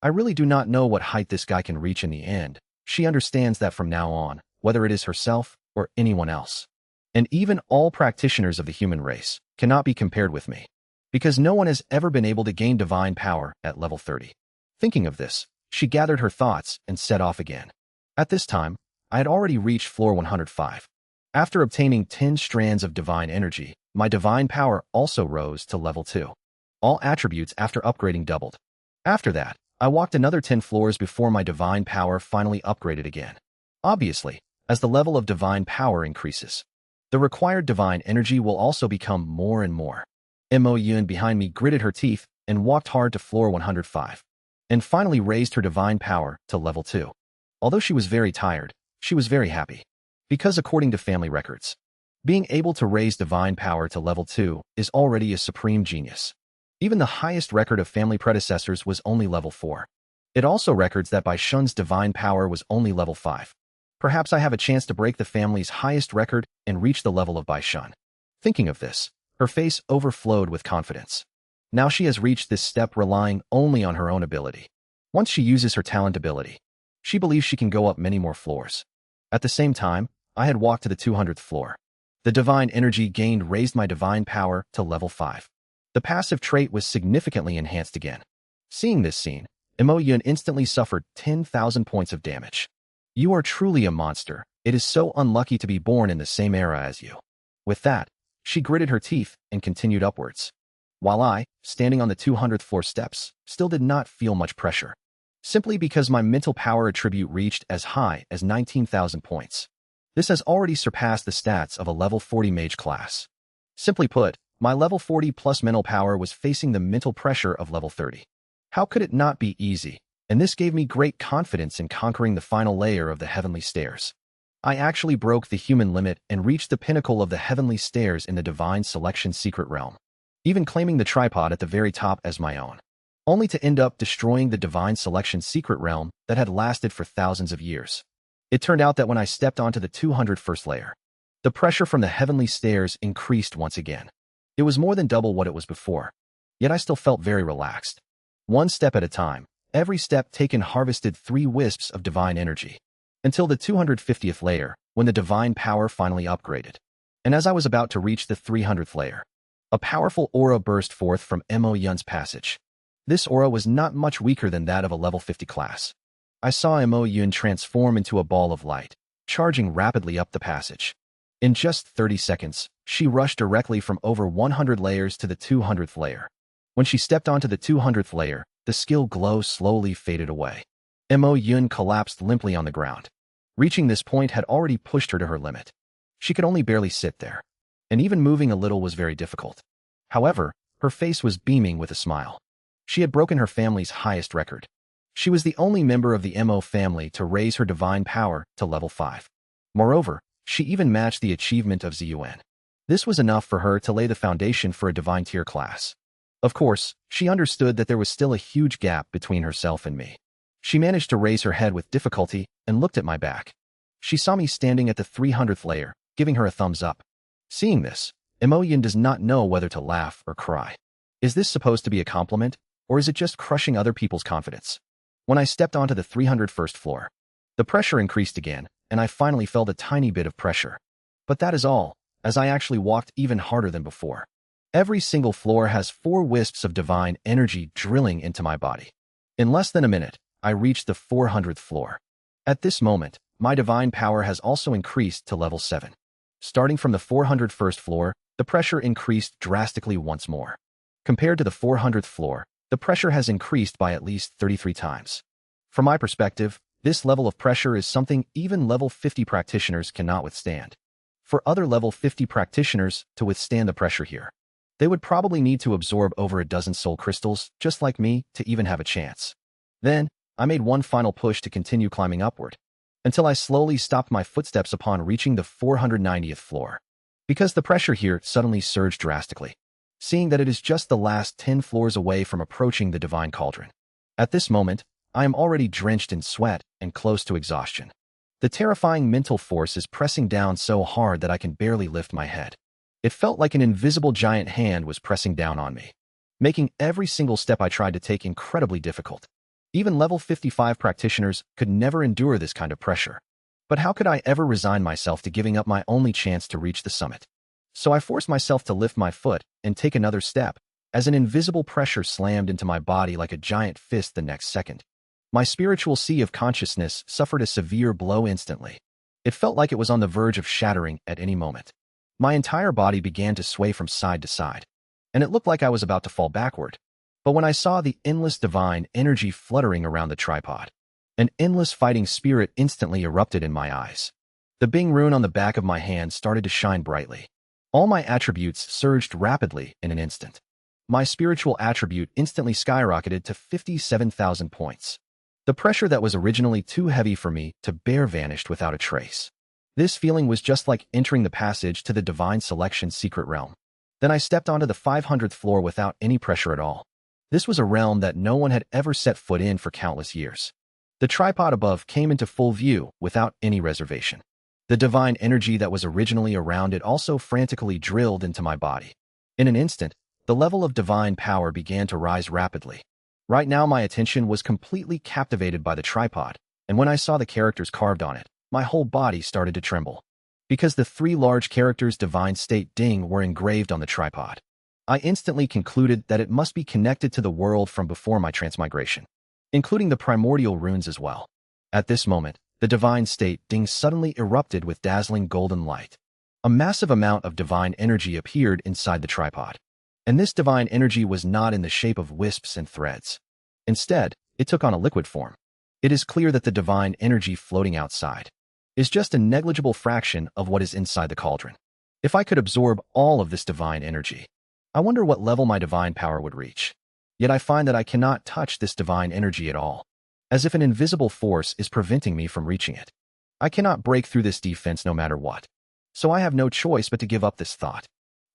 I really do not know what height this guy can reach in the end. She understands that from now on, whether it is herself or anyone else. And even all practitioners of the human race cannot be compared with me, because no one has ever been able to gain divine power at level 30. Thinking of this, she gathered her thoughts and set off again. At this time, I had already reached floor 105. After obtaining 10 strands of divine energy, my divine power also rose to level 2. All attributes after upgrading doubled. After that, I walked another 10 floors before my divine power finally upgraded again. Obviously, as the level of divine power increases, the required divine energy will also become more and more. Mo Yun behind me gritted her teeth and walked hard to floor 105, and finally raised her divine power to level 2. Although she was very tired, she was very happy. Because according to family records, being able to raise divine power to level 2 is already a supreme genius. Even the highest record of family predecessors was only level 4. It also records that Bai Shun's divine power was only level 5. Perhaps I have a chance to break the family's highest record and reach the level of Bai Shun. Thinking of this, her face overflowed with confidence. Now she has reached this step relying only on her own ability. Once she uses her talent ability, she believes she can go up many more floors. At the same time, I had walked to the 200th floor. The divine energy gained raised my divine power to level 5. The passive trait was significantly enhanced again. Seeing this scene, Mo Yun instantly suffered 10,000 points of damage. You are truly a monster. It is so unlucky to be born in the same era as you. With that, she gritted her teeth and continued upwards. While I, standing on the 200th floor steps, still did not feel much pressure. Simply because my mental power attribute reached as high as 19,000 points. This has already surpassed the stats of a level 40 mage class. Simply put, my level 40 plus mental power was facing the mental pressure of level 30. How could it not be easy? And this gave me great confidence in conquering the final layer of the heavenly stairs. I actually broke the human limit and reached the pinnacle of the heavenly stairs in the divine selection secret realm, even claiming the tripod at the very top as my own, only to end up destroying the divine selection secret realm that had lasted for thousands of years. It turned out that when I stepped onto the 201st layer, the pressure from the heavenly stairs increased once again. It was more than double what it was before, yet I still felt very relaxed. One step at a time, every step taken harvested 3 wisps of divine energy, until the 250th layer, when the divine power finally upgraded. And as I was about to reach the 300th layer, a powerful aura burst forth from Mo Yun's passage. This aura was not much weaker than that of a level 50 class. I saw Mo Yun transform into a ball of light, charging rapidly up the passage. In just 30 seconds, she rushed directly from over 100 layers to the 200th layer. When she stepped onto the 200th layer, the skill glow slowly faded away. Mo Yun collapsed limply on the ground. Reaching this point had already pushed her to her limit. She could only barely sit there, and even moving a little was very difficult. However, her face was beaming with a smile. She had broken her family's highest record. She was the only member of the Mo family to raise her divine power to level 5. Moreover, she even matched the achievement of Ziyuan. This was enough for her to lay the foundation for a divine tier class. Of course, she understood that there was still a huge gap between herself and me. She managed to raise her head with difficulty and looked at my back. She saw me standing at the 300th layer, giving her a thumbs up. Seeing this, Mo Yun does not know whether to laugh or cry. Is this supposed to be a compliment, or is it just crushing other people's confidence? When I stepped onto the 301st floor, the pressure increased again, and I finally felt a tiny bit of pressure. But that is all, as I actually walked even harder than before. Every single floor has 4 wisps of divine energy drilling into my body. In less than a minute, I reached the 400th floor. At this moment, my divine power has also increased to level 7. Starting from the 401st floor, the pressure increased drastically once more. Compared to the 400th floor, the pressure has increased by at least 33 times. From my perspective, this level of pressure is something even level 50 practitioners cannot withstand. For other level 50 practitioners to withstand the pressure here, they would probably need to absorb over a dozen soul crystals, just like me, to even have a chance. Then, I made one final push to continue climbing upward, until I slowly stopped my footsteps upon reaching the 490th floor. Because the pressure here suddenly surged drastically, seeing that it is just the last 10 floors away from approaching the divine cauldron. At this moment, I am already drenched in sweat and close to exhaustion. The terrifying mental force is pressing down so hard that I can barely lift my head. It felt like an invisible giant hand was pressing down on me, making every single step I tried to take incredibly difficult. Even level 55 practitioners could never endure this kind of pressure. But how could I ever resign myself to giving up my only chance to reach the summit? So I forced myself to lift my foot and take another step, as an invisible pressure slammed into my body like a giant fist the next second. My spiritual sea of consciousness suffered a severe blow instantly. It felt like it was on the verge of shattering at any moment. My entire body began to sway from side to side, and it looked like I was about to fall backward. But when I saw the endless divine energy fluttering around the tripod, an endless fighting spirit instantly erupted in my eyes. The Bing rune on the back of my hand started to shine brightly. All my attributes surged rapidly in an instant. My spiritual attribute instantly skyrocketed to 57,000 points. The pressure that was originally too heavy for me to bear vanished without a trace. This feeling was just like entering the passage to the Divine Selection's secret realm. Then I stepped onto the 500th floor without any pressure at all. This was a realm that no one had ever set foot in for countless years. The tripod above came into full view without any reservation. The divine energy that was originally around it also frantically drilled into my body. In an instant, the level of divine power began to rise rapidly. Right now my attention was completely captivated by the tripod, and when I saw the characters carved on it, my whole body started to tremble. Because the 3 large characters Divine State Ding were engraved on the tripod, I instantly concluded that it must be connected to the world from before my transmigration, including the primordial runes as well. At this moment, the Divine State Ding suddenly erupted with dazzling golden light. A massive amount of divine energy appeared inside the tripod. And this divine energy was not in the shape of wisps and threads. Instead, it took on a liquid form. It is clear that the divine energy floating outside is just a negligible fraction of what is inside the cauldron. If I could absorb all of this divine energy, I wonder what level my divine power would reach. Yet I find that I cannot touch this divine energy at all, as if an invisible force is preventing me from reaching it. I cannot break through this defense no matter what. So I have no choice but to give up this thought.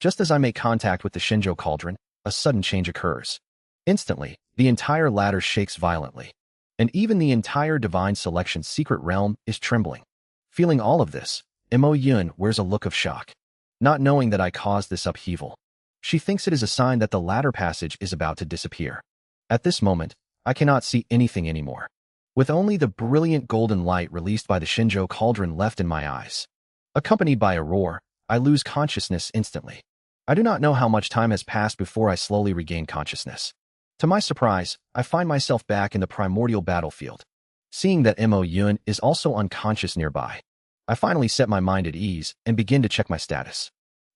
Just as I make contact with the Shinjo cauldron, a sudden change occurs. Instantly, the entire ladder shakes violently, and even the entire Divine Selection's secret realm is trembling. Feeling all of this, Mo Yun wears a look of shock, not knowing that I caused this upheaval. She thinks it is a sign that the ladder passage is about to disappear. At this moment, I cannot see anything anymore, with only the brilliant golden light released by the Shinjo cauldron left in my eyes. Accompanied by a roar, I lose consciousness instantly. I do not know how much time has passed before I slowly regain consciousness. To my surprise, I find myself back in the primordial battlefield. Seeing that Mo Yun is also unconscious nearby, I finally set my mind at ease and begin to check my status.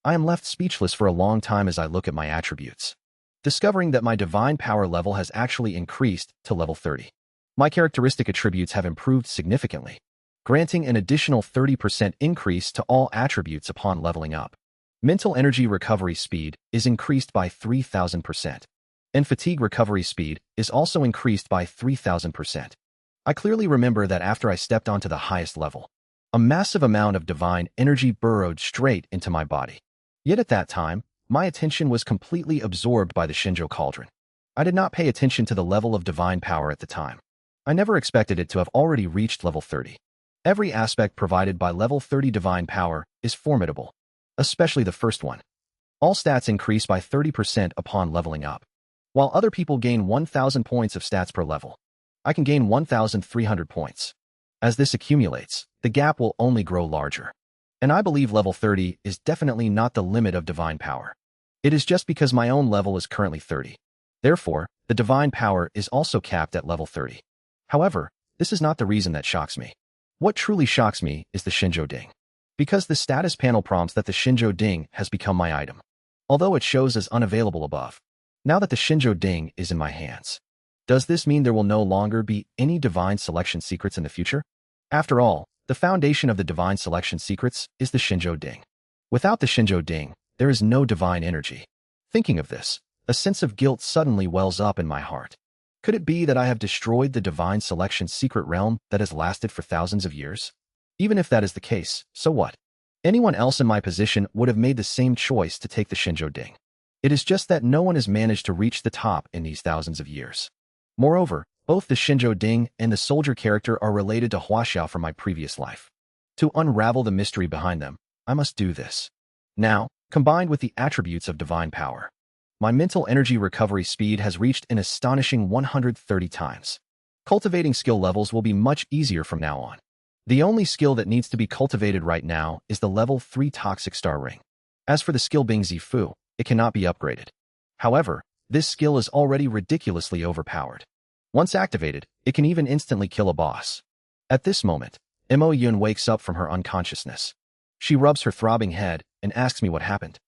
I am left speechless for a long time as I look at my attributes, discovering that my divine power level has actually increased to level 30. My characteristic attributes have improved significantly, granting an additional 30% increase to all attributes upon leveling up. Mental energy recovery speed is increased by 3,000%, and fatigue recovery speed is also increased by 3,000%. I clearly remember that after I stepped onto the highest level, a massive amount of divine energy burrowed straight into my body. Yet at that time, my attention was completely absorbed by the Shinjo cauldron. I did not pay attention to the level of divine power at the time. I never expected it to have already reached level 30. Every aspect provided by level 30 divine power is formidable, especially the first one. All stats increase by 30% upon leveling up. While other people gain 1,000 points of stats per level, I can gain 1,300 points. As this accumulates, the gap will only grow larger. And I believe level 30 is definitely not the limit of divine power. It is just because my own level is currently 30. Therefore, the divine power is also capped at level 30. However, this is not the reason that shocks me. What truly shocks me is the Shinjo Ding. Because the status panel prompts that the Shinjo Ding has become my item, although it shows as unavailable above. Now that the Shinjo Ding is in my hands, does this mean there will no longer be any divine selection secrets in the future? After all, the foundation of the divine selection secrets is the Shinjo Ding. Without the Shinjo Ding, there is no divine energy. Thinking of this, a sense of guilt suddenly wells up in my heart. Could it be that I have destroyed the divine selection secret realm that has lasted for thousands of years? Even if that is the case, so what? Anyone else in my position would have made the same choice to take the Shinjo Ding. It is just that no one has managed to reach the top in these thousands of years. Moreover, both the Shinjo Ding and the soldier character are related to Huaxiao from my previous life. To unravel the mystery behind them, I must do this. Now, combined with the attributes of divine power, my mental energy recovery speed has reached an astonishing 130 times. Cultivating skill levels will be much easier from now on. The only skill that needs to be cultivated right now is the level 3 Toxic Star Ring. As for the skill Bing Zifu, it cannot be upgraded. However, this skill is already ridiculously overpowered. Once activated, it can even instantly kill a boss. At this moment, Mo Yun wakes up from her unconsciousness. She rubs her throbbing head and asks me what happened.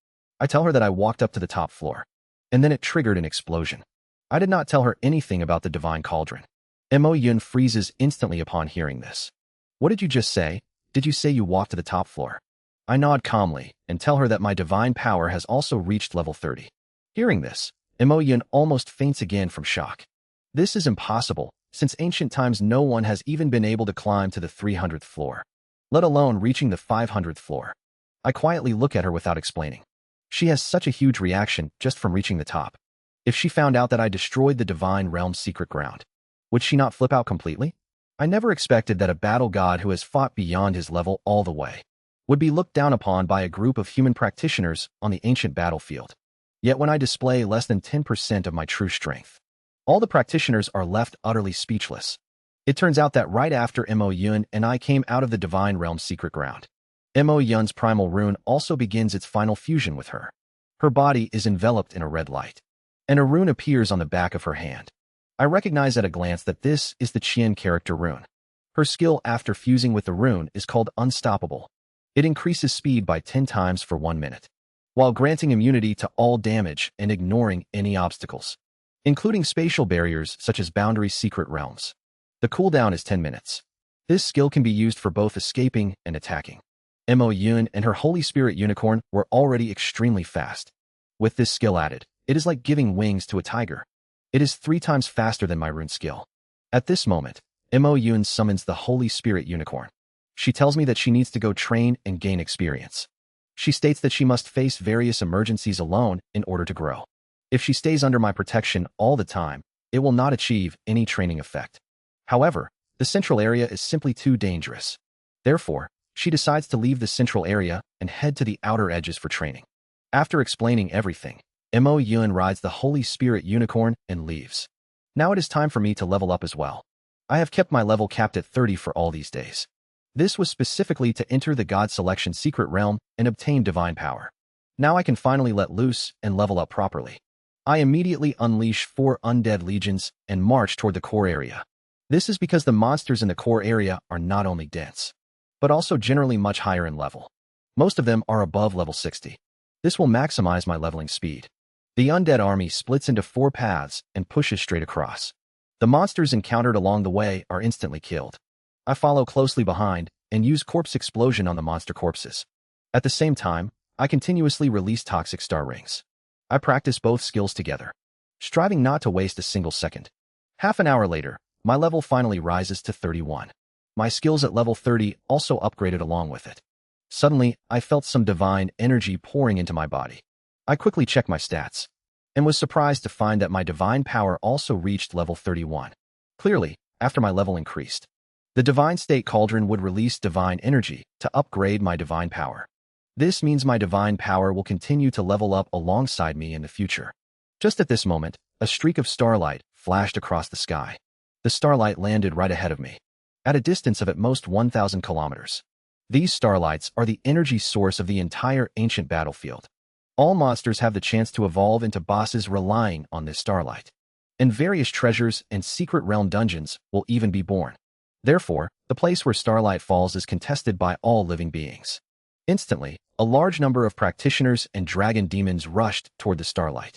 I tell her that I walked up to the top floor, and then it triggered an explosion. I did not tell her anything about the Divine Cauldron. Mo Yun freezes instantly upon hearing this. What did you just say? Did you say you walked to the top floor? I nod calmly and tell her that my divine power has also reached level 30. Hearing this, Mo Yun almost faints again from shock. This is impossible, since ancient times no one has even been able to climb to the 300th floor, let alone reaching the 500th floor. I quietly look at her without explaining. She has such a huge reaction just from reaching the top. If she found out that I destroyed the Divine Realm's secret ground, would she not flip out completely? I never expected that a battle god who has fought beyond his level all the way would be looked down upon by a group of human practitioners on the ancient battlefield. Yet when I display less than 10% of my true strength, all the practitioners are left utterly speechless. It turns out that right after Mo Yun and I came out of the Divine Realm's secret ground, Mo Yun's primal rune also begins its final fusion with her. Her body is enveloped in a red light, and a rune appears on the back of her hand. I recognize at a glance that this is the Qian character rune. Her skill after fusing with the rune is called Unstoppable. It increases speed by 10 times for 1 minute, while granting immunity to all damage and ignoring any obstacles, including spatial barriers such as boundary secret realms. The cooldown is 10 minutes. This skill can be used for both escaping and attacking. Mo Yun and her Holy Spirit Unicorn were already extremely fast. With this skill added, it is like giving wings to a tiger. It is 3 times faster than my rune skill. At this moment, Mo Yun summons the Holy Spirit Unicorn. She tells me that she needs to go train and gain experience. She states that she must face various emergencies alone in order to grow. If she stays under my protection all the time, it will not achieve any training effect. However, the central area is simply too dangerous. Therefore, she decides to leave the central area and head to the outer edges for training. After explaining everything, Mo Yun rides the Holy Spirit Unicorn and leaves. Now it is time for me to level up as well. I have kept my level capped at 30 for all these days. This was specifically to enter the God Selection secret realm and obtain divine power. Now I can finally let loose and level up properly. I immediately unleash 4 undead legions and march toward the core area. This is because the monsters in the core area are not only dense, but also generally much higher in level. Most of them are above level 60. This will maximize my leveling speed. The undead army splits into 4 paths and pushes straight across. The monsters encountered along the way are instantly killed. I follow closely behind and use corpse explosion on the monster corpses. At the same time, I continuously release toxic star rings. I practice both skills together, striving not to waste a single second. Half an hour later, my level finally rises to 31. My skills at level 30 also upgraded along with it. Suddenly, I felt some divine energy pouring into my body. I quickly checked my stats, and was surprised to find that my divine power also reached level 31. Clearly, after my level increased, the Divine State Cauldron would release divine energy to upgrade my divine power. This means my divine power will continue to level up alongside me in the future. Just at this moment, a streak of starlight flashed across the sky. The starlight landed right ahead of me, at a distance of at most 1,000 kilometers. These starlights are the energy source of the entire ancient battlefield. All monsters have the chance to evolve into bosses relying on this starlight, and various treasures and secret realm dungeons will even be born. Therefore, the place where starlight falls is contested by all living beings. Instantly, a large number of practitioners and dragon demons rushed toward the starlight.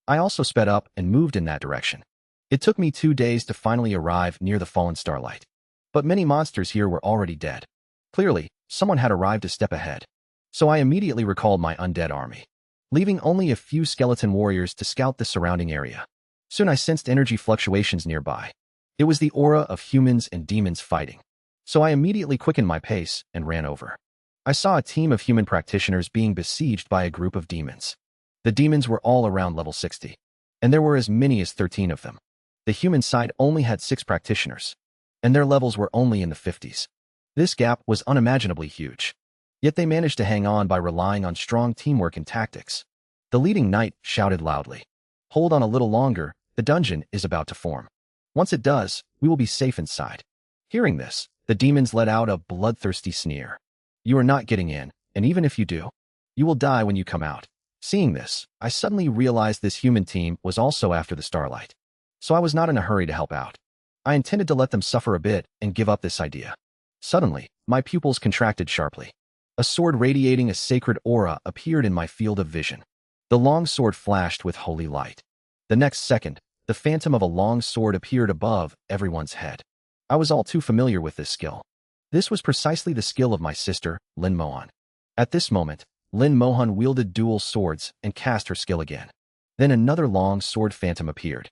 I also sped up and moved in that direction. It took me 2 days to finally arrive near the fallen starlight, but many monsters here were already dead. Clearly, someone had arrived a step ahead. So I immediately recalled my undead army, leaving only a few skeleton warriors to scout the surrounding area. Soon I sensed energy fluctuations nearby. It was the aura of humans and demons fighting. So I immediately quickened my pace and ran over. I saw a team of human practitioners being besieged by a group of demons. The demons were all around level 60, and there were as many as 13 of them. The human side only had 6 practitioners, and their levels were only in the 50s. This gap was unimaginably huge. Yet they managed to hang on by relying on strong teamwork and tactics. The leading knight shouted loudly, "Hold on a little longer, the dungeon is about to form." Once it does, we will be safe inside. Hearing this, the demons let out a bloodthirsty sneer. You are not getting in, and even if you do, you will die when you come out. Seeing this, I suddenly realized this human team was also after the starlight. So I was not in a hurry to help out. I intended to let them suffer a bit and give up this idea. Suddenly, my pupils contracted sharply. A sword radiating a sacred aura appeared in my field of vision. The long sword flashed with holy light. The next second, the phantom of a long sword appeared above everyone's head. I was all too familiar with this skill. This was precisely the skill of my sister, Lin Mohan. At this moment, Lin Mohan wielded dual swords and cast her skill again. Then another long sword phantom appeared.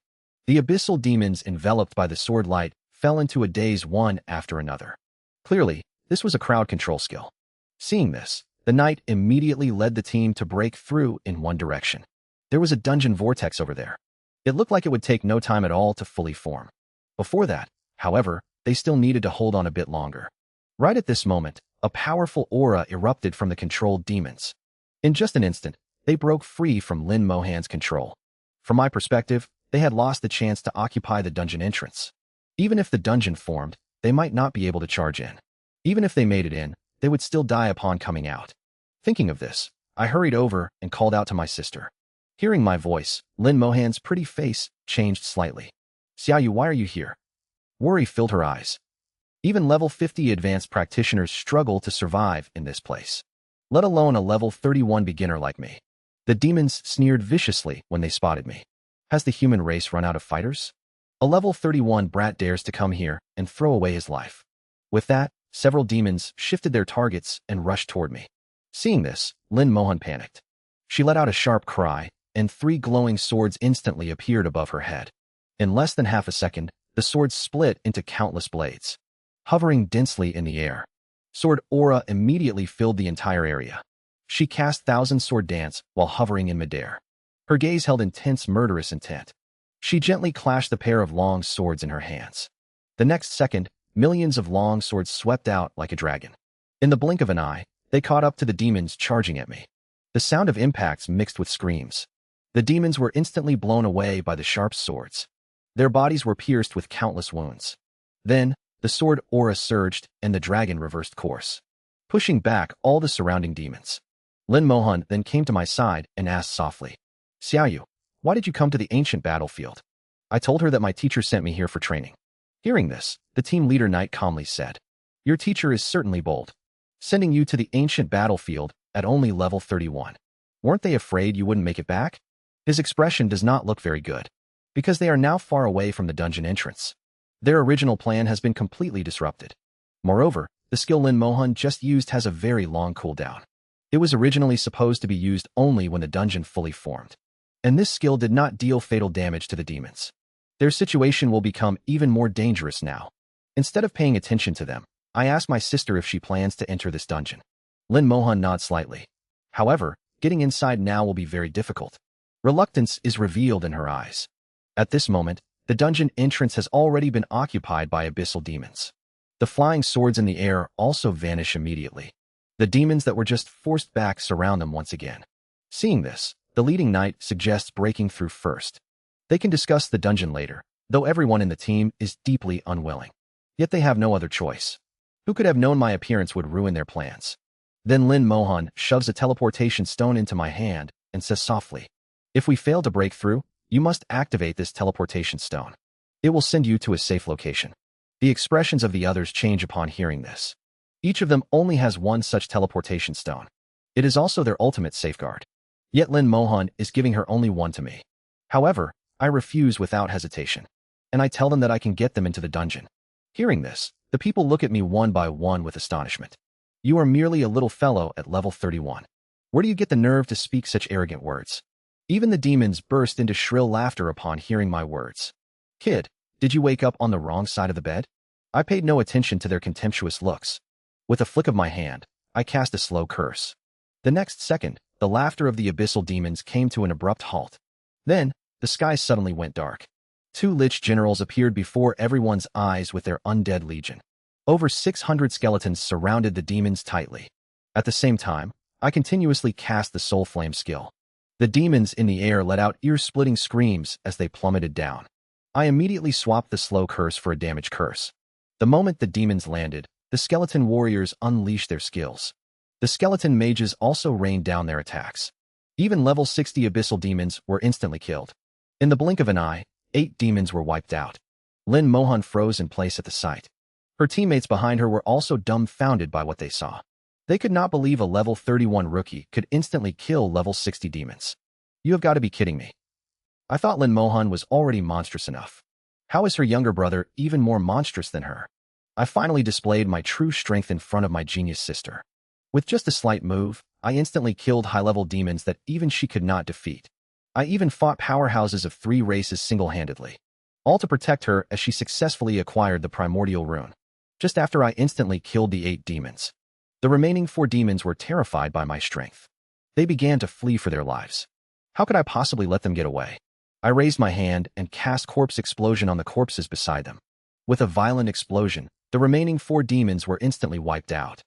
The abyssal demons enveloped by the sword light fell into a daze one after another. Clearly, this was a crowd control skill. Seeing this, the knight immediately led the team to break through in one direction. There was a dungeon vortex over there. It looked like it would take no time at all to fully form. Before that, however, they still needed to hold on a bit longer. Right at this moment, a powerful aura erupted from the controlled demons. In just an instant, they broke free from Lin Mohan's control. From my perspective, they had lost the chance to occupy the dungeon entrance. Even if the dungeon formed, they might not be able to charge in. Even if they made it in, they would still die upon coming out. Thinking of this, I hurried over and called out to my sister. Hearing my voice, Lin Mohan's pretty face changed slightly. Xiaoyu, why are you here? Worry filled her eyes. Even level 50 advanced practitioners struggle to survive in this place, let alone a level 31 beginner like me. The demons sneered viciously when they spotted me. Has the human race run out of fighters? A level 31 brat dares to come here and throw away his life. With that, several demons shifted their targets and rushed toward me. Seeing this, Lin Mohan panicked. She let out a sharp cry, and 3 glowing swords instantly appeared above her head. In less than half a second, the swords split into countless blades. Hovering densely in the air, sword aura immediately filled the entire area. She cast Thousand Sword Dance while hovering in midair. Her gaze held intense murderous intent. She gently clashed the pair of long swords in her hands. The next second, millions of long swords swept out like a dragon. In the blink of an eye, they caught up to the demons charging at me. The sound of impacts mixed with screams. The demons were instantly blown away by the sharp swords. Their bodies were pierced with countless wounds. Then, the sword aura surged and the dragon reversed course, pushing back all the surrounding demons. Lin Mohan then came to my side and asked softly, Xiaoyu, why did you come to the ancient battlefield? I told her that my teacher sent me here for training. Hearing this, the team leader knight calmly said, Your teacher is certainly bold, sending you to the ancient battlefield at only level 31. Weren't they afraid you wouldn't make it back? His expression does not look very good, because they are now far away from the dungeon entrance. Their original plan has been completely disrupted. Moreover, the skill Lin Mohan just used has a very long cooldown. It was originally supposed to be used only when the dungeon fully formed. And this skill did not deal fatal damage to the demons. Their situation will become even more dangerous now. Instead of paying attention to them, I asked my sister if she plans to enter this dungeon. Lin Mohan nodded slightly. However, getting inside now will be very difficult. Reluctance is revealed in her eyes. At this moment, the dungeon entrance has already been occupied by abyssal demons. The flying swords in the air also vanish immediately. The demons that were just forced back surround them once again. Seeing this, the leading knight suggests breaking through first. They can discuss the dungeon later, though everyone in the team is deeply unwilling. Yet they have no other choice. Who could have known my appearance would ruin their plans? Then Lin Mohan shoves a teleportation stone into my hand and says softly, If we fail to break through, you must activate this teleportation stone. It will send you to a safe location. The expressions of the others change upon hearing this. Each of them only has one such teleportation stone. It is also their ultimate safeguard. Yet Lin Mohan is giving her only one to me. However, I refuse without hesitation, and I tell them that I can get them into the dungeon. Hearing this, the people look at me one by one with astonishment. You are merely a little fellow at level 31. Where do you get the nerve to speak such arrogant words? Even the demons burst into shrill laughter upon hearing my words. Kid, did you wake up on the wrong side of the bed? I paid no attention to their contemptuous looks. With a flick of my hand, I cast a slow curse. The next second, the laughter of the abyssal demons came to an abrupt halt. Then, the sky suddenly went dark. 2 lich generals appeared before everyone's eyes with their undead legion. Over 600 skeletons surrounded the demons tightly. At the same time, I continuously cast the soul flame skill. The demons in the air let out ear-splitting screams as they plummeted down. I immediately swapped the slow curse for a damage curse. The moment the demons landed, the skeleton warriors unleashed their skills. The skeleton mages also rained down their attacks. Even level 60 abyssal demons were instantly killed. In the blink of an eye, 8 demons were wiped out. Lin Mohan froze in place at the sight. Her teammates behind her were also dumbfounded by what they saw. They could not believe a level 31 rookie could instantly kill level 60 demons. You have got to be kidding me. I thought Lin Mohan was already monstrous enough. How is her younger brother even more monstrous than her? I finally displayed my true strength in front of my genius sister. With just a slight move, I instantly killed high-level demons that even she could not defeat. I even fought powerhouses of 3 races single-handedly. All to protect her as she successfully acquired the primordial rune. Just after I instantly killed the 8 demons. The remaining 4 demons were terrified by my strength. They began to flee for their lives. How could I possibly let them get away? I raised my hand and cast Corpse Explosion on the corpses beside them. With a violent explosion, the remaining 4 demons were instantly wiped out.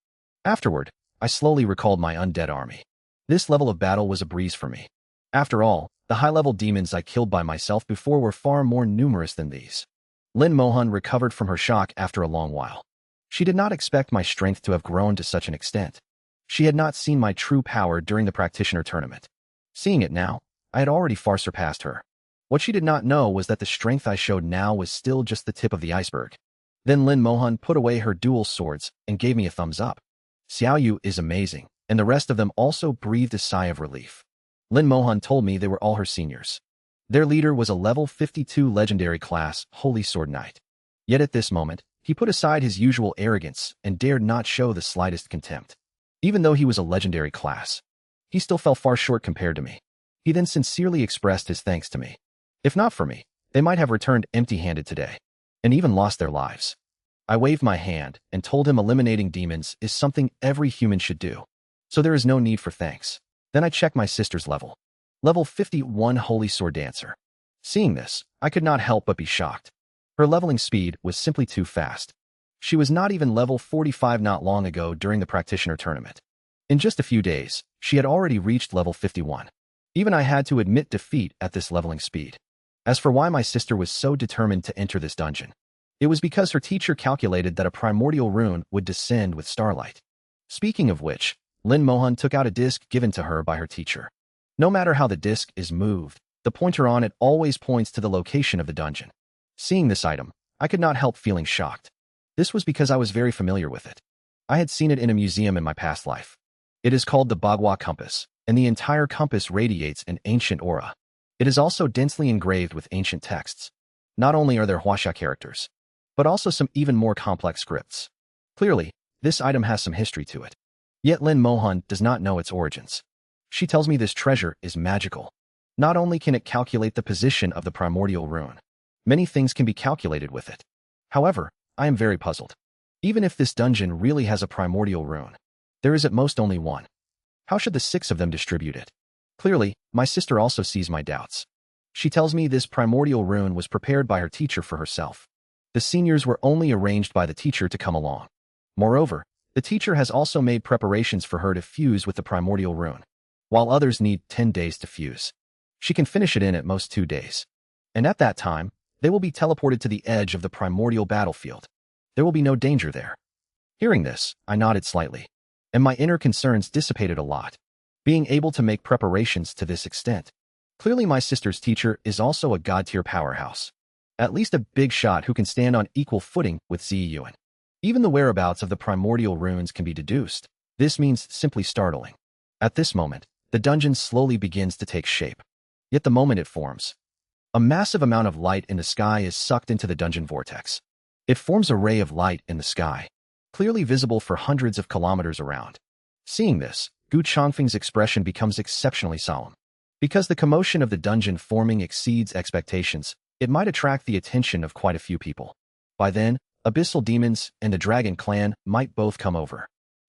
Afterward, I slowly recalled my undead army. This level of battle was a breeze for me. After all, the high-level demons I killed by myself before were far more numerous than these. Lin Mohan recovered from her shock after a long while. She did not expect my strength to have grown to such an extent. She had not seen my true power during the practitioner tournament. Seeing it now, I had already far surpassed her. What she did not know was that the strength I showed now was still just the tip of the iceberg. Then Lin Mohan put away her dual swords and gave me a thumbs up. Xiaoyu is amazing, and the rest of them also breathed a sigh of relief. Lin Mohan told me they were all her seniors. Their leader was a level 52 legendary class Holy Sword Knight. Yet at this moment, he put aside his usual arrogance and dared not show the slightest contempt. Even though he was a legendary class, he still fell far short compared to me. He then sincerely expressed his thanks to me. If not for me, they might have returned empty-handed today, and even lost their lives. I waved my hand and told him eliminating demons is something every human should do, so there is no need for thanks. Then I checked my sister's level. Level 51 Holy Sword Dancer. Seeing this, I could not help but be shocked. Her leveling speed was simply too fast. She was not even level 45 not long ago during the practitioner tournament. In just a few days, she had already reached level 51. Even I had to admit defeat at this leveling speed. As for why my sister was so determined to enter this dungeon, it was because her teacher calculated that a primordial rune would descend with starlight. Speaking of which, Lin Mohan took out a disc given to her by her teacher. No matter how the disc is moved, the pointer on it always points to the location of the dungeon. Seeing this item, I could not help feeling shocked. This was because I was very familiar with it. I had seen it in a museum in my past life. It is called the Bagua Compass, and the entire compass radiates an ancient aura. It is also densely engraved with ancient texts. Not only are there Huaxia characters, but also some even more complex scripts. Clearly, this item has some history to it. Yet Lin Mohan does not know its origins. She tells me this treasure is magical. Not only can it calculate the position of the primordial rune, many things can be calculated with it. However, I am very puzzled. Even if this dungeon really has a primordial rune, there is at most only one. How should the 6 of them distribute it? Clearly, my sister also sees my doubts. She tells me this primordial rune was prepared by her teacher for herself. The seniors were only arranged by the teacher to come along. Moreover, the teacher has also made preparations for her to fuse with the primordial rune, while others need 10 days to fuse. She can finish it in at most 2 days. And at that time, they will be teleported to the edge of the primordial battlefield. There will be no danger there. Hearing this, I nodded slightly, and my inner concerns dissipated a lot. Being able to make preparations to this extent. Clearly my sister's teacher is also a god-tier powerhouse. At least a big shot who can stand on equal footing with Ziyuan. Even the whereabouts of the primordial runes can be deduced. This means simply startling. At this moment, the dungeon slowly begins to take shape. Yet the moment it forms, a massive amount of light in the sky is sucked into the dungeon vortex. It forms a ray of light in the sky, clearly visible for hundreds of kilometers around. Seeing this, Gu Changfeng's expression becomes exceptionally solemn. Because the commotion of the dungeon forming exceeds expectations, it might attract the attention of quite a few people. By then, abyssal demons and the dragon clan might both come over.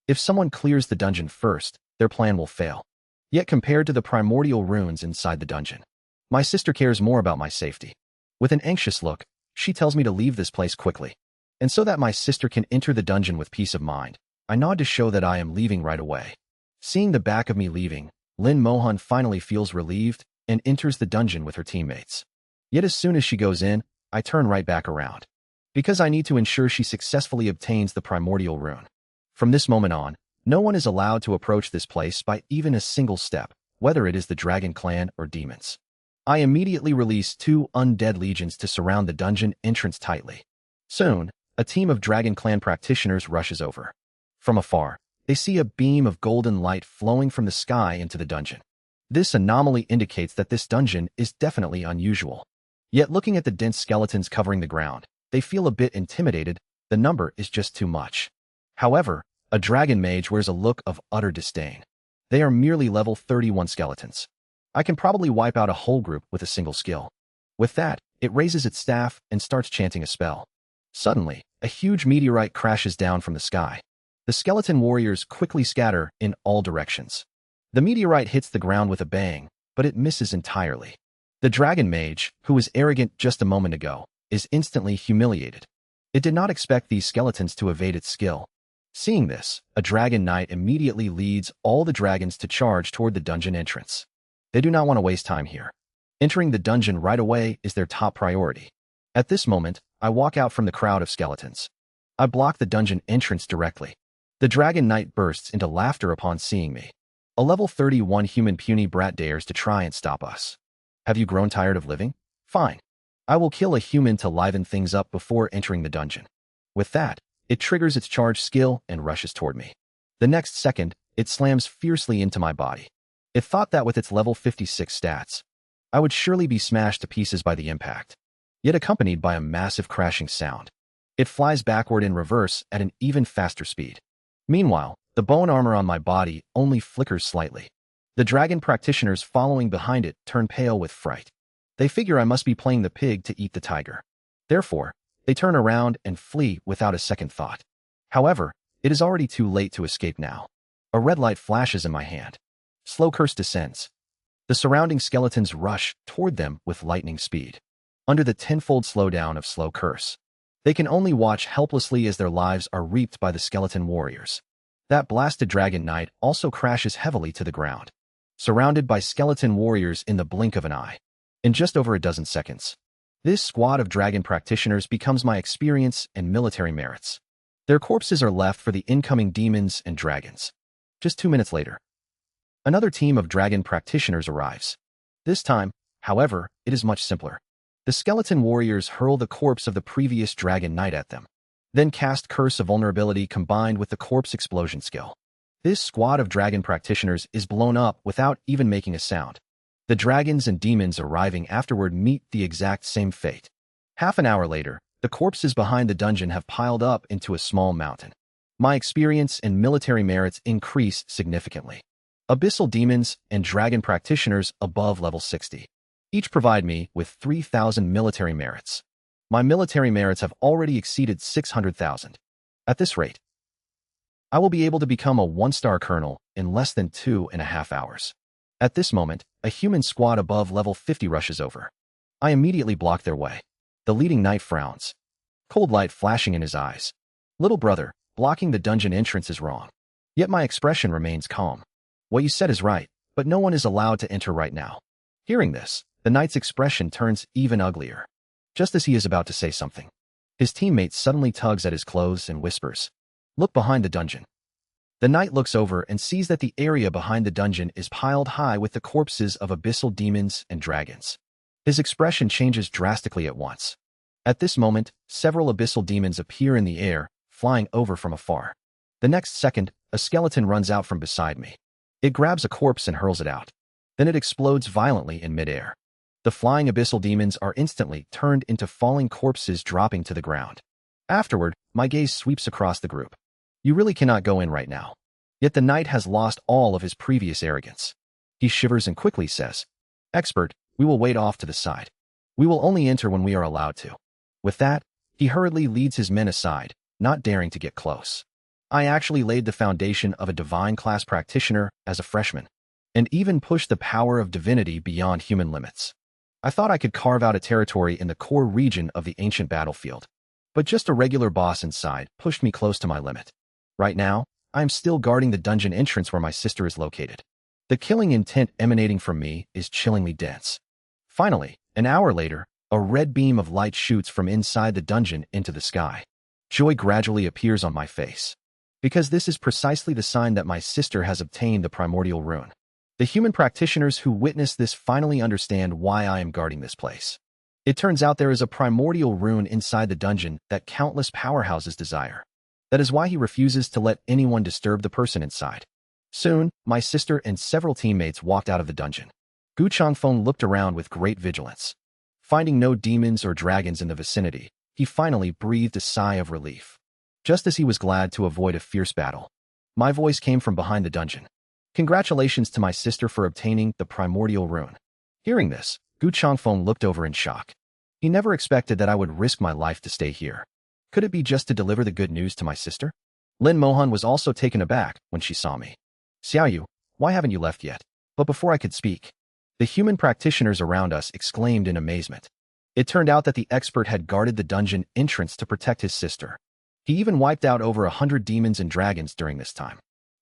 If someone clears the dungeon first, their plan will fail. Yet compared to the primordial runes inside the dungeon, my sister cares more about my safety. With an anxious look, she tells me to leave this place quickly. And so that my sister can enter the dungeon with peace of mind, I nod to show that I am leaving right away. Seeing the back of me leaving, Lin Mohan finally feels relieved and enters the dungeon with her teammates. Yet as soon as she goes in, I turn right back around. Because I need to ensure she successfully obtains the primordial rune. From this moment on, no one is allowed to approach this place by even a single step, whether it is the dragon clan or demons. I immediately release 2 undead legions to surround the dungeon entrance tightly. Soon, a team of dragon clan practitioners rushes over. From afar, they see a beam of golden light flowing from the sky into the dungeon. This anomaly indicates that this dungeon is definitely unusual. Yet looking at the dense skeletons covering the ground, they feel a bit intimidated. The number is just too much. However, a dragon mage wears a look of utter disdain. They are merely level 31 skeletons. I can probably wipe out a whole group with a single skill. With that, it raises its staff and starts chanting a spell. Suddenly, a huge meteorite crashes down from the sky. The skeleton warriors quickly scatter in all directions. The meteorite hits the ground with a bang, but it misses entirely. The dragon mage, who was arrogant just a moment ago, is instantly humiliated. It did not expect these skeletons to evade its skill. Seeing this, a dragon knight immediately leads all the dragons to charge toward the dungeon entrance. They do not want to waste time here. Entering the dungeon right away is their top priority. At this moment, I walk out from the crowd of skeletons. I block the dungeon entrance directly. The dragon knight bursts into laughter upon seeing me. A level 31 human puny brat dares to try and stop us. Have you grown tired of living? Fine. I will kill a human to liven things up before entering the dungeon. With that, it triggers its charge skill and rushes toward me. The next second, it slams fiercely into my body. It thought that with its level 56 stats, I would surely be smashed to pieces by the impact, yet accompanied by a massive crashing sound. It flies backward in reverse at an even faster speed. Meanwhile, the bone armor on my body only flickers slightly. The dragon practitioners following behind it turn pale with fright. They figure I must be playing the pig to eat the tiger. Therefore, they turn around and flee without a second thought. However, it is already too late to escape now. A red light flashes in my hand. Slow curse descends. The surrounding skeletons rush toward them with lightning speed. Under the tenfold slowdown of slow curse, they can only watch helplessly as their lives are reaped by the skeleton warriors. That blasted dragon knight also crashes heavily to the ground, surrounded by skeleton warriors in the blink of an eye. In just over a dozen seconds, this squad of dragon practitioners becomes my experience and military merits. Their corpses are left for the incoming demons and dragons. Just 2 minutes later, another team of dragon practitioners arrives. This time, however, it is much simpler. The skeleton warriors hurl the corpse of the previous dragon knight at them, then cast Curse of Vulnerability combined with the corpse explosion skill. This squad of dragon practitioners is blown up without even making a sound. The dragons and demons arriving afterward meet the exact same fate. Half an hour later, the corpses behind the dungeon have piled up into a small mountain. My experience and military merits increase significantly. Abyssal demons and dragon practitioners above level 60. Each provide me with 3,000 military merits. My military merits have already exceeded 600,000. At this rate, I will be able to become a 1-star colonel in less than 2.5 hours. At this moment, a human squad above level 50 rushes over. I immediately block their way. The leading knight frowns, cold light flashing in his eyes. Little brother, blocking the dungeon entrance is wrong. Yet my expression remains calm. What you said is right, but no one is allowed to enter right now. Hearing this, the knight's expression turns even uglier. Just as he is about to say something, his teammate suddenly tugs at his clothes and whispers, "Look behind the dungeon." The knight looks over and sees that the area behind the dungeon is piled high with the corpses of abyssal demons and dragons. His expression changes drastically at once. At this moment, several abyssal demons appear in the air, flying over from afar. The next second, a skeleton runs out from beside me. It grabs a corpse and hurls it out. Then it explodes violently in midair. The flying abyssal demons are instantly turned into falling corpses dropping to the ground. Afterward, my gaze sweeps across the group. You really cannot go in right now. Yet the knight has lost all of his previous arrogance. He shivers and quickly says, "Expert, we will wait off to the side. We will only enter when we are allowed to." With that, he hurriedly leads his men aside, not daring to get close. I actually laid the foundation of a divine class practitioner as a freshman, and even pushed the power of divinity beyond human limits. I thought I could carve out a territory in the core region of the ancient battlefield, but just a regular boss inside pushed me close to my limit. Right now, I am still guarding the dungeon entrance where my sister is located. The killing intent emanating from me is chillingly dense. Finally, an hour later, A red beam of light shoots from inside the dungeon into the sky. Joy gradually appears on my face. Because this is precisely the sign that my sister has obtained the primordial rune. The human practitioners who witness this finally understand why I am guarding this place. It turns out there is a primordial rune inside the dungeon that countless powerhouses desire. That is why he refuses to let anyone disturb the person inside. Soon, my sister and several teammates walked out of the dungeon. Gu Changfeng looked around with great vigilance. Finding no demons or dragons in the vicinity, he finally breathed a sigh of relief. Just as he was glad to avoid a fierce battle, my voice came from behind the dungeon. Congratulations to my sister for obtaining the primordial rune. Hearing this, Gu Changfeng looked over in shock. He never expected that I would risk my life to stay here. Could it be just to deliver the good news to my sister? Lin Mohan was also taken aback when she saw me. Xiaoyu, why haven't you left yet? But before I could speak, the human practitioners around us exclaimed in amazement. It turned out that the expert had guarded the dungeon entrance to protect his sister. He even wiped out over 100 demons and dragons during this time.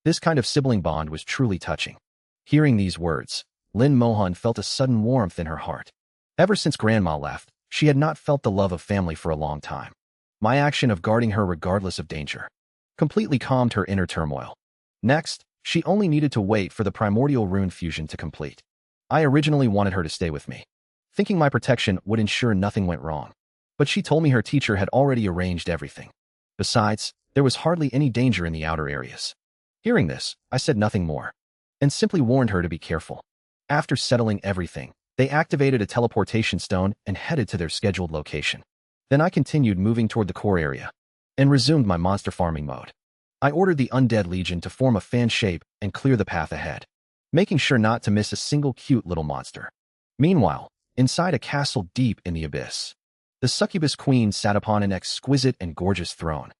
This kind of sibling bond was truly touching. Hearing these words, Lin Mohan felt a sudden warmth in her heart. Ever since Grandma left, she had not felt the love of family for a long time. My action of guarding her regardless of danger completely calmed her inner turmoil. Next, she only needed to wait for the primordial rune fusion to complete. I originally wanted her to stay with me, thinking my protection would ensure nothing went wrong. But she told me her teacher had already arranged everything. Besides, there was hardly any danger in the outer areas. Hearing this, I said nothing more, and simply warned her to be careful. After settling everything, they activated a teleportation stone and headed to their scheduled location. Then I continued moving toward the core area, and resumed my monster farming mode. I ordered the Undead Legion to form a fan shape and clear the path ahead, making sure not to miss a single cute little monster. Meanwhile, inside a castle deep in the abyss, the succubus queen sat upon an exquisite and gorgeous throne.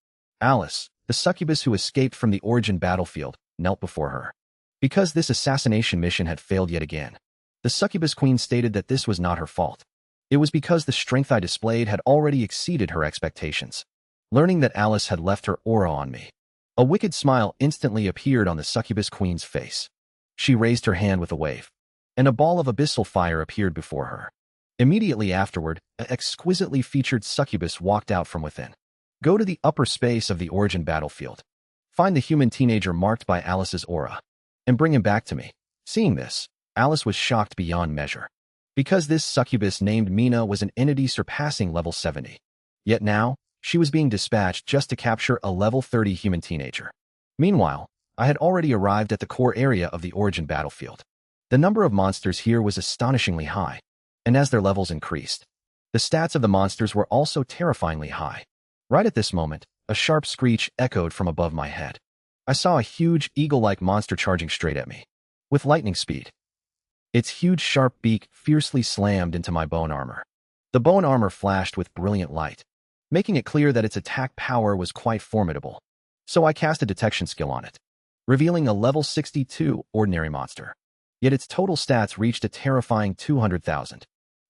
Alice, the succubus who escaped from the origin battlefield, knelt before her. Because this assassination mission had failed yet again, the succubus queen stated that this was not her fault. It was because the strength I displayed had already exceeded her expectations. Learning that Alice had left her aura on me, a wicked smile instantly appeared on the succubus queen's face. She raised her hand with a wave, and a ball of abyssal fire appeared before her. Immediately afterward, an exquisitely featured succubus walked out from within. Go to the upper space of the origin battlefield. Find the human teenager marked by Alice's aura, and bring him back to me. Seeing this, Alice was shocked beyond measure. Because this succubus named Mina was an entity surpassing level 70. Yet now, she was being dispatched just to capture a level 30 human teenager. Meanwhile, I had already arrived at the core area of the origin battlefield. The number of monsters here was astonishingly high, and as their levels increased, the stats of the monsters were also terrifyingly high. Right at this moment, a sharp screech echoed from above my head. I saw a huge eagle-like monster charging straight at me, with lightning speed. Its huge sharp beak fiercely slammed into my bone armor. The bone armor flashed with brilliant light, making it clear that its attack power was quite formidable. So I cast a detection skill on it, revealing a level 62 ordinary monster. Yet its total stats reached a terrifying 200,000.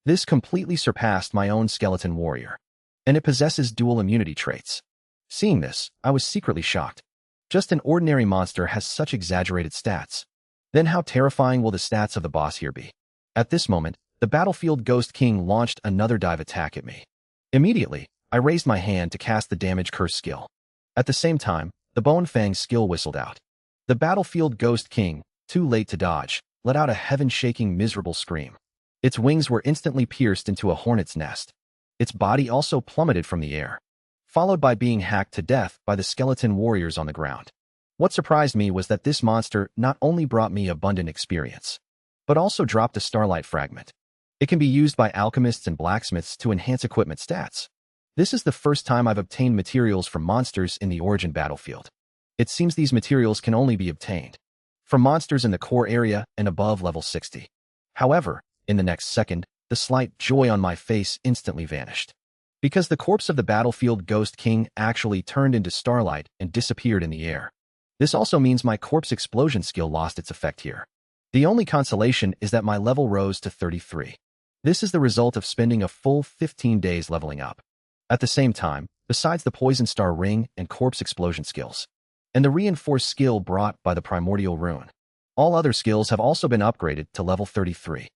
This completely surpassed my own skeleton warrior, and it possesses dual immunity traits. Seeing this, I was secretly shocked. Just an ordinary monster has such exaggerated stats. Then how terrifying will the stats of the boss here be? At this moment, the battlefield Ghost King launched another dive attack at me. Immediately, I raised my hand to cast the damage curse skill. At the same time, the Bone Fang skill whistled out. The battlefield Ghost King, too late to dodge, let out a heaven-shaking miserable scream. Its wings were instantly pierced into a hornet's nest. Its body also plummeted from the air, followed by being hacked to death by the skeleton warriors on the ground. What surprised me was that this monster not only brought me abundant experience, but also dropped a starlight fragment. It can be used by alchemists and blacksmiths to enhance equipment stats. This is the first time I've obtained materials from monsters in the origin battlefield. It seems these materials can only be obtained from monsters in the core area and above level 60. However, in the next second, the slight joy on my face instantly vanished, because the corpse of the battlefield Ghost King actually turned into starlight and disappeared in the air. This also means my corpse explosion skill lost its effect here. The only consolation is that my level rose to 33. This is the result of spending a full 15 days leveling up. At the same time, besides the Poison Star Ring and corpse explosion skills, and the reinforced skill brought by the primordial rune, all other skills have also been upgraded to level 33.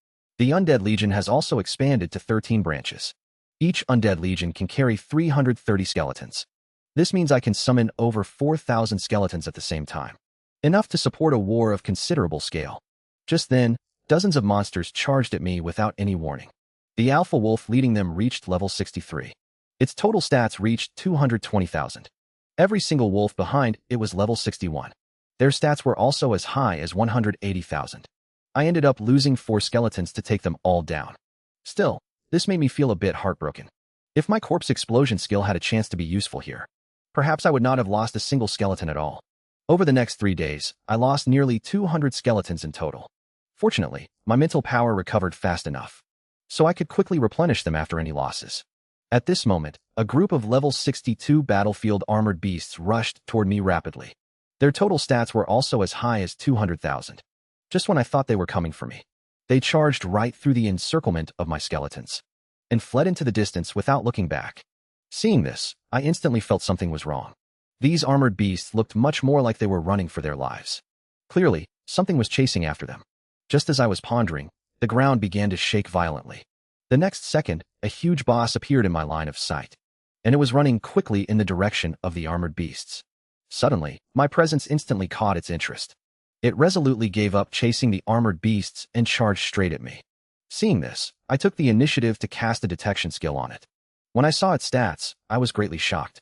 The Undead Legion has also expanded to 13 branches. Each Undead Legion can carry 330 skeletons. This means I can summon over 4,000 skeletons at the same time. Enough to support a war of considerable scale. Just then, dozens of monsters charged at me without any warning. The Alpha Wolf leading them reached level 63. Its total stats reached 220,000. Every single wolf behind it was level 61. Their stats were also as high as 180,000. I ended up losing 4 skeletons to take them all down. Still, this made me feel a bit heartbroken. If my corpse explosion skill had a chance to be useful here, perhaps I would not have lost a single skeleton at all. Over the next 3 days, I lost nearly 200 skeletons in total. Fortunately, my mental power recovered fast enough, so I could quickly replenish them after any losses. At this moment, a group of level 62 battlefield armored beasts rushed toward me rapidly. Their total stats were also as high as 200,000. Just when I thought they were coming for me, they charged right through the encirclement of my skeletons and fled into the distance without looking back. Seeing this, I instantly felt something was wrong. These armored beasts looked much more like they were running for their lives. Clearly, something was chasing after them. Just as I was pondering, the ground began to shake violently. The next second, a huge boss appeared in my line of sight, and it was running quickly in the direction of the armored beasts. Suddenly, my presence instantly caught its interest. It resolutely gave up chasing the armored beasts and charged straight at me. Seeing this, I took the initiative to cast a detection skill on it. When I saw its stats, I was greatly shocked.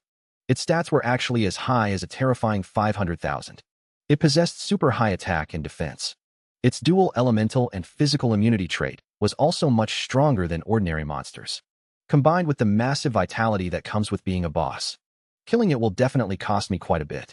Its stats were actually as high as a terrifying 500,000. It possessed super high attack and defense. Its dual elemental and physical immunity trait was also much stronger than ordinary monsters. Combined with the massive vitality that comes with being a boss, killing it will definitely cost me quite a bit.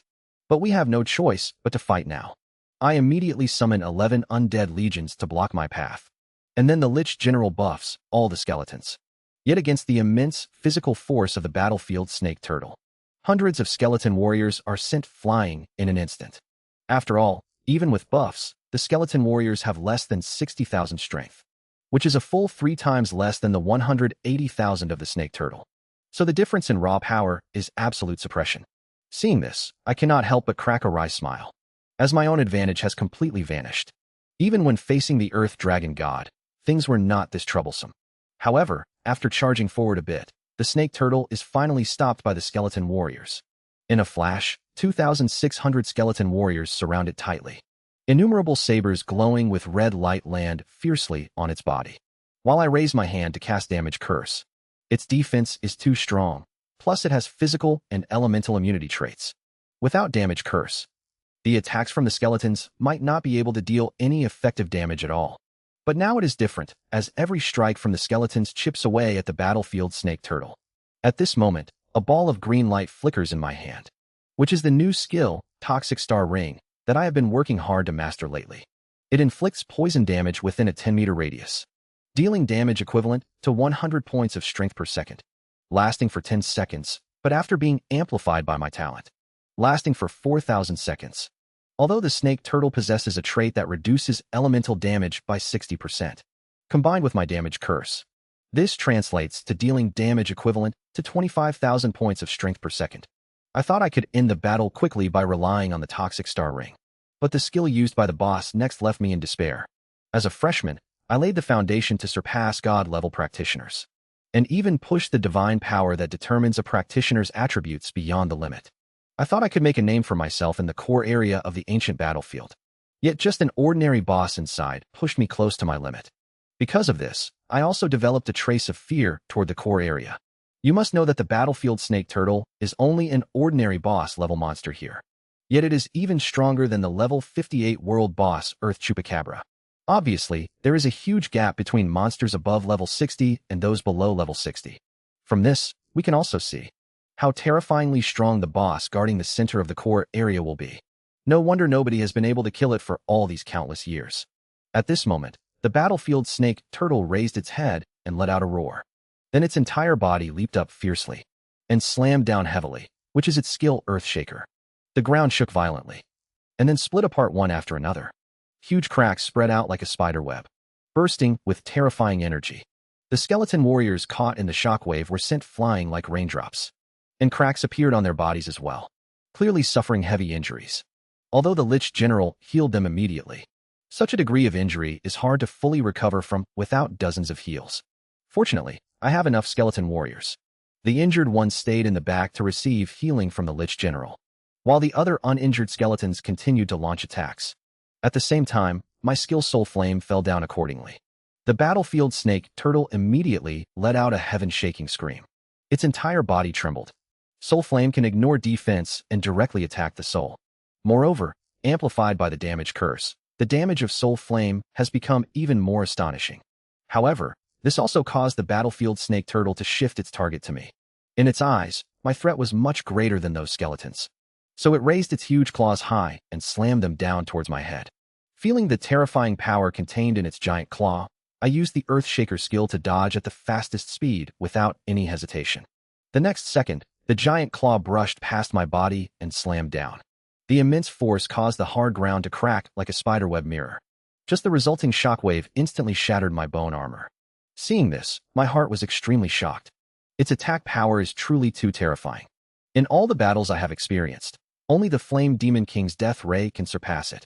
But we have no choice but to fight now. I immediately summon 11 undead legions to block my path. And then the Lich General buffs all the skeletons. Yet against the immense physical force of the battlefield snake turtle, hundreds of skeleton warriors are sent flying in an instant. After all, even with buffs, the skeleton warriors have less than 60,000 strength, which is a full 3 times less than the 180,000 of the snake turtle. So the difference in raw power is absolute suppression. Seeing this, I cannot help but crack a wry smile, as my own advantage has completely vanished. Even when facing the Earth Dragon God, things were not this troublesome. However, after charging forward a bit, the snake turtle is finally stopped by the skeleton warriors. In a flash, 2,600 skeleton warriors surround it tightly. Innumerable sabers glowing with red light land fiercely on its body. While I raise my hand to cast Damage Curse, its defense is too strong, plus it has physical and elemental immunity traits. Without Damage Curse, the attacks from the skeletons might not be able to deal any effective damage at all. But now it is different, as every strike from the skeletons chips away at the battlefield snake turtle. At this moment, a ball of green light flickers in my hand, which is the new skill, Toxic Star Ring, that I have been working hard to master lately. It inflicts poison damage within a 10-meter radius, dealing damage equivalent to 100 points of strength per second, lasting for 10 seconds, but after being amplified by my talent, lasting for 4,000 seconds. Although the snake turtle possesses a trait that reduces elemental damage by 60%, combined with my Damage Curse, this translates to dealing damage equivalent to 25,000 points of strength per second. I thought I could end the battle quickly by relying on the Toxic Star Ring, but the skill used by the boss next left me in despair. As a freshman, I laid the foundation to surpass God-level practitioners, and even push the divine power that determines a practitioner's attributes beyond the limit. I thought I could make a name for myself in the core area of the ancient battlefield. Yet just an ordinary boss inside pushed me close to my limit. Because of this, I also developed a trace of fear toward the core area. You must know that the battlefield snake turtle is only an ordinary boss level monster here. Yet it is even stronger than the level 58 world boss Earth Chupacabra. Obviously, there is a huge gap between monsters above level 60 and those below level 60. From this, we can also see how terrifyingly strong the boss guarding the center of the core area will be. No wonder nobody has been able to kill it for all these countless years. At this moment, the battlefield snake turtle raised its head and let out a roar. Then its entire body leaped up fiercely and slammed down heavily, which is its skill Earthshaker. The ground shook violently, and then split apart one after another. Huge cracks spread out like a spider web, bursting with terrifying energy. The skeleton warriors caught in the shockwave were sent flying like raindrops, and cracks appeared on their bodies as well, clearly suffering heavy injuries. Although the Lich General healed them immediately, Such a degree of injury is hard to fully recover from without dozens of heals. Fortunately, I have enough skeleton warriors. The injured one stayed in the back to receive healing from the Lich General, while the other uninjured skeletons continued to launch attacks. At the same time, my skill Soul Flame fell down accordingly. The battlefield snake turtle immediately let out a heaven-shaking scream. Its entire body trembled. Soul Flame can ignore defense and directly attack the soul. Moreover, amplified by the damage curse, the damage of Soul Flame has become even more astonishing. However, this also caused the battlefield snake turtle to shift its target to me. In its eyes, my threat was much greater than those skeletons. So it raised its huge claws high and slammed them down towards my head. Feeling the terrifying power contained in its giant claw, I used the Earthshaker skill to dodge at the fastest speed without any hesitation. The next second, the giant claw brushed past my body and slammed down. The immense force caused the hard ground to crack like a spiderweb mirror. Just the resulting shockwave instantly shattered my bone armor. Seeing this, my heart was extremely shocked. Its attack power is truly too terrifying. In all the battles I have experienced, only the Flame Demon King's Death Ray can surpass it.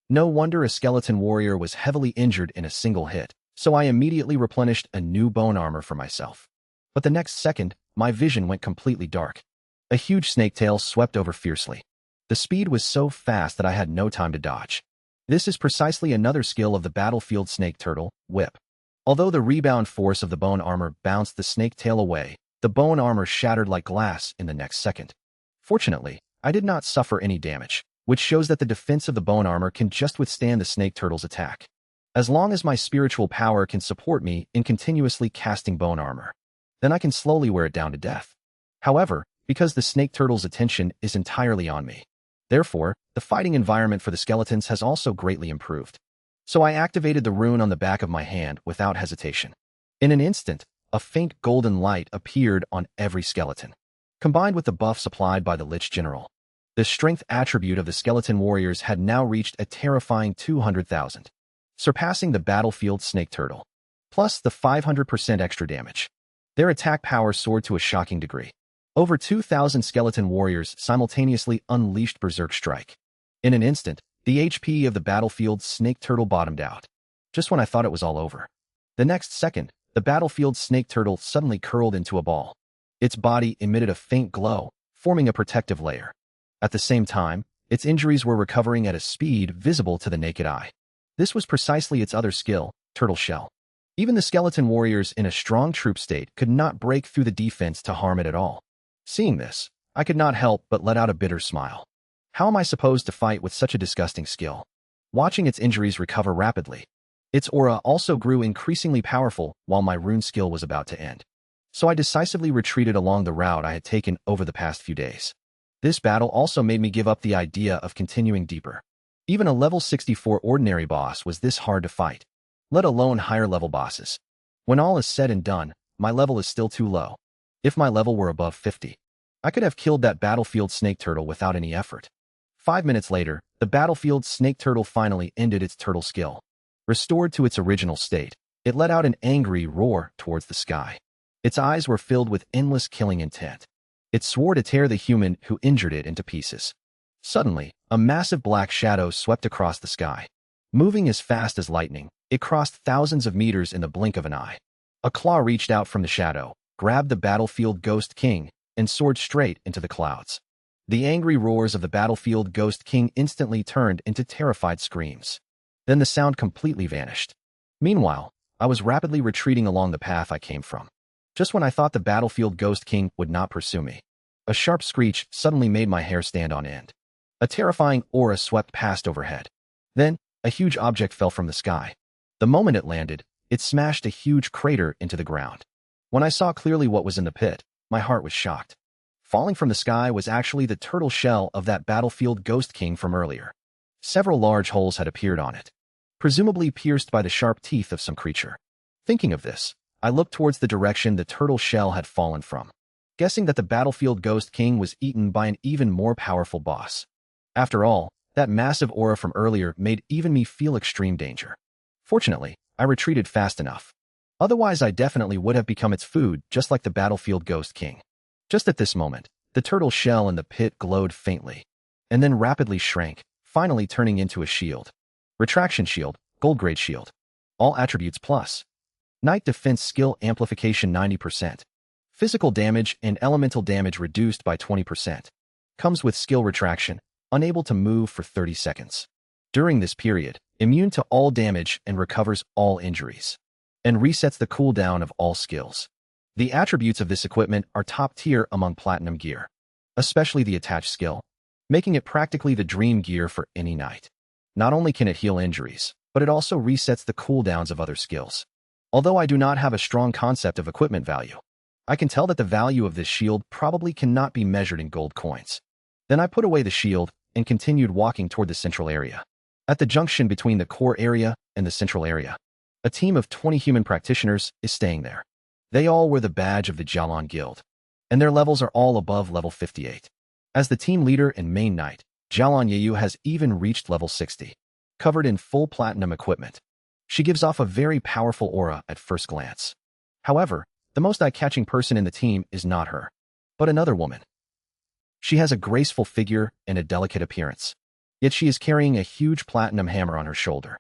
No wonder a skeleton warrior was heavily injured in a single hit, so I immediately replenished a new bone armor for myself. But the next second, my vision went completely dark. A huge snake tail swept over fiercely. The speed was so fast that I had no time to dodge. This is precisely another skill of the battlefield snake turtle, Whip. Although the rebound force of the bone armor bounced the snake tail away, the bone armor shattered like glass in the next second. Fortunately, I did not suffer any damage, which shows that the defense of the bone armor can just withstand the snake turtle's attack. As long as my spiritual power can support me in continuously casting bone armor, then I can slowly wear it down to death. However, because the snake turtle's attention is entirely on me, therefore, the fighting environment for the skeletons has also greatly improved. So I activated the rune on the back of my hand without hesitation. In an instant, a faint golden light appeared on every skeleton. Combined with the buffs applied by the Lich General, the strength attribute of the skeleton warriors had now reached a terrifying 200,000, surpassing the battlefield snake turtle, plus the 500% extra damage. Their attack power soared to a shocking degree. Over 2,000 skeleton warriors simultaneously unleashed Berserk Strike. In an instant, the HP of the battlefield snake turtle bottomed out, just when I thought it was all over. The next second, the battlefield snake turtle suddenly curled into a ball. Its body emitted a faint glow, forming a protective layer. At the same time, its injuries were recovering at a speed visible to the naked eye. This was precisely its other skill, Turtle Shell. Even the skeleton warriors in a strong troop state could not break through the defense to harm it at all. Seeing this, I could not help but let out a bitter smile. How am I supposed to fight with such a disgusting skill? Watching its injuries recover rapidly, its aura also grew increasingly powerful while my rune skill was about to end. So I decisively retreated along the route I had taken over the past few days. This battle also made me give up the idea of continuing deeper. Even a level 64 ordinary boss was this hard to fight, let alone higher level bosses. When all is said and done, my level is still too low. If my level were above 50, I could have killed that battlefield snake turtle without any effort. 5 minutes later, the battlefield snake turtle finally ended its turtle skill. Restored to its original state, it let out an angry roar towards the sky. Its eyes were filled with endless killing intent. It swore to tear the human who injured it into pieces. Suddenly, a massive black shadow swept across the sky. Moving as fast as lightning, it crossed thousands of meters in the blink of an eye. A claw reached out from the shadow, grabbed the battlefield Ghost King, and soared straight into the clouds. The angry roars of the battlefield Ghost King instantly turned into terrified screams. Then the sound completely vanished. Meanwhile, I was rapidly retreating along the path I came from. Just when I thought the battlefield Ghost King would not pursue me, a sharp screech suddenly made my hair stand on end. A terrifying aura swept past overhead. Then, a huge object fell from the sky. The moment it landed, it smashed a huge crater into the ground. When I saw clearly what was in the pit, my heart was shocked. Falling from the sky was actually the turtle shell of that battlefield Ghost King from earlier. Several large holes had appeared on it, presumably pierced by the sharp teeth of some creature. Thinking of this, I looked towards the direction the turtle shell had fallen from, guessing that the battlefield Ghost King was eaten by an even more powerful boss. After all, that massive aura from earlier made even me feel extreme danger. Fortunately, I retreated fast enough. Otherwise, I definitely would have become its food, just like the battlefield Ghost King. Just at this moment, the turtle shell in the pit glowed faintly, and then rapidly shrank, finally turning into a shield. Retraction shield, gold grade shield. All attributes plus. Night defense skill amplification 90%. Physical damage and elemental damage reduced by 20%. Comes with skill retraction, unable to move for 30 seconds. During this period, immune to all damage and recovers all injuries. And resets the cooldown of all skills. The attributes of this equipment are top tier among platinum gear, especially the attached skill, making it practically the dream gear for any knight. Not only can it heal injuries, but it also resets the cooldowns of other skills. Although I do not have a strong concept of equipment value, I can tell that the value of this shield probably cannot be measured in gold coins. Then I put away the shield and continued walking toward the central area. At the junction between the core area and the central area, a team of 20 human practitioners is staying there. They all wear the badge of the Jialan Guild, and their levels are all above level 58. As the team leader and main knight, Jialan Yeyu has even reached level 60, covered in full platinum equipment. She gives off a very powerful aura at first glance. However, the most eye-catching person in the team is not her, but another woman. She has a graceful figure and a delicate appearance, yet she is carrying a huge platinum hammer on her shoulder.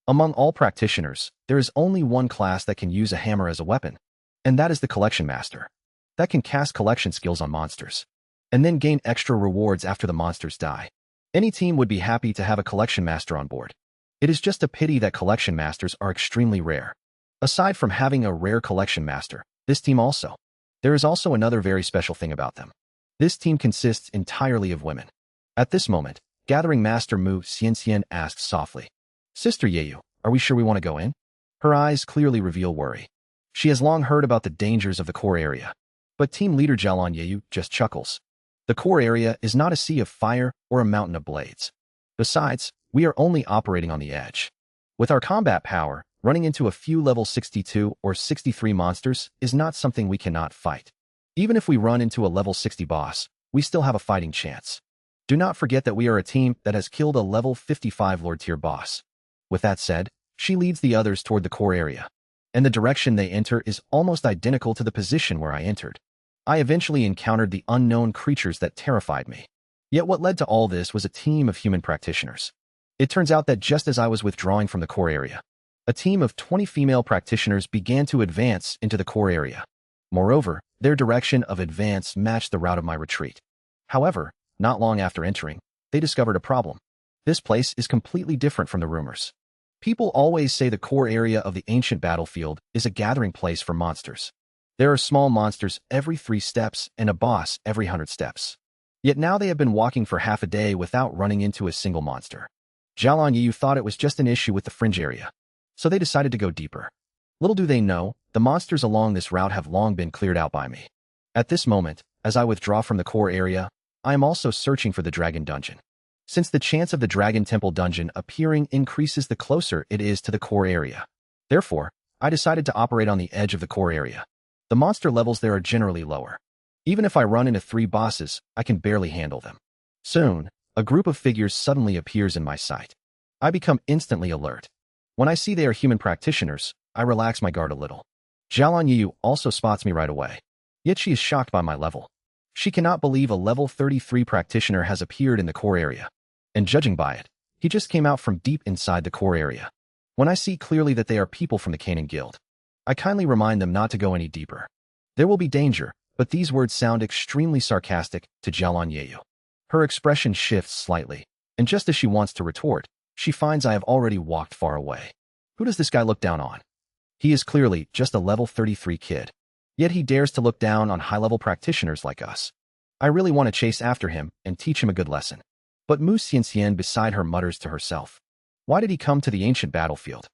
Among all practitioners, there is only one class that can use a hammer as a weapon, and that is the Collection Master, that can cast collection skills on monsters, and then gain extra rewards after the monsters die. Any team would be happy to have a Collection Master on board. It is just a pity that Collection Masters are extremely rare. Aside from having a rare Collection Master, there is also another very special thing about them. This team consists entirely of women. At this moment, Gathering Master Mu Xianxian asks softly, "Sister Yeyu, are we sure we want to go in?" Her eyes clearly reveal worry. She has long heard about the dangers of the core area, but team leader Jialan Yeyu just chuckles. The core area is not a sea of fire or a mountain of blades. Besides, we are only operating on the edge. With our combat power, running into a few level 62 or 63 monsters is not something we cannot fight. Even if we run into a level 60 boss, we still have a fighting chance. Do not forget that we are a team that has killed a level 55 Lord tier boss. With that said, she leads the others toward the core area, and the direction they enter is almost identical to the position where I entered. I eventually encountered the unknown creatures that terrified me. Yet what led to all this was a team of human practitioners. It turns out that just as I was withdrawing from the core area, a team of 20 female practitioners began to advance into the core area. Moreover, their direction of advance matched the route of my retreat. However, not long after entering, they discovered a problem. This place is completely different from the rumors. People always say the core area of the ancient battlefield is a gathering place for monsters. There are small monsters every 3 steps and a boss every 100 steps. Yet now they have been walking for half a day without running into a single monster. Jialan Yu thought it was just an issue with the fringe area, so they decided to go deeper. Little do they know, the monsters along this route have long been cleared out by me. At this moment, as I withdraw from the core area, I am also searching for the Dragon Dungeon. Since the chance of the Dragon Temple Dungeon appearing increases the closer it is to the core area. Therefore, I decided to operate on the edge of the core area. The monster levels there are generally lower. Even if I run into 3 bosses, I can barely handle them. Soon, a group of figures suddenly appears in my sight. I become instantly alert. When I see they are human practitioners, I relax my guard a little. Jialan Yu also spots me right away. Yet she is shocked by my level. She cannot believe a level 33 practitioner has appeared in the core area. And judging by it, he just came out from deep inside the core area. When I see clearly that they are people from the Canaan Guild, I kindly remind them not to go any deeper. There will be danger, but these words sound extremely sarcastic to Jialan Yeyu. Her expression shifts slightly, and just as she wants to retort, she finds I have already walked far away. Who does this guy look down on? He is clearly just a level 33 kid. Yet he dares to look down on high-level practitioners like us. I really want to chase after him and teach him a good lesson. But Mu Xianxian beside her mutters to herself. Why did he come to the ancient battlefield?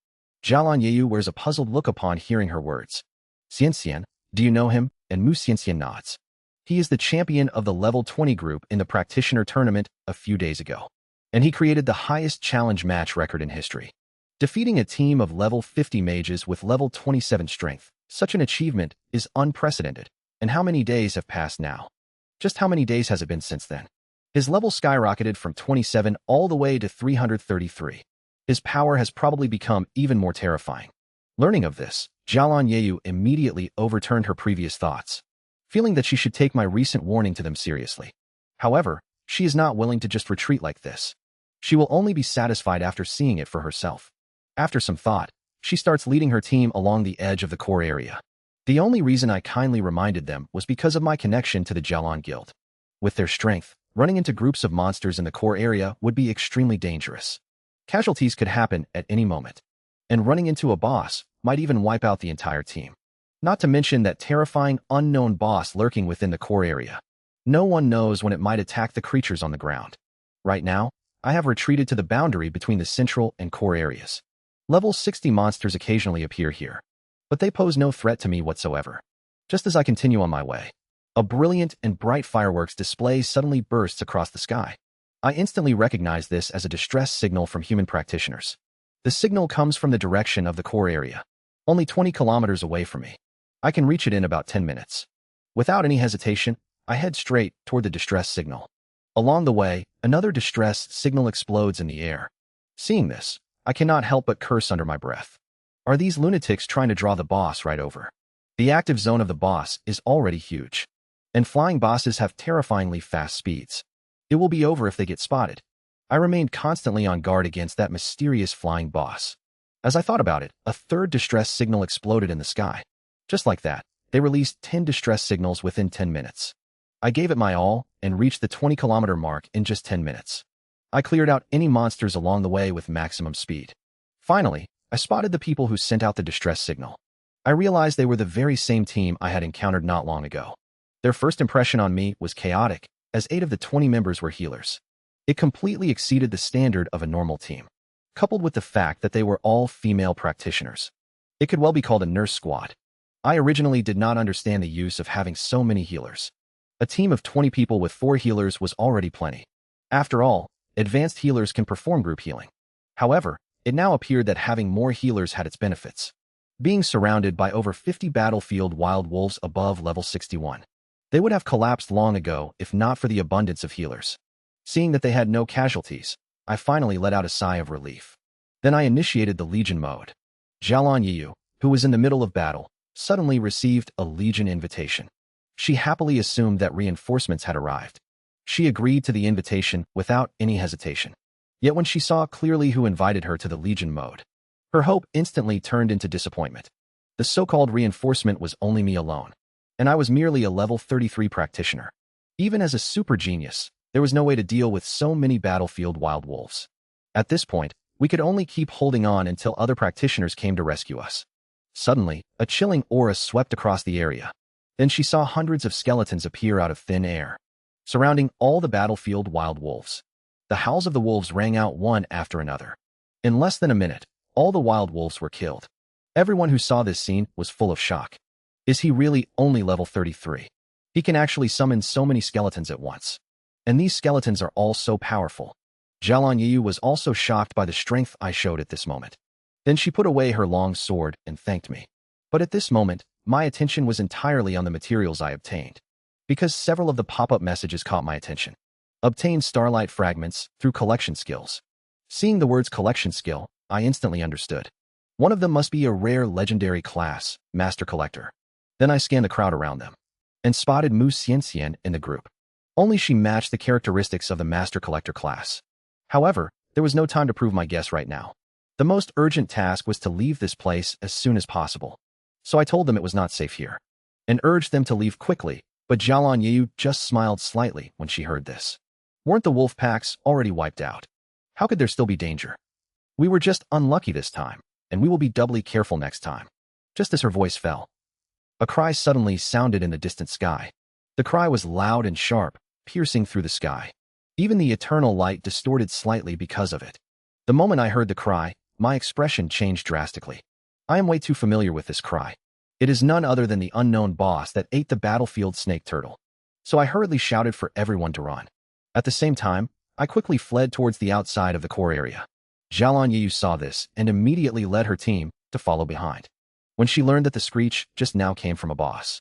Jialan Yeyu wears a puzzled look upon hearing her words. Xianxian, do you know him? And Mu Xianxian nods. He is the champion of the level 20 group in the practitioner tournament a few days ago. And he created the highest challenge match record in history, defeating a team of level 50 mages with level 27 strength. Such an achievement is unprecedented. And how many days have passed now? Just how many days has it been since then? His level skyrocketed from 27 all the way to 333. His power has probably become even more terrifying. Learning of this, Jialan Yeyu immediately overturned her previous thoughts, feeling that she should take my recent warning to them seriously. However, she is not willing to just retreat like this. She will only be satisfied after seeing it for herself. After some thought, she starts leading her team along the edge of the core area. The only reason I kindly reminded them was because of my connection to the Jalan Guild. With their strength, running into groups of monsters in the core area would be extremely dangerous. Casualties could happen at any moment, and running into a boss might even wipe out the entire team. Not to mention that terrifying unknown boss lurking within the core area. No one knows when it might attack the creatures on the ground. Right now, I have retreated to the boundary between the central and core areas. Level 60 monsters occasionally appear here, but they pose no threat to me whatsoever. Just as I continue on my way, a brilliant and bright fireworks display suddenly bursts across the sky. I instantly recognize this as a distress signal from human practitioners. The signal comes from the direction of the core area, only 20 kilometers away from me. I can reach it in about 10 minutes. Without any hesitation, I head straight toward the distress signal. Along the way, another distress signal explodes in the air. Seeing this, I cannot help but curse under my breath. Are these lunatics trying to draw the boss right over? The active zone of the boss is already huge, and flying bosses have terrifyingly fast speeds. It will be over if they get spotted. I remained constantly on guard against that mysterious flying boss. As I thought about it, a third distress signal exploded in the sky. Just like that, they released 10 distress signals within 10 minutes. I gave it my all and reached the 20-kilometer mark in just 10 minutes. I cleared out any monsters along the way with maximum speed. Finally, I spotted the people who sent out the distress signal. I realized they were the very same team I had encountered not long ago. Their first impression on me was chaotic, as 8 of the 20 members were healers. It completely exceeded the standard of a normal team, coupled with the fact that they were all female practitioners. It could well be called a nurse squad. I originally did not understand the use of having so many healers. A team of 20 people with 4 healers was already plenty. After all, advanced healers can perform group healing. However, it now appeared that having more healers had its benefits. Being surrounded by over 50 battlefield wild wolves above level 61. They would have collapsed long ago if not for the abundance of healers. Seeing that they had no casualties, I finally let out a sigh of relief. Then I initiated the Legion mode. Jalan Yiyu, who was in the middle of battle, suddenly received a Legion invitation. She happily assumed that reinforcements had arrived. She agreed to the invitation without any hesitation. Yet when she saw clearly who invited her to the Legion mode, her hope instantly turned into disappointment. The so-called reinforcement was only me alone, and I was merely a level 33 practitioner. Even as a super genius, there was no way to deal with so many battlefield wild wolves. At this point, we could only keep holding on until other practitioners came to rescue us. Suddenly, a chilling aura swept across the area. Then she saw hundreds of skeletons appear out of thin air, surrounding all the battlefield wild wolves. The howls of the wolves rang out one after another. In less than a minute, all the wild wolves were killed. Everyone who saw this scene was full of shock. Is he really only level 33? He can actually summon so many skeletons at once. And these skeletons are all so powerful. Jalan Yiyu was also shocked by the strength I showed at this moment. Then she put away her long sword and thanked me. But at this moment, my attention was entirely on the materials I obtained, because several of the pop-up messages caught my attention. Obtain starlight fragments through collection skills. Seeing the words collection skill, I instantly understood. One of them must be a rare legendary class, Master Collector. Then I scanned the crowd around them, and spotted Mu Xianxian in the group. Only she matched the characteristics of the Master Collector class. However, there was no time to prove my guess right now. The most urgent task was to leave this place as soon as possible. So I told them it was not safe here, and urged them to leave quickly, but Jalan Yiyu just smiled slightly when she heard this. Weren't the wolf packs already wiped out? How could there still be danger? We were just unlucky this time, and we will be doubly careful next time. Just as her voice fell, a cry suddenly sounded in the distant sky. The cry was loud and sharp, piercing through the sky. Even the eternal light distorted slightly because of it. The moment I heard the cry, my expression changed drastically. I am way too familiar with this cry. It is none other than the unknown boss that ate the battlefield snake turtle. So I hurriedly shouted for everyone to run. At the same time, I quickly fled towards the outside of the core area. Jalan Yiyu saw this and immediately led her team to follow behind. When she learned that the screech just now came from a boss,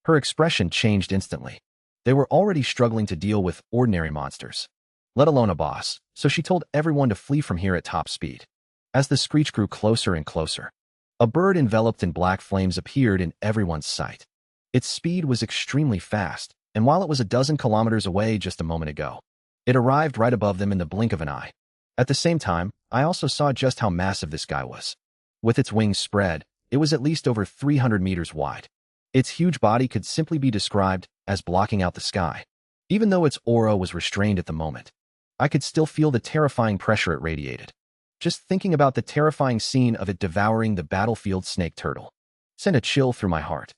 her expression changed instantly. They were already struggling to deal with ordinary monsters, let alone a boss, so she told everyone to flee from here at top speed. As the screech grew closer and closer, a bird enveloped in black flames appeared in everyone's sight. Its speed was extremely fast, and while it was a dozen kilometers away just a moment ago, it arrived right above them in the blink of an eye. At the same time, I also saw just how massive this guy was. With its wings spread, it was at least over 300 meters wide. Its huge body could simply be described as blocking out the sky. Even though its aura was restrained at the moment, I could still feel the terrifying pressure it radiated. Just thinking about the terrifying scene of it devouring the battlefield snake turtle sent a chill through my heart.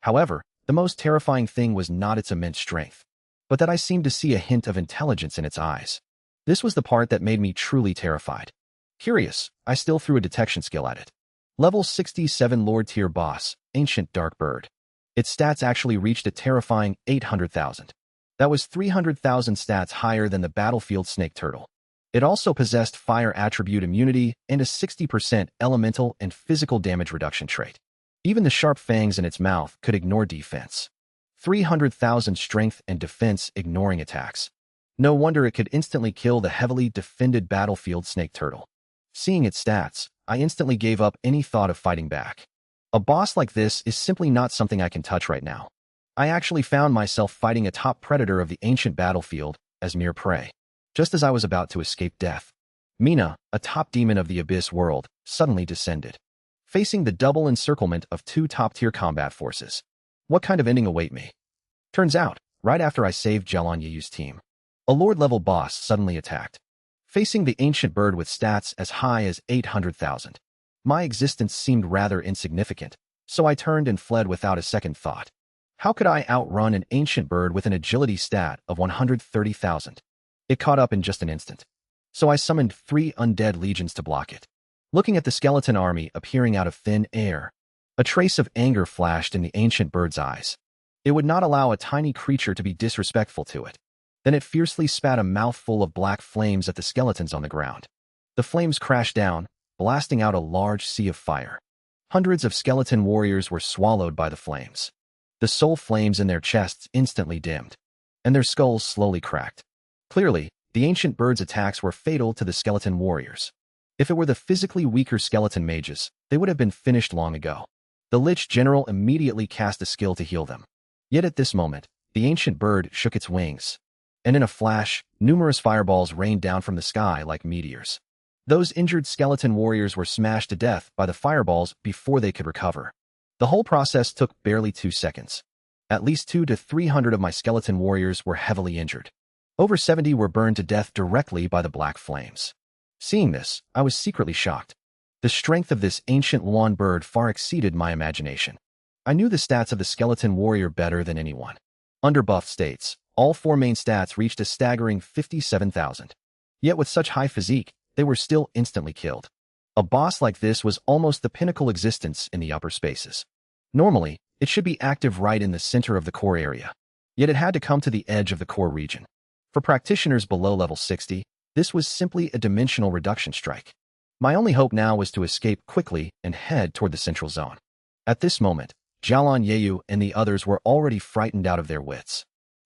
However, the most terrifying thing was not its immense strength, but that I seemed to see a hint of intelligence in its eyes. This was the part that made me truly terrified. Curious, I still threw a detection skill at it. Level 67 Lord Tier Boss, Ancient Dark Bird. Its stats actually reached a terrifying 800,000. That was 300,000 stats higher than the battlefield snake turtle. It also possessed fire attribute immunity and a 60% elemental and physical damage reduction trait. Even the sharp fangs in its mouth could ignore defense. 300,000 strength and defense ignoring attacks. No wonder it could instantly kill the heavily defended battlefield snake turtle. Seeing its stats, I instantly gave up any thought of fighting back. A boss like this is simply not something I can touch right now. I actually found myself fighting a top predator of the ancient battlefield as mere prey. Just as I was about to escape death, Mina, a top demon of the Abyss world, suddenly descended, facing the double encirclement of two top-tier combat forces. What kind of ending await me? Turns out, right after I saved Jelon Yeyu's team, a Lord-level boss suddenly attacked, facing the ancient bird with stats as high as 800,000. My existence seemed rather insignificant, so I turned and fled without a second thought. How could I outrun an ancient bird with an agility stat of 130,000? It caught up in just an instant, so I summoned 3 undead legions to block it. Looking at the skeleton army appearing out of thin air, a trace of anger flashed in the ancient bird's eyes. It would not allow a tiny creature to be disrespectful to it. Then it fiercely spat a mouthful of black flames at the skeletons on the ground. The flames crashed down, blasting out a large sea of fire. Hundreds of skeleton warriors were swallowed by the flames. The soul flames in their chests instantly dimmed, and their skulls slowly cracked. Clearly, the ancient bird's attacks were fatal to the skeleton warriors. If it were the physically weaker skeleton mages, they would have been finished long ago. The Lich General immediately cast a skill to heal them. Yet at this moment, the ancient bird shook its wings, and in a flash, numerous fireballs rained down from the sky like meteors. Those injured skeleton warriors were smashed to death by the fireballs before they could recover. The whole process took barely 2 seconds. At least 200 to 300 of my skeleton warriors were heavily injured. Over 70 were burned to death directly by the black flames. Seeing this, I was secretly shocked. The strength of this ancient lawn bird far exceeded my imagination. I knew the stats of the skeleton warrior better than anyone. Under buffed states, all 4 main stats reached a staggering 57,000. Yet with such high physique, they were still instantly killed. A boss like this was almost the pinnacle existence in the upper spaces. Normally, it should be active right in the center of the core area. Yet it had to come to the edge of the core region. For practitioners below level 60, this was simply a dimensional reduction strike. My only hope now was to escape quickly and head toward the central zone. At this moment, Jelon Yeyu and the others were already frightened out of their wits.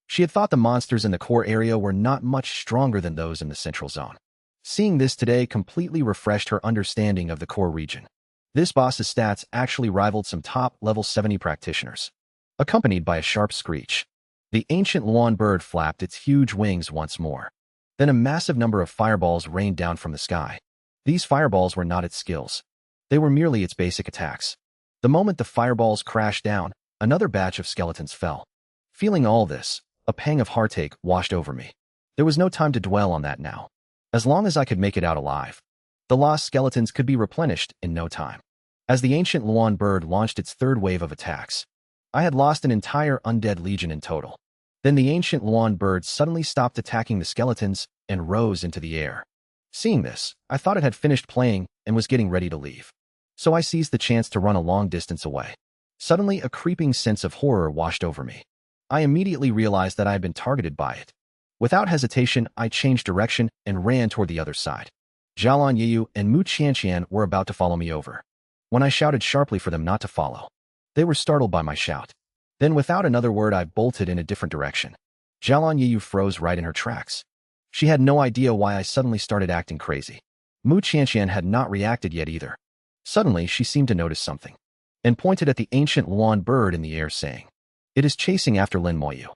She had thought the monsters in the core area were not much stronger than those in the central zone. Seeing this today completely refreshed her understanding of the core region. This boss's stats actually rivaled some top level 70 practitioners. Accompanied by a sharp screech, the ancient lawn bird flapped its huge wings once more. Then a massive number of fireballs rained down from the sky. These fireballs were not its skills. They were merely its basic attacks. The moment the fireballs crashed down, another batch of skeletons fell. Feeling all this, a pang of heartache washed over me. There was no time to dwell on that now. As long as I could make it out alive, the lost skeletons could be replenished in no time. As the ancient lawn bird launched its third wave of attacks, I had lost an entire undead legion in total. Then the ancient lawn bird suddenly stopped attacking the skeletons and rose into the air. Seeing this, I thought it had finished playing and was getting ready to leave. So I seized the chance to run a long distance away. Suddenly, a creeping sense of horror washed over me. I immediately realized that I had been targeted by it. Without hesitation, I changed direction and ran toward the other side. Jelon Yeyu and Mu Qianqian were about to follow me over, when I shouted sharply for them not to follow. They were startled by my shout. Then without another word, I bolted in a different direction. Jelon Yeyu froze right in her tracks. She had no idea why I suddenly started acting crazy. Mu Qianqian had not reacted yet either. Suddenly, she seemed to notice something, and pointed at the ancient lawn bird in the air saying, "It is chasing after Lin Moyu."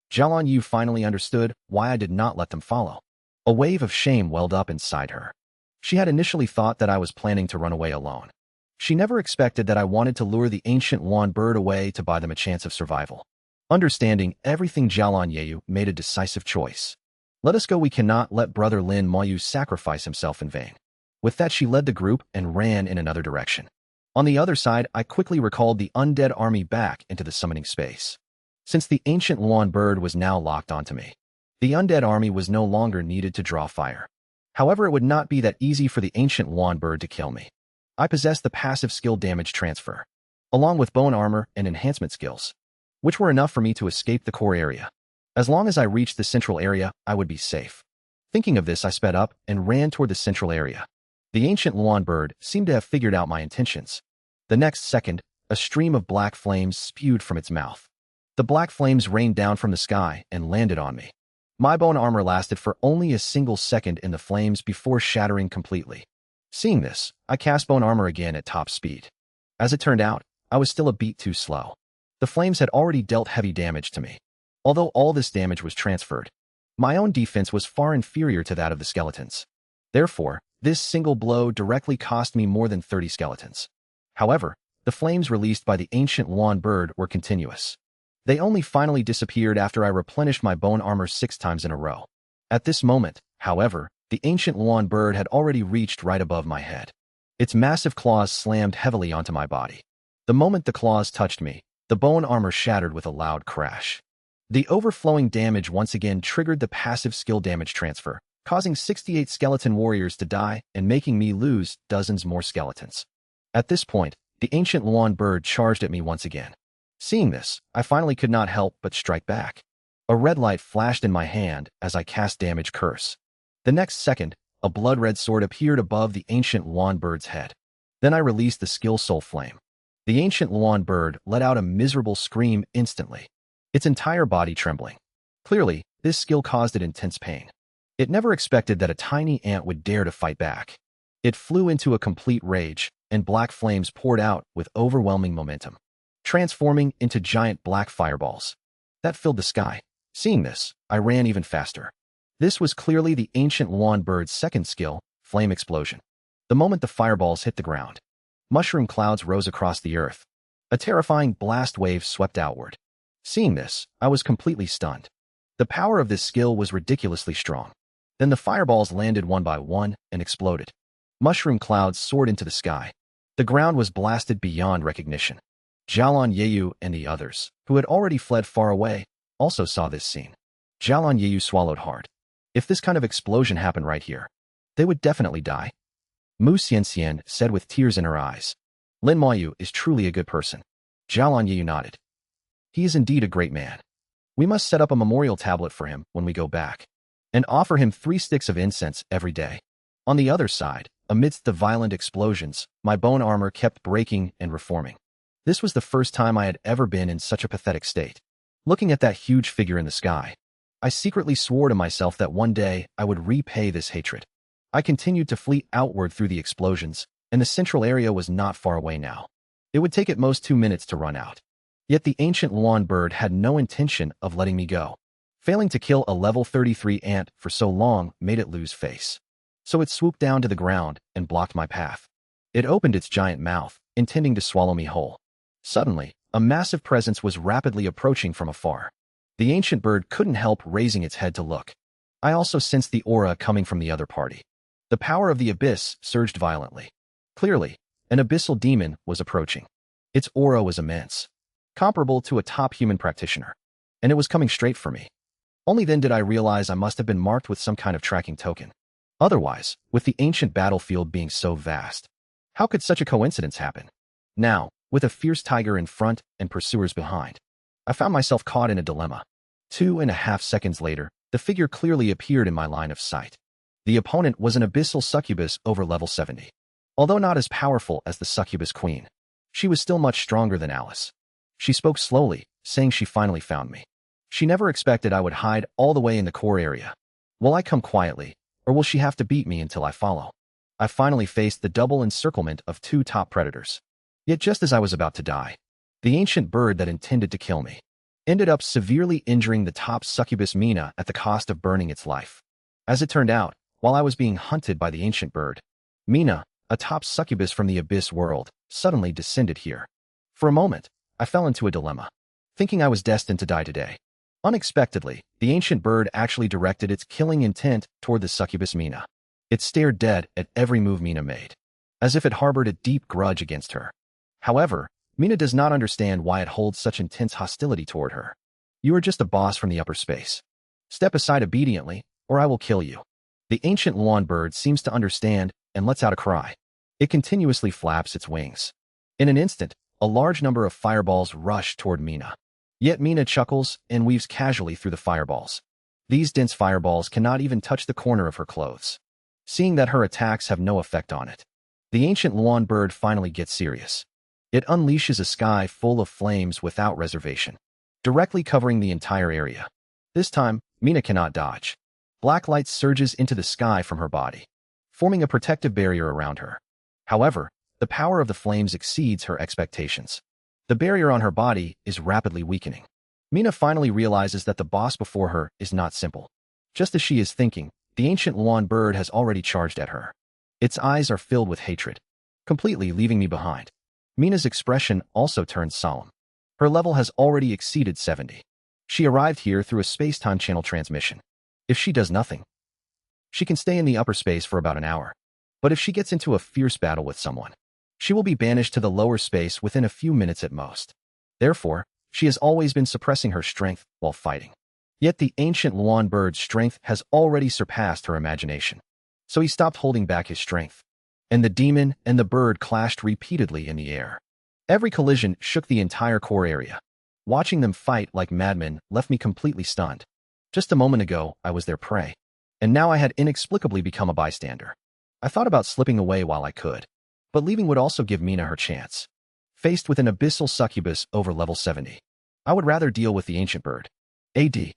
Jelon Yu finally understood why I did not let them follow. A wave of shame welled up inside her. She had initially thought that I was planning to run away alone. She never expected that I wanted to lure the ancient Wan bird away to buy them a chance of survival. Understanding everything, Jialan Yeyu made a decisive choice. Let us go, we cannot let brother Lin Moyu sacrifice himself in vain. With that, she led the group and ran in another direction. On the other side, I quickly recalled the undead army back into the summoning space. Since the ancient Luan bird was now locked onto me, the undead army was no longer needed to draw fire. However, it would not be that easy for the ancient Luan bird to kill me. I possessed the passive skill damage transfer, along with bone armor and enhancement skills, which were enough for me to escape the core area. As long as I reached the central area, I would be safe. Thinking of this, I sped up and ran toward the central area. The ancient Luan bird seemed to have figured out my intentions. The next second, a stream of black flames spewed from its mouth. The black flames rained down from the sky and landed on me. My bone armor lasted for only a single second in the flames before shattering completely. Seeing this, I cast bone armor again at top speed. As it turned out, I was still a beat too slow. The flames had already dealt heavy damage to me. Although all this damage was transferred, my own defense was far inferior to that of the skeletons. Therefore, this single blow directly cost me more than 30 skeletons. However, the flames released by the ancient Luan bird were continuous. They only finally disappeared after I replenished my bone armor 6 times in a row. At this moment, however, the ancient Luan bird had already reached right above my head. Its massive claws slammed heavily onto my body. The moment the claws touched me, the bone armor shattered with a loud crash. The overflowing damage once again triggered the passive skill damage transfer, causing 68 skeleton warriors to die and making me lose dozens more skeletons. At this point, the ancient Luan bird charged at me once again. Seeing this, I finally could not help but strike back. A red light flashed in my hand as I cast damage curse. The next second, a blood-red sword appeared above the ancient Luan bird's head. Then I released the skill soul flame. The ancient Luan bird let out a miserable scream instantly, its entire body trembling. Clearly, this skill caused it intense pain. It never expected that a tiny ant would dare to fight back. It flew into a complete rage, and black flames poured out with overwhelming momentum, transforming into giant black fireballs that filled the sky. Seeing this, I ran even faster. This was clearly the ancient Luan bird's second skill, Flame Explosion. The moment the fireballs hit the ground, mushroom clouds rose across the earth. A terrifying blast wave swept outward. Seeing this, I was completely stunned. The power of this skill was ridiculously strong. Then the fireballs landed one by one and exploded. Mushroom clouds soared into the sky. The ground was blasted beyond recognition. Jialan Yeyu and the others, who had already fled far away, also saw this scene. Jialan Yeyu swallowed hard. If this kind of explosion happened right here, they would definitely die. Mu Xianxian said with tears in her eyes. Lin Moyu is truly a good person. Jialan Yeyu nodded. He is indeed a great man. We must set up a memorial tablet for him when we go back, and offer him 3 sticks of incense every day. On the other side, amidst the violent explosions, my bone armor kept breaking and reforming. This was the first time I had ever been in such a pathetic state. Looking at that huge figure in the sky, I secretly swore to myself that one day I would repay this hatred. I continued to flee outward through the explosions, and the central area was not far away now. It would take at most 2 minutes to run out. Yet the ancient Luan bird had no intention of letting me go. Failing to kill a level 33 ant for so long made it lose face. So it swooped down to the ground and blocked my path. It opened its giant mouth, intending to swallow me whole. Suddenly, a massive presence was rapidly approaching from afar. The ancient bird couldn't help raising its head to look. I also sensed the aura coming from the other party. The power of the abyss surged violently. Clearly, an abyssal demon was approaching. Its aura was immense, comparable to a top human practitioner, and it was coming straight for me. Only then did I realize I must have been marked with some kind of tracking token. Otherwise, with the ancient battlefield being so vast, how could such a coincidence happen? Now, with a fierce tiger in front and pursuers behind, I found myself caught in a dilemma. 2.5 seconds later, the figure clearly appeared in my line of sight. The opponent was an abyssal succubus over level 70. Although not as powerful as the succubus queen, she was still much stronger than Alice. She spoke slowly, saying she finally found me. She never expected I would hide all the way in the core area. Will I come quietly, or will she have to beat me until I follow? I finally faced the double encirclement of 2 top predators. Yet just as I was about to die, the ancient bird that intended to kill me ended up severely injuring the top succubus Mina at the cost of burning its life. As it turned out, while I was being hunted by the ancient bird, Mina, a top succubus from the abyss world, suddenly descended here. For a moment, I fell into a dilemma, thinking I was destined to die today. Unexpectedly, the ancient bird actually directed its killing intent toward the succubus Mina. It stared dead at every move Mina made, as if it harbored a deep grudge against her. However, Mina does not understand why it holds such intense hostility toward her. You are just a boss from the upper space. Step aside obediently, or I will kill you. The ancient lawn bird seems to understand and lets out a cry. It continuously flaps its wings. In an instant, a large number of fireballs rush toward Mina. Yet Mina chuckles and weaves casually through the fireballs. These dense fireballs cannot even touch the corner of her clothes. Seeing that her attacks have no effect on it, the ancient lawn bird finally gets serious. It unleashes a sky full of flames without reservation, directly covering the entire area. This time, Mina cannot dodge. Black light surges into the sky from her body, forming a protective barrier around her. However, the power of the flames exceeds her expectations. The barrier on her body is rapidly weakening. Mina finally realizes that the boss before her is not simple. Just as she is thinking, the ancient lawn bird has already charged at her. Its eyes are filled with hatred, completely leaving me behind. Mina's expression also turns solemn. Her level has already exceeded 70. She arrived here through a space-time channel transmission. If she does nothing, she can stay in the upper space for about an hour. But if she gets into a fierce battle with someone, she will be banished to the lower space within a few minutes at most. Therefore, she has always been suppressing her strength while fighting. Yet the ancient lawn bird's strength has already surpassed her imagination. So he stopped holding back his strength, and the demon and the bird clashed repeatedly in the air. Every collision shook the entire core area. Watching them fight like madmen left me completely stunned. Just a moment ago, I was their prey, and now I had inexplicably become a bystander. I thought about slipping away while I could, but leaving would also give Mina her chance. Faced with an abyssal succubus over level 70, I would rather deal with the ancient bird. AD.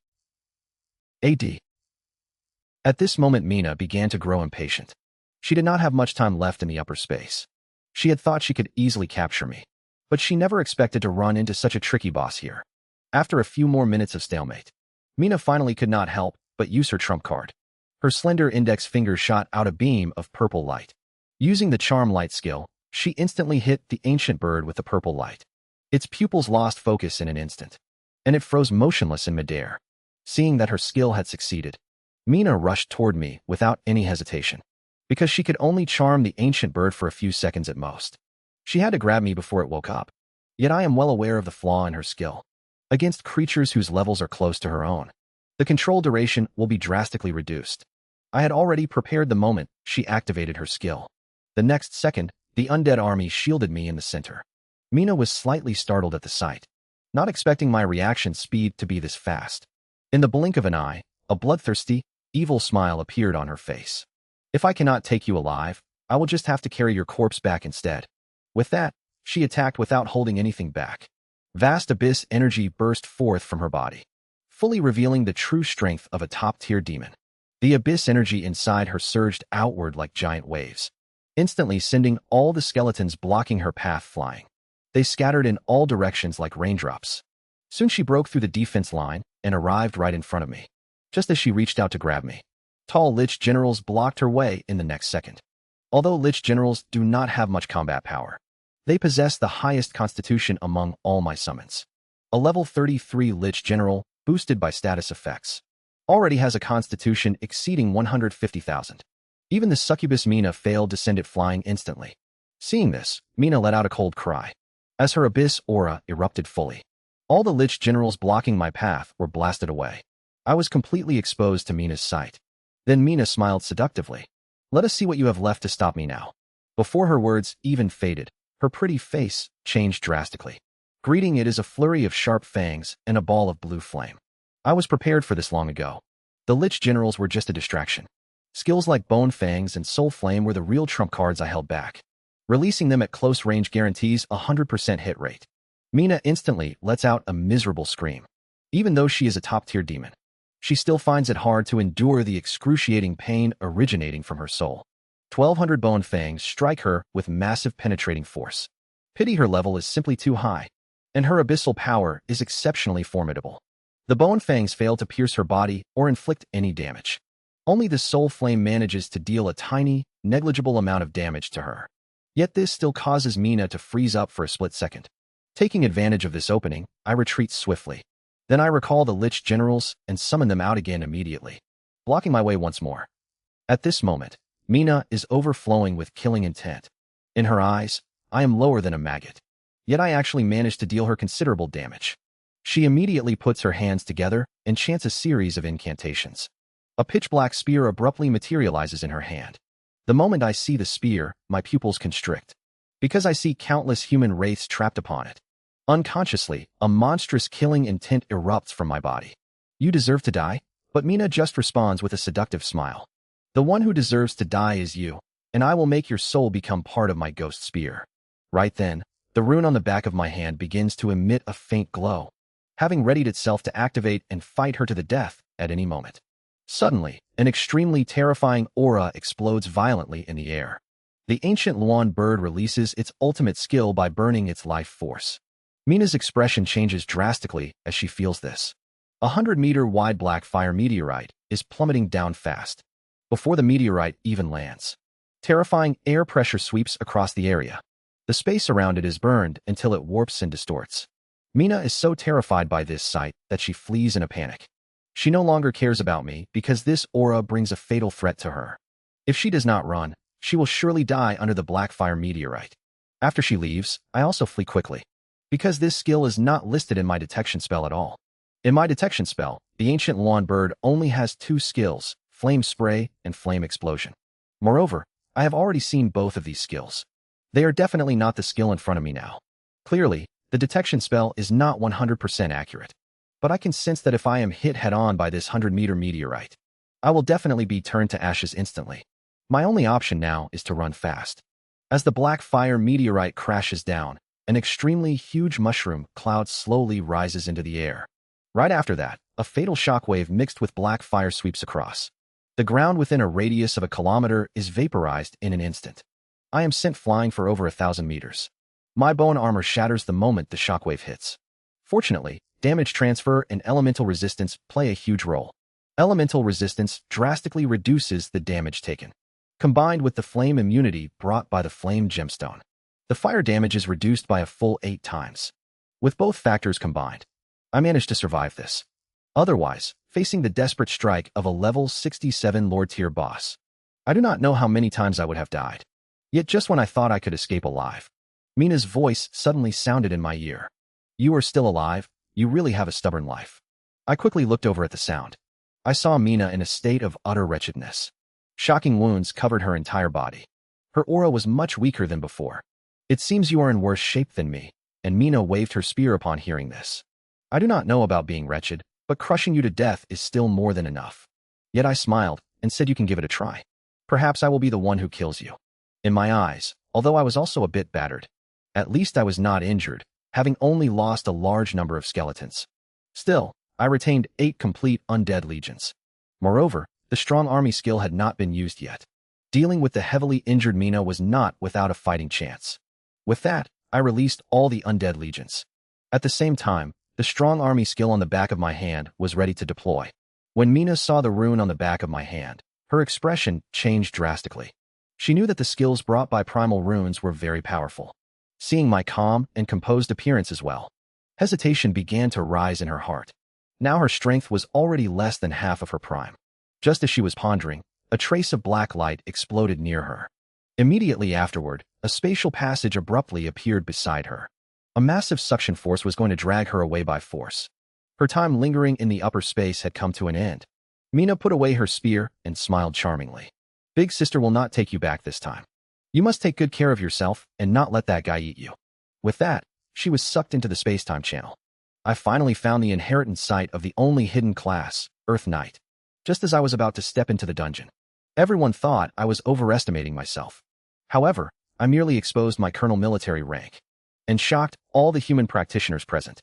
At this moment, Mina began to grow impatient. She did not have much time left in the upper space. She had thought she could easily capture me, but she never expected to run into such a tricky boss here. After a few more minutes of stalemate, Mina finally could not help but use her trump card. Her slender index finger shot out a beam of purple light. Using the charm light skill, she instantly hit the ancient bird with the purple light. Its pupils lost focus in an instant, and it froze motionless in midair. Seeing that her skill had succeeded, Mina rushed toward me without any hesitation, because she could only charm the ancient bird for a few seconds at most. She had to grab me before it woke up. Yet I am well aware of the flaw in her skill. Against creatures whose levels are close to her own, the control duration will be drastically reduced. I had already prepared the moment she activated her skill. The next second, the undead army shielded me in the center. Mina was slightly startled at the sight, not expecting my reaction speed to be this fast. In the blink of an eye, a bloodthirsty, evil smile appeared on her face. If I cannot take you alive, I will just have to carry your corpse back instead. With that, she attacked without holding anything back. Vast abyss energy burst forth from her body, fully revealing the true strength of a top-tier demon. The abyss energy inside her surged outward like giant waves, instantly sending all the skeletons blocking her path flying. They scattered in all directions like raindrops. Soon she broke through the defense line and arrived right in front of me. Just as she reached out to grab me, tall Lich Generals blocked her way in the next second. Although Lich Generals do not have much combat power, they possess the highest constitution among all my summons. A level 33 Lich General, boosted by status effects, already has a constitution exceeding 150,000. Even the succubus Mina failed to send it flying instantly. Seeing this, Mina let out a cold cry, as her abyss aura erupted fully. All the Lich Generals blocking my path were blasted away. I was completely exposed to Mina's sight. Then Mina smiled seductively. Let us see what you have left to stop me now. Before her words even faded, her pretty face changed drastically. Greeting it is a flurry of sharp fangs and a ball of blue flame. I was prepared for this long ago. The Lich Generals were just a distraction. Skills like Bone Fangs and Soul Flame were the real trump cards I held back. Releasing them at close range guarantees a 100% hit rate. Mina instantly lets out a miserable scream. Even though she is a top-tier demon, she still finds it hard to endure the excruciating pain originating from her soul. 1,200 Bone Fangs strike her with massive penetrating force. Pity her level is simply too high, and her abyssal power is exceptionally formidable. The Bone Fangs fail to pierce her body or inflict any damage. Only the soul flame manages to deal a tiny, negligible amount of damage to her. Yet this still causes Mina to freeze up for a split second. Taking advantage of this opening, I retreat swiftly. Then I recall the Lich generals and summon them out again immediately, blocking my way once more. At this moment, Mina is overflowing with killing intent. In her eyes, I am lower than a maggot. Yet I actually manage to deal her considerable damage. She immediately puts her hands together and chants a series of incantations. A pitch-black spear abruptly materializes in her hand. The moment I see the spear, my pupils constrict, because I see countless human wraiths trapped upon it. Unconsciously, a monstrous killing intent erupts from my body. You deserve to die? But Mina just responds with a seductive smile. The one who deserves to die is you, and I will make your soul become part of my ghost spear. Right then, the rune on the back of my hand begins to emit a faint glow, having readied itself to activate and fight her to the death at any moment. Suddenly, an extremely terrifying aura explodes violently in the air. The ancient Luan bird releases its ultimate skill by burning its life force. Mina's expression changes drastically as she feels this. 100-meter wide black fire meteorite is plummeting down fast. Before the meteorite even lands, terrifying air pressure sweeps across the area. The space around it is burned until it warps and distorts. Mina is so terrified by this sight that she flees in a panic. She no longer cares about me because this aura brings a fatal threat to her. If she does not run, she will surely die under the black fire meteorite. After she leaves, I also flee quickly, because this skill is not listed in my detection spell at all. In my detection spell, the ancient Luan bird only has 2 skills, Flame Spray and Flame Explosion. Moreover, I have already seen both of these skills. They are definitely not the skill in front of me now. Clearly, the detection spell is not 100% accurate. But I can sense that if I am hit head-on by this 100-meter meteorite, I will definitely be turned to ashes instantly. My only option now is to run fast. As the black fire meteorite crashes down, an extremely huge mushroom cloud slowly rises into the air. Right after that, a fatal shockwave mixed with black fire sweeps across. The ground within a radius of 1 kilometer is vaporized in an instant. I am sent flying for over 1,000 meters. My bone armor shatters the moment the shockwave hits. Fortunately, damage transfer and elemental resistance play a huge role. Elemental resistance drastically reduces the damage taken. Combined with the flame immunity brought by the flame gemstone, the fire damage is reduced by a full 8 times. With both factors combined, I managed to survive this. Otherwise, facing the desperate strike of a level 67 Lord tier boss, I do not know how many times I would have died. Yet just when I thought I could escape alive, Mina's voice suddenly sounded in my ear. You are still alive, you really have a stubborn life. I quickly looked over at the sound. I saw Mina in a state of utter wretchedness. Shocking wounds covered her entire body. Her aura was much weaker than before. It seems you are in worse shape than me, and Mina waved her spear upon hearing this. I do not know about being wretched, but crushing you to death is still more than enough. Yet I smiled and said you can give it a try. Perhaps I will be the one who kills you. In my eyes, although I was also a bit battered, at least I was not injured, having only lost a large number of skeletons. Still, I retained 8 complete undead legions. Moreover, the strong army skill had not been used yet. Dealing with the heavily injured Mina was not without a fighting chance. With that, I released all the undead legions. At the same time, the strong army skill on the back of my hand was ready to deploy. When Mina saw the rune on the back of my hand, her expression changed drastically. She knew that the skills brought by primal runes were very powerful. Seeing my calm and composed appearance as well, hesitation began to rise in her heart. Now her strength was already less than half of her prime. Just as she was pondering, a trace of black light exploded near her. Immediately afterward, a spatial passage abruptly appeared beside her. A massive suction force was going to drag her away by force. Her time lingering in the upper space had come to an end. Mina put away her spear and smiled charmingly. Big sister will not take you back this time. You must take good care of yourself and not let that guy eat you. With that, she was sucked into the space-time channel. I finally found the inheritance site of the only hidden class, Earth Knight, just as I was about to step into the dungeon. Everyone thought I was overestimating myself. However, I merely exposed my colonel military rank and shocked all the human practitioners present.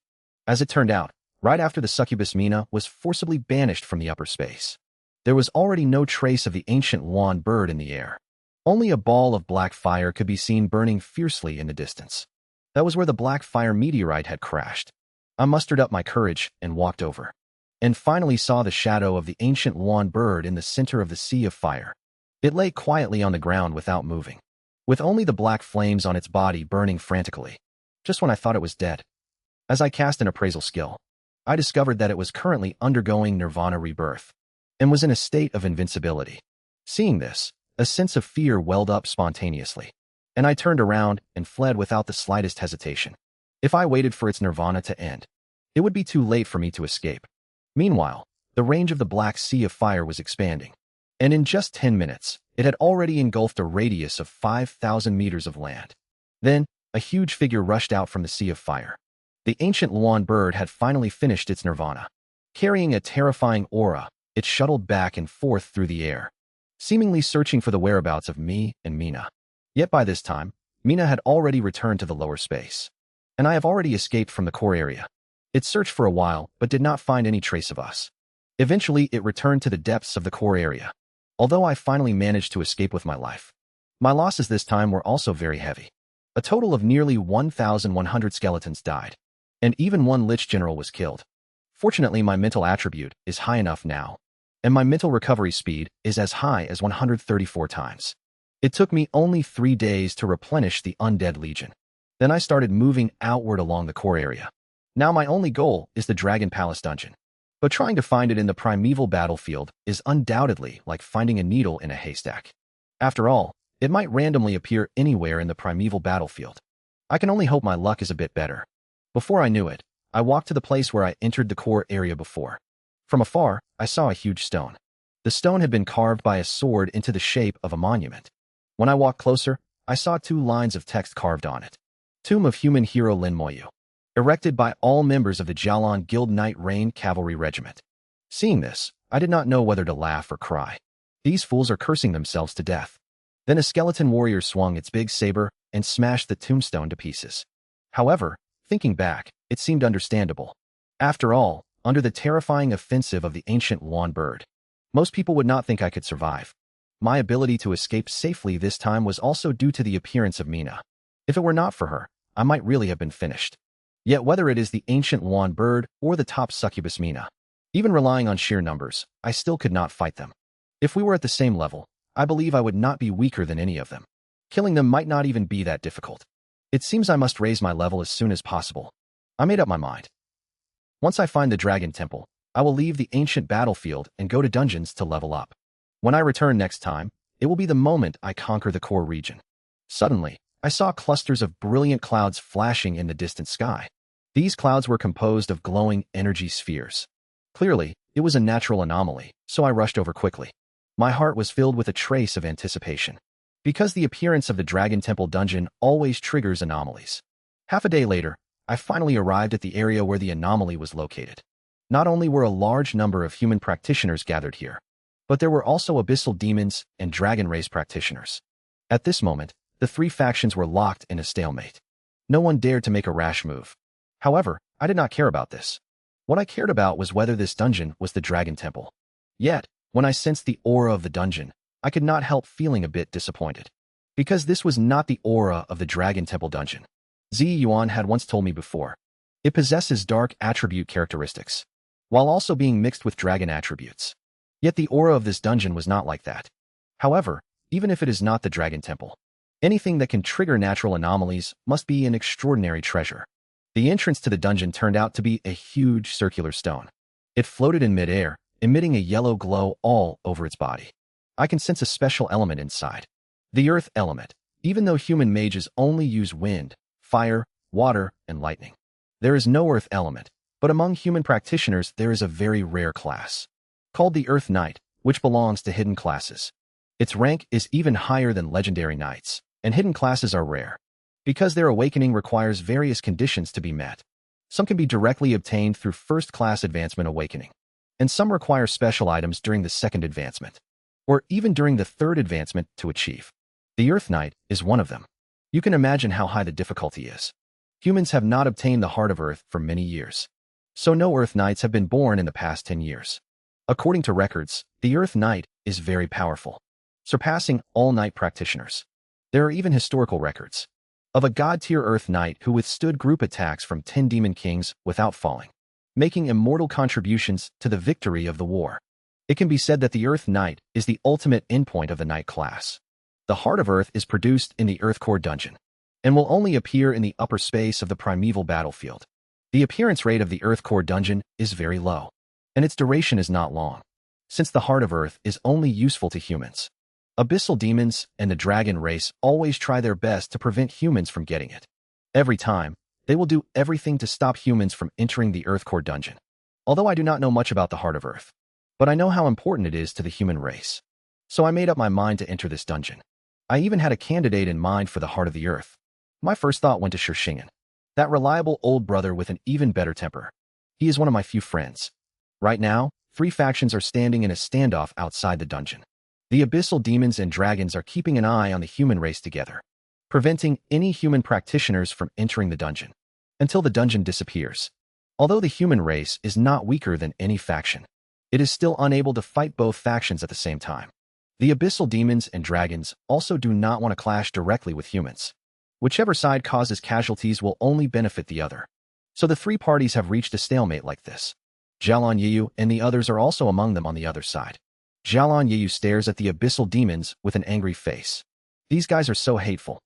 As it turned out, right after the succubus Mina was forcibly banished from the upper space, there was already no trace of the ancient Luan bird in the air. Only a ball of black fire could be seen burning fiercely in the distance. That was where the black fire meteorite had crashed. I mustered up my courage and walked over. and finally saw the shadow of the ancient Yuan bird in the center of the sea of fire. It lay quietly on the ground without moving, with only the black flames on its body burning frantically, just when I thought it was dead. As I cast an appraisal skill, I discovered that it was currently undergoing nirvana rebirth and was in a state of invincibility. Seeing this, a sense of fear welled up spontaneously, and I turned around and fled without the slightest hesitation. If I waited for its nirvana to end, it would be too late for me to escape. Meanwhile, the range of the black sea of fire was expanding, and in just 10 minutes, it had already engulfed a radius of 5,000 meters of land. Then, a huge figure rushed out from the sea of fire. The ancient Yuan bird had finally finished its nirvana. Carrying a terrifying aura, it shuttled back and forth through the air, seemingly searching for the whereabouts of me and Mina. Yet by this time, Mina had already returned to the lower space, and I have already escaped from the core area. It searched for a while, but did not find any trace of us. Eventually, it returned to the depths of the core area. Although I finally managed to escape with my life, my losses this time were also very heavy. A total of nearly 1,100 skeletons died, and even one Lich General was killed. Fortunately, my mental attribute is high enough now, and my mental recovery speed is as high as 134 times. It took me only 3 days to replenish the Undead Legion. Then I started moving outward along the core area. Now my only goal is the Dragon Palace dungeon, but trying to find it in the primeval battlefield is undoubtedly like finding a needle in a haystack. After all, it might randomly appear anywhere in the primeval battlefield. I can only hope my luck is a bit better. Before I knew it, I walked to the place where I entered the core area before. From afar, I saw a huge stone. The stone had been carved by a sword into the shape of a monument. When I walked closer, I saw 2 lines of text carved on it. Tomb of Human Hero Lin Moyu, erected by all members of the Jialan Guild Knight Rain Cavalry Regiment. Seeing this, I did not know whether to laugh or cry. These fools are cursing themselves to death. Then a skeleton warrior swung its big saber and smashed the tombstone to pieces. However, thinking back, it seemed understandable. After all, under the terrifying offensive of the ancient Yuan bird, most people would not think I could survive. My ability to escape safely this time was also due to the appearance of Mina. If it were not for her, I might really have been finished. Yet whether it is the ancient Yuan bird or the top succubus Mina, even relying on sheer numbers, I still could not fight them. If we were at the same level, I believe I would not be weaker than any of them. Killing them might not even be that difficult. It seems I must raise my level as soon as possible. I made up my mind. Once I find the Dragon Temple, I will leave the ancient battlefield and go to dungeons to level up. When I return next time, it will be the moment I conquer the core region. Suddenly, I saw clusters of brilliant clouds flashing in the distant sky. These clouds were composed of glowing energy spheres. Clearly, it was a natural anomaly, so I rushed over quickly. My heart was filled with a trace of anticipation, because the appearance of the Dragon Temple dungeon always triggers anomalies. Half a day later, I finally arrived at the area where the anomaly was located. Not only were a large number of human practitioners gathered here, but there were also abyssal demons and dragon race practitioners. At this moment, the 3 factions were locked in a stalemate. No one dared to make a rash move. However, I did not care about this. What I cared about was whether this dungeon was the Dragon Temple. Yet, when I sensed the aura of the dungeon, I could not help feeling a bit disappointed. Because this was not the aura of the Dragon Temple dungeon. Zi Yuan had once told me before. It possesses dark attribute characteristics, while also being mixed with dragon attributes. Yet the aura of this dungeon was not like that. However, even if it is not the Dragon Temple, anything that can trigger natural anomalies must be an extraordinary treasure. The entrance to the dungeon turned out to be a huge circular stone. It floated in midair, emitting a yellow glow all over its body. I can sense a special element inside. The earth element, even though human mages only use wind, fire, water, and lightning. There is no earth element, but among human practitioners there is a very rare class, called the Earth Knight, which belongs to hidden classes. Its rank is even higher than legendary knights, and hidden classes are rare, because their awakening requires various conditions to be met. Some can be directly obtained through first-class advancement awakening, and some require special items during the second advancement, or even during the third advancement to achieve. The Earth Knight is one of them. You can imagine how high the difficulty is. Humans have not obtained the Heart of Earth for many years, so no Earth Knights have been born in the past 10 years. According to records, the Earth Knight is very powerful, surpassing all Knight practitioners. There are even historical records of a god-tier Earth Knight who withstood group attacks from 10 Demon Kings without falling. making immortal contributions to the victory of the war. It can be said that the Earth Knight is the ultimate endpoint of the Knight class. The Heart of Earth is produced in the Earth Core dungeon, and will only appear in the upper space of the primeval battlefield. The appearance rate of the Earth Core dungeon is very low, and its duration is not long, since the Heart of Earth is only useful to humans. Abyssal demons and the dragon race always try their best to prevent humans from getting it. Every time, they will do everything to stop humans from entering the Earth Core dungeon. Although I do not know much about the Heart of Earth, but I know how important it is to the human race. So I made up my mind to enter this dungeon. I even had a candidate in mind for the Heart of the Earth. My first thought went to Shishingen, that reliable old brother with an even better temper. He is one of my few friends. Right now, 3 factions are standing in a standoff outside the dungeon. The abyssal demons and dragons are keeping an eye on the human race together, preventing any human practitioners from entering the dungeon until the dungeon disappears. Although the human race is not weaker than any faction, it is still unable to fight both factions at the same time. The abyssal demons and dragons also do not want to clash directly with humans. Whichever side causes casualties will only benefit the other. So the 3 parties have reached a stalemate like this. Xiaolon Yiyu and the others are also among them on the other side. Xiaolon Yiyu stares at the abyssal demons with an angry face. These guys are so hateful.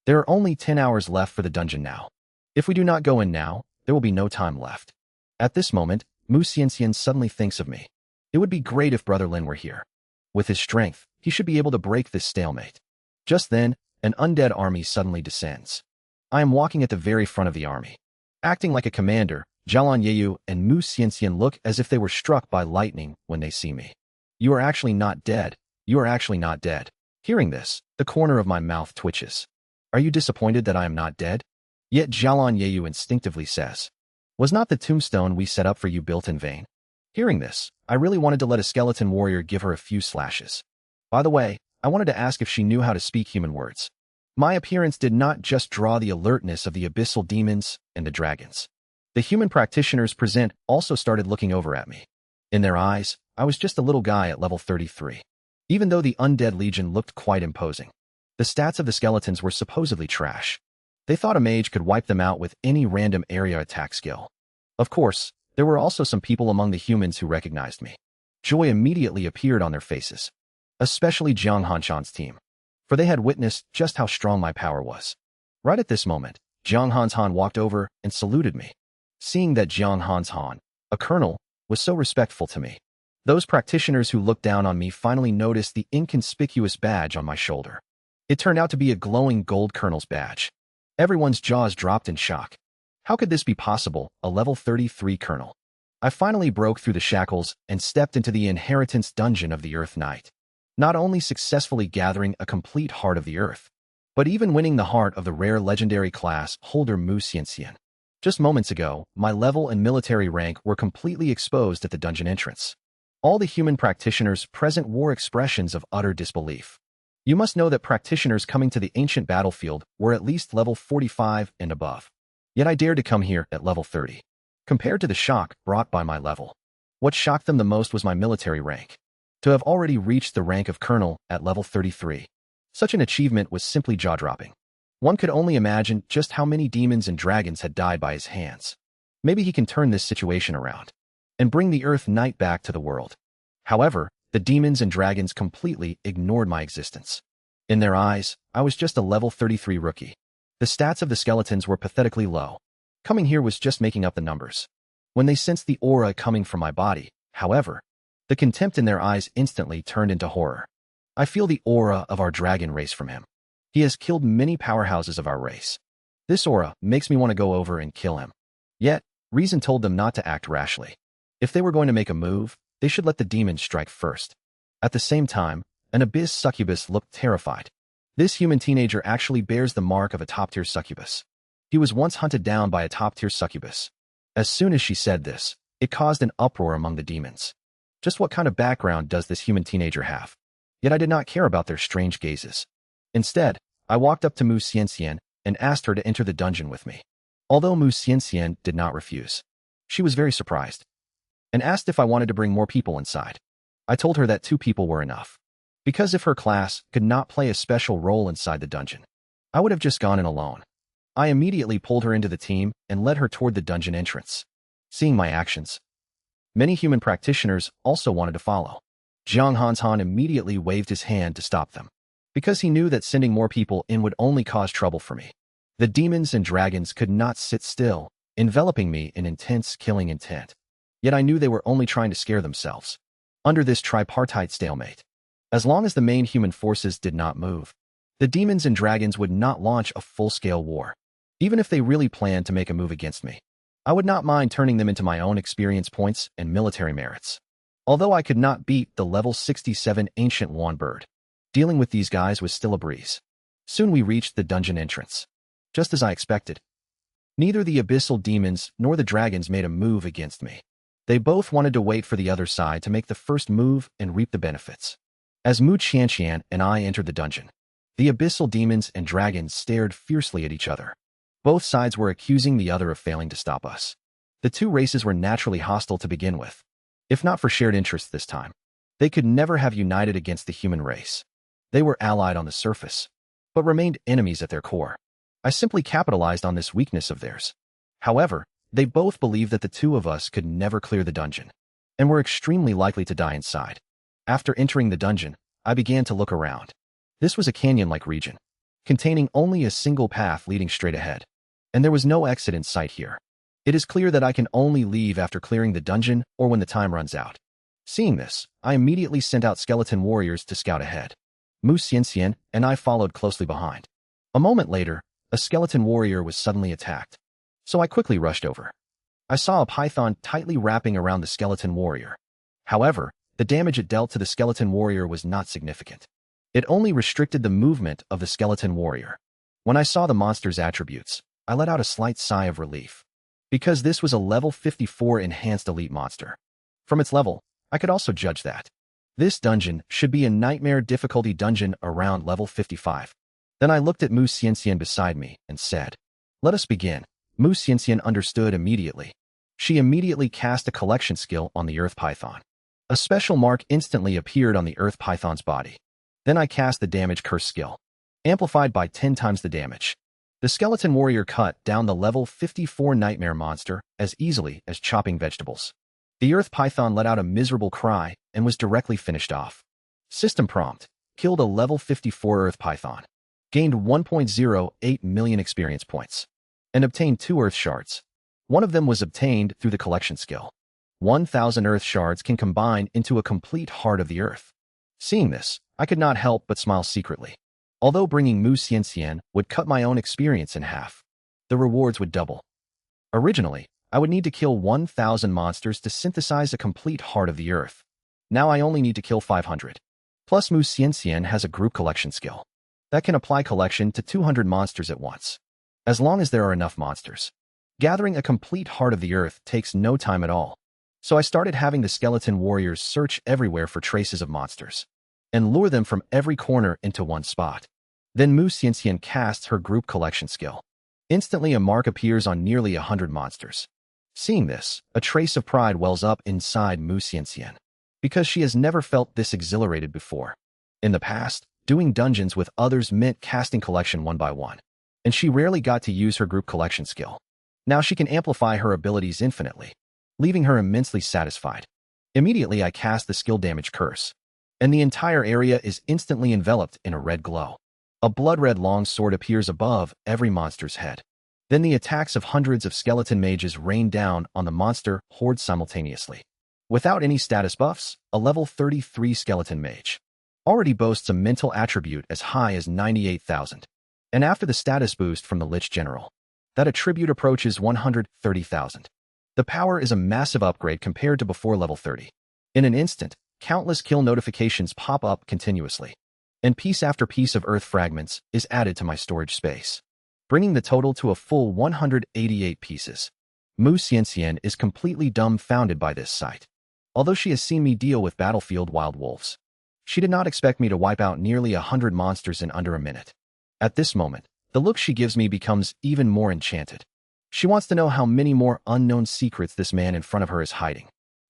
There are only 10 hours left for the dungeon now. If we do not go in now, there will be no time left. At this moment, Mu Xianxian suddenly thinks of me. It would be great if Brother Lin were here. With his strength, he should be able to break this stalemate. Just then, an undead army suddenly descends. I am walking at the very front of the army. Acting like a commander, Xiaolon Yiyu and Mu Xianxian look as if they were struck by lightning when they see me. You are actually not dead. You are actually not dead. Hearing this, the corner of my mouth twitches. Are you disappointed that I am not dead? Yet Xiaolon Yiyu instinctively says, was not the tombstone we set up for you built in vain? Hearing this, I really wanted to let a skeleton warrior give her a few slashes. By the way, I wanted to ask if she knew how to speak human words. My appearance did not just draw the alertness of the abyssal demons and the dragons. The human practitioners present also started looking over at me. In their eyes, I was just a little guy at level 33. Even though the undead legion looked quite imposing, the stats of the skeletons were supposedly trash. They thought a mage could wipe them out with any random area attack skill. Of course, there were also some people among the humans who recognized me. Joy immediately appeared on their faces, especially Jiang Hanshan's team, for they had witnessed just how strong my power was. Right at this moment, Jiang Hanshan walked over and saluted me. Seeing that Jiang Hanshan, a colonel, was so respectful to me, those practitioners who looked down on me finally noticed the inconspicuous badge on my shoulder. It turned out to be a glowing gold colonel's badge. Everyone's jaws dropped in shock. How could this be possible, a level 33 colonel? I finally broke through the shackles and stepped into the inheritance dungeon of the Earth Knight. Not only successfully gathering a complete Heart of the Earth, but even winning the heart of the rare legendary class holder Mu Xianxian. Just moments ago, my level and military rank were completely exposed at the dungeon entrance. All the human practitioners present wore expressions of utter disbelief. You must know that practitioners coming to the ancient battlefield were at least level 45 and above. Yet I dared to come here at level 30. Compared to the shock brought by my level, what shocked them the most was my military rank. To have already reached the rank of colonel at level 33. Such an achievement was simply jaw-dropping. One could only imagine just how many demons and dragons had died by his hands. Maybe he can turn this situation around and bring the Earth Knight back to the world. However, the demons and dragons completely ignored my existence. In their eyes, I was just a level 33 rookie. The stats of the skeletons were pathetically low. Coming here was just making up the numbers. When they sensed the aura coming from my body, however, the contempt in their eyes instantly turned into horror. I feel the aura of our dragon race from him. He has killed many powerhouses of our race. This aura makes me want to go over and kill him. Yet, reason told them not to act rashly. If they were going to make a move, they should let the demons strike first. At the same time, an abyss succubus looked terrified. This human teenager actually bears the mark of a top-tier succubus. He was once hunted down by a top-tier succubus. As soon as she said this, it caused an uproar among the demons. Just what kind of background does this human teenager have? Yet I did not care about their strange gazes. Instead, I walked up to Mu Xianxian and asked her to enter the dungeon with me. Although Mu Xianxian did not refuse, she was very surprised and asked if I wanted to bring more people inside. I told her that 2 people were enough, because if her class could not play a special role inside the dungeon, I would have just gone in alone. I immediately pulled her into the team and led her toward the dungeon entrance. Seeing my actions, many human practitioners also wanted to follow. Jiang Hanshan immediately waved his hand to stop them, because he knew that sending more people in would only cause trouble for me. The demons and dragons could not sit still, enveloping me in intense killing intent. Yet I knew they were only trying to scare themselves. Under this tripartite stalemate, as long as the main human forces did not move, the demons and dragons would not launch a full-scale war. Even if they really planned to make a move against me, I would not mind turning them into my own experience points and military merits. Although I could not beat the level 67 ancient wand bird, dealing with these guys was still a breeze. Soon we reached the dungeon entrance. Just as I expected, neither the abyssal demons nor the dragons made a move against me. They both wanted to wait for the other side to make the first move and reap the benefits. As Mu Qianqian and I entered the dungeon, the abyssal demons and dragons stared fiercely at each other. Both sides were accusing the other of failing to stop us. The two races were naturally hostile to begin with. If not for shared interests this time, they could never have united against the human race. They were allied on the surface, but remained enemies at their core. I simply capitalized on this weakness of theirs. However, they both believed that the two of us could never clear the dungeon, and were extremely likely to die inside. After entering the dungeon, I began to look around. This was a canyon-like region, containing only a single path leading straight ahead, and there was no exit in sight here. It is clear that I can only leave after clearing the dungeon or when the time runs out. Seeing this, I immediately sent out skeleton warriors to scout ahead. Mu Xianxian and I followed closely behind. A moment later, a skeleton warrior was suddenly attacked, so I quickly rushed over. I saw a python tightly wrapping around the skeleton warrior. However, the damage it dealt to the skeleton warrior was not significant. It only restricted the movement of the skeleton warrior. When I saw the monster's attributes, I let out a slight sigh of relief, because this was a level 54 enhanced elite monster. From its level, I could also judge that this dungeon should be a nightmare difficulty dungeon around level 55. Then I looked at Mu Xianxian beside me and said, "Let us begin." Mu Xianxian understood immediately. She immediately cast a collection skill on the earth python. A special mark instantly appeared on the earth python's body. Then I cast the damage curse skill, amplified by 10 times the damage. The skeleton warrior cut down the level 54 nightmare monster as easily as chopping vegetables. The earth python let out a miserable cry and was directly finished off. System prompt: killed a level 54 earth python, gained 1.08 million experience points, and obtained 2 earth shards. One of them was obtained through the collection skill. 1,000 earth shards can combine into a complete heart of the earth. Seeing this, I could not help but smile secretly. Although bringing Mu Xianxian would cut my own experience in half, the rewards would double. Originally, I would need to kill 1,000 monsters to synthesize a complete heart of the earth. Now I only need to kill 500. Plus Mu Xianxian has a group collection skill that can apply collection to 200 monsters at once, as long as there are enough monsters. Gathering a complete heart of the earth takes no time at all. So I started having the skeleton warriors search everywhere for traces of monsters, and lure them from every corner into one spot. Then Mu Xianxian casts her group collection skill. Instantly a mark appears on nearly 100 monsters. Seeing this, a trace of pride wells up inside Mu Xianxian, because she has never felt this exhilarated before. In the past, doing dungeons with others meant casting collection one by one, and she rarely got to use her group collection skill. Now she can amplify her abilities infinitely, leaving her immensely satisfied. Immediately I cast the skill damage curse, and the entire area is instantly enveloped in a red glow. A blood-red long sword appears above every monster's head. Then the attacks of hundreds of skeleton mages rain down on the monster horde simultaneously. Without any status buffs, a level 33 skeleton mage already boasts a mental attribute as high as 98,000. And after the status boost from the Lich General, that attribute approaches 130,000. The power is a massive upgrade compared to before level 30. In an instant, countless kill notifications pop up continuously, and piece after piece of earth fragments is added to my storage space, bringing the total to a full 188 pieces. Mu Xianxian is completely dumbfounded by this sight. Although she has seen me deal with battlefield wild wolves, she did not expect me to wipe out nearly 100 monsters in under a minute. At this moment, the look she gives me becomes even more enchanted. She wants to know how many more unknown secrets this man in front of her is hiding.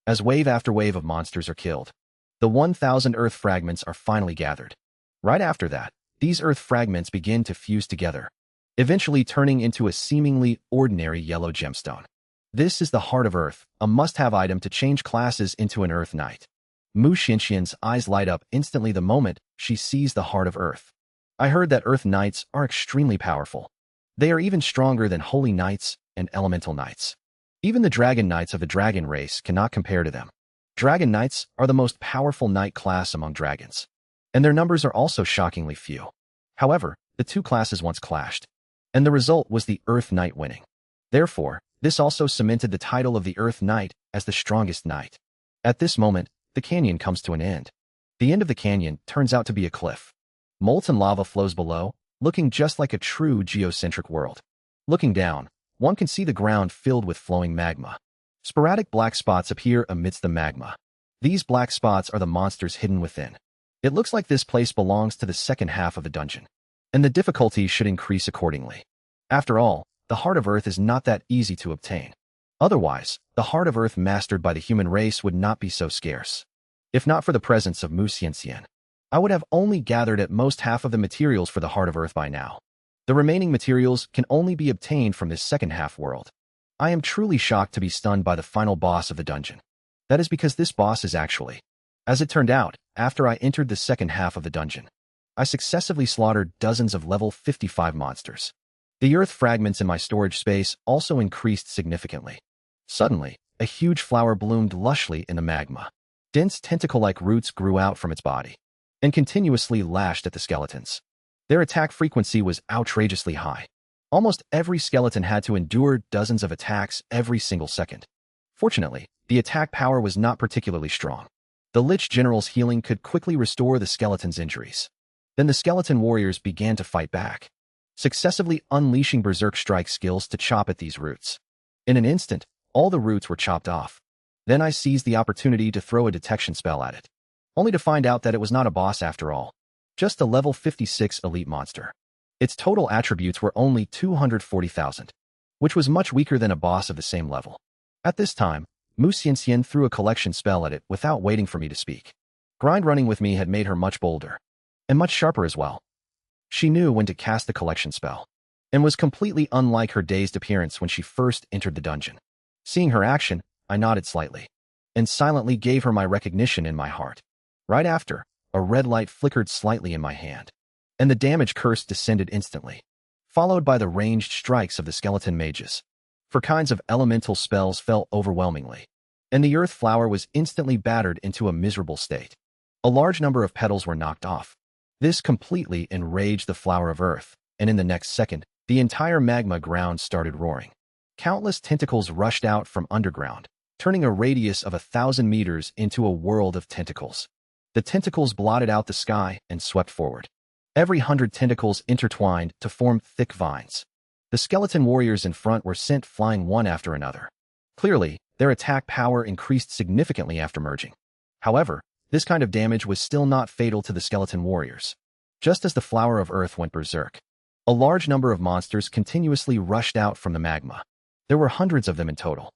As wave after wave of monsters are killed, the 1,000 earth fragments are finally gathered. Right after that, these earth fragments begin to fuse together, eventually turning into a seemingly ordinary yellow gemstone. This is the Heart of Earth, a must-have item to change classes into an Earth Knight. Mu Xianxian's eyes light up instantly the moment she sees the Heart of Earth. I heard that Earth Knights are extremely powerful. They are even stronger than Holy Knights and Elemental Knights. Even the Dragon Knights of the Dragon race cannot compare to them. Dragon Knights are the most powerful knight class among dragons, and their numbers are also shockingly few. However, the two classes once clashed, and the result was the Earth Knight winning. Therefore, this also cemented the title of the Earth Knight as the strongest knight. At this moment, the canyon comes to an end. The end of the canyon turns out to be a cliff. Molten lava flows below, looking just like a true geocentric world. Looking down, one can see the ground filled with flowing magma. Sporadic black spots appear amidst the magma. These black spots are the monsters hidden within. It looks like this place belongs to the second half of the dungeon, and the difficulty should increase accordingly. After all, the Heart of Earth is not that easy to obtain. Otherwise, the Heart of Earth mastered by the human race would not be so scarce. If not for the presence of Mu Xianxian, I would have only gathered at most half of the materials for the Heart of Earth by now. The remaining materials can only be obtained from this second half world. I am truly shocked to be stunned by the final boss of the dungeon. That is because this boss is actually, as it turned out, after I entered the second half of the dungeon, I successively slaughtered dozens of level 55 monsters. The earth fragments in my storage space also increased significantly. Suddenly, a huge flower bloomed lushly in the magma. Dense tentacle-like roots grew out from its body and continuously lashed at the skeletons. Their attack frequency was outrageously high. Almost every skeleton had to endure dozens of attacks every single second. Fortunately, the attack power was not particularly strong. The Lich General's healing could quickly restore the skeleton's injuries. Then the skeleton warriors began to fight back, successively unleashing berserk strike skills to chop at these roots. In an instant, all the roots were chopped off. Then I seized the opportunity to throw a detection spell at it, only to find out that it was not a boss after all, just a level 56 elite monster. Its total attributes were only 240,000, which was much weaker than a boss of the same level. At this time, Mu Xianxian threw a collection spell at it without waiting for me to speak. Grind running with me had made her much bolder, and much sharper as well. She knew when to cast the collection spell, and was completely unlike her dazed appearance when she first entered the dungeon. Seeing her action, I nodded slightly, and silently gave her my recognition in my heart. Right after, a red light flickered slightly in my hand, and the damage curse descended instantly, followed by the ranged strikes of the skeleton mages. For kinds of elemental spells fell overwhelmingly, and the earth flower was instantly battered into a miserable state. A large number of petals were knocked off. This completely enraged the flower of earth, and in the next second, the entire magma ground started roaring. Countless tentacles rushed out from underground, turning a radius of 1,000 meters into a world of tentacles. The tentacles blotted out the sky and swept forward. Every 100 tentacles intertwined to form thick vines. The skeleton warriors in front were sent flying one after another. Clearly, their attack power increased significantly after merging. However, this kind of damage was still not fatal to the skeleton warriors. Just as the flower of earth went berserk, a large number of monsters continuously rushed out from the magma. There were hundreds of them in total.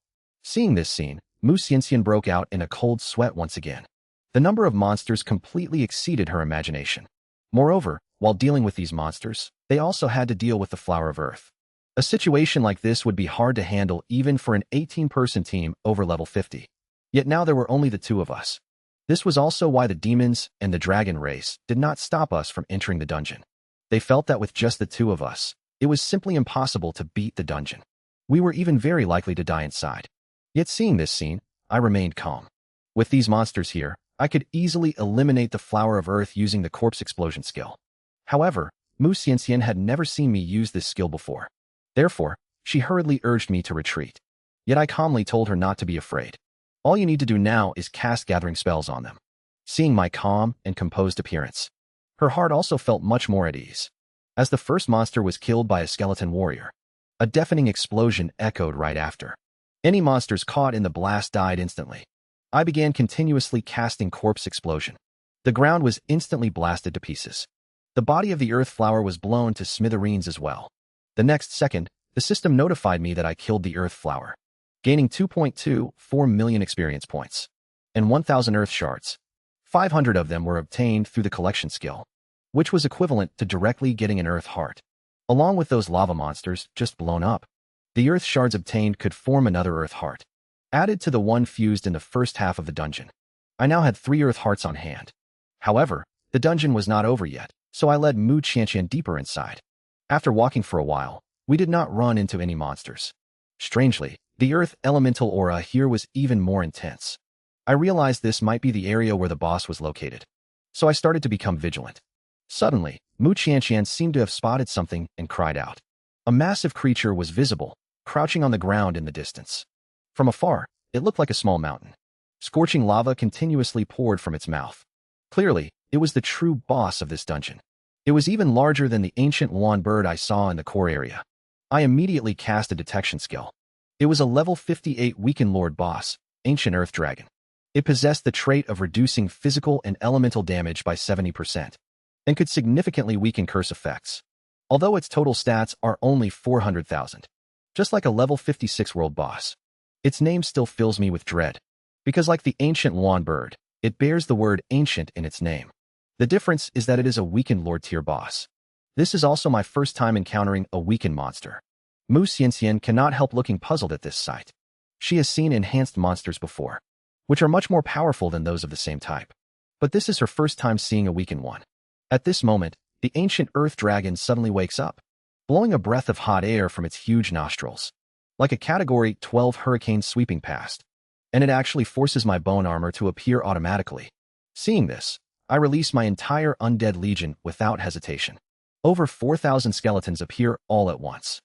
Seeing this scene, Mu Xianxian broke out in a cold sweat once again. The number of monsters completely exceeded her imagination. Moreover, while dealing with these monsters, they also had to deal with the flower of earth. A situation like this would be hard to handle even for an 18-person team over level 50. Yet now there were only the two of us. This was also why the demons and the dragon race did not stop us from entering the dungeon. They felt that with just the two of us, it was simply impossible to beat the dungeon. We were even very likely to die inside. Yet seeing this scene, I remained calm. With these monsters here, I could easily eliminate the flower of earth using the corpse explosion skill. However, Mu Xianxian had never seen me use this skill before. Therefore, she hurriedly urged me to retreat. Yet I calmly told her not to be afraid. All you need to do now is cast gathering spells on them. Seeing my calm and composed appearance, her heart also felt much more at ease. As the first monster was killed by a skeleton warrior, a deafening explosion echoed right after. Any monsters caught in the blast died instantly. I began continuously casting corpse explosion. The ground was instantly blasted to pieces. The body of the earth flower was blown to smithereens as well. The next second, the system notified me that I killed the earth flower, gaining 2.24 million experience points and 1,000 earth shards. 500 of them were obtained through the collection skill, which was equivalent to directly getting an earth heart, along with those lava monsters just blown up. The earth shards obtained could form another earth heart, added to the one fused in the first half of the dungeon. I now had 3 earth hearts on hand. However, the dungeon was not over yet, so I led Mu Qianqian deeper inside. After walking for a while, we did not run into any monsters. Strangely, the earth elemental aura here was even more intense. I realized this might be the area where the boss was located, so I started to become vigilant. Suddenly, Mu Qianqian seemed to have spotted something and cried out. A massive creature was visible, crouching on the ground in the distance. From afar, it looked like a small mountain. Scorching lava continuously poured from its mouth. Clearly, it was the true boss of this dungeon. It was even larger than the ancient Yuan bird I saw in the core area. I immediately cast a detection skill. It was a level 58 Weakened Lord boss, Ancient Earth Dragon. It possessed the trait of reducing physical and elemental damage by 70%, and could significantly weaken curse effects, although its total stats are only 400,000. Just like a level 56 world boss. Its name still fills me with dread, because like the ancient Yuan bird, it bears the word ancient in its name. The difference is that it is a weakened Lord tier boss. This is also my first time encountering a weakened monster. Mu Xianxian cannot help looking puzzled at this sight. She has seen enhanced monsters before, which are much more powerful than those of the same type. But this is her first time seeing a weakened one. At this moment, the ancient earth dragon suddenly wakes up, blowing a breath of hot air from its huge nostrils, like a Category 12 hurricane sweeping past. And it actually forces my bone armor to appear automatically. Seeing this, I release my entire undead legion without hesitation. Over 4,000 skeletons appear all at once.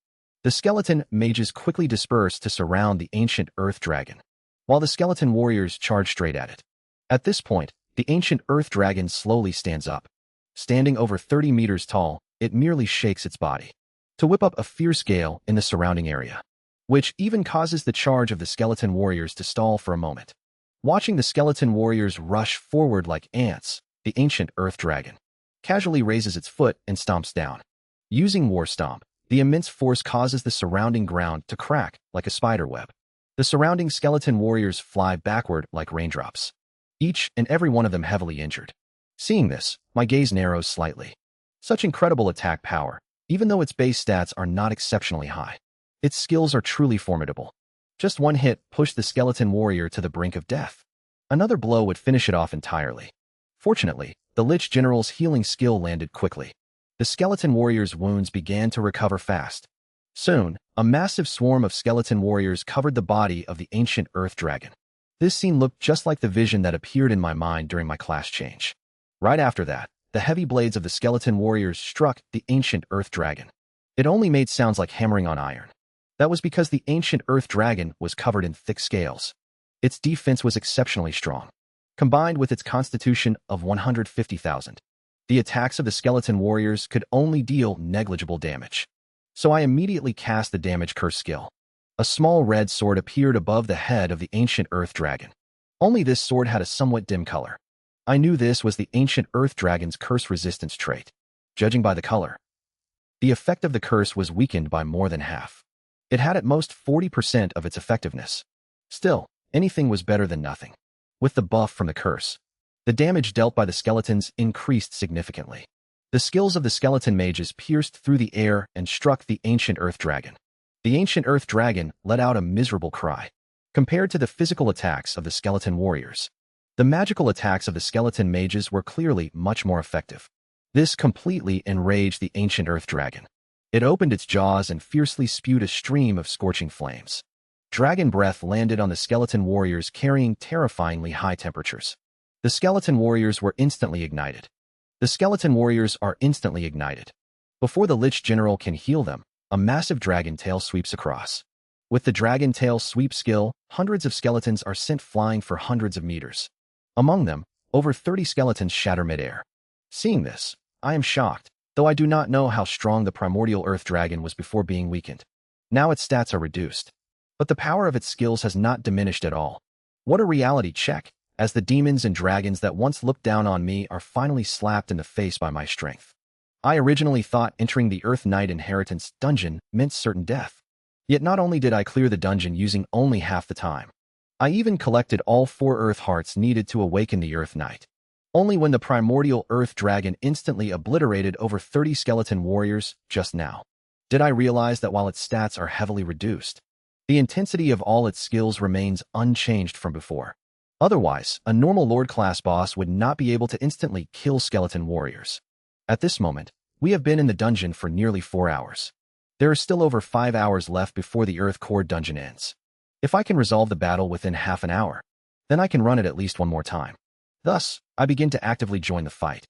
The skeleton mages quickly disperse to surround the ancient earth dragon, while the skeleton warriors charge straight at it. At this point, the ancient earth dragon slowly stands up. Standing over 30 meters tall, it merely shakes its body to whip up a fierce gale in the surrounding area, which even causes the charge of the skeleton warriors to stall for a moment. Watching the skeleton warriors rush forward like ants, the ancient earth dragon casually raises its foot and stomps down. Using War Stomp, the immense force causes the surrounding ground to crack like a spider web. The surrounding skeleton warriors fly backward like raindrops, each and every one of them heavily injured. Seeing this, my gaze narrows slightly. Such incredible attack power, even though its base stats are not exceptionally high. Its skills are truly formidable. Just one hit pushed the skeleton warrior to the brink of death. Another blow would finish it off entirely. Fortunately, the Lich General's healing skill landed quickly. The skeleton warrior's wounds began to recover fast. Soon, a massive swarm of skeleton warriors covered the body of the ancient earth dragon. This scene looked just like the vision that appeared in my mind during my class change. Right after that, the heavy blades of the skeleton warriors struck the ancient earth dragon. It only made sounds like hammering on iron. That was because the ancient earth dragon was covered in thick scales. Its defense was exceptionally strong. Combined with its constitution of 150,000, the attacks of the skeleton warriors could only deal negligible damage. So I immediately cast the damage curse skill. A small red sword appeared above the head of the ancient earth dragon. Only this sword had a somewhat dim color. I knew this was the ancient earth dragon's curse resistance trait. Judging by the color, the effect of the curse was weakened by more than half. It had at most 40% of its effectiveness. Still, anything was better than nothing. With the buff from the curse, the damage dealt by the skeletons increased significantly. The skills of the skeleton mages pierced through the air and struck the ancient earth dragon. The ancient earth dragon let out a miserable cry. Compared to the physical attacks of the skeleton warriors, the magical attacks of the skeleton mages were clearly much more effective. This completely enraged the ancient earth dragon. It opened its jaws and fiercely spewed a stream of scorching flames. Dragon breath landed on the skeleton warriors, carrying terrifyingly high temperatures. The skeleton warriors were instantly ignited. The skeleton warriors are instantly ignited. Before the Lich General can heal them, a massive dragon tail sweeps across. With the dragon tail sweep skill, hundreds of skeletons are sent flying for hundreds of meters. Among them, over 30 skeletons shatter midair. Seeing this, I am shocked, though I do not know how strong the primordial earth dragon was before being weakened. Now its stats are reduced, but the power of its skills has not diminished at all. What a reality check, as the demons and dragons that once looked down on me are finally slapped in the face by my strength. I originally thought entering the Earth Knight Inheritance dungeon meant certain death. Yet not only did I clear the dungeon using only half the time, I even collected all 4 Earth Hearts needed to awaken the Earth Knight. Only when the primordial Earth Dragon instantly obliterated over 30 skeleton warriors just now. Did I realize that while its stats are heavily reduced, the intensity of all its skills remains unchanged from before? Otherwise, a normal Lord-class boss would not be able to instantly kill skeleton warriors. At this moment, we have been in the dungeon for nearly 4 hours. There are still over 5 hours left before the Earth Core dungeon ends. If I can resolve the battle within half an hour, then I can run it at least one more time. Thus, I begin to actively join the fight.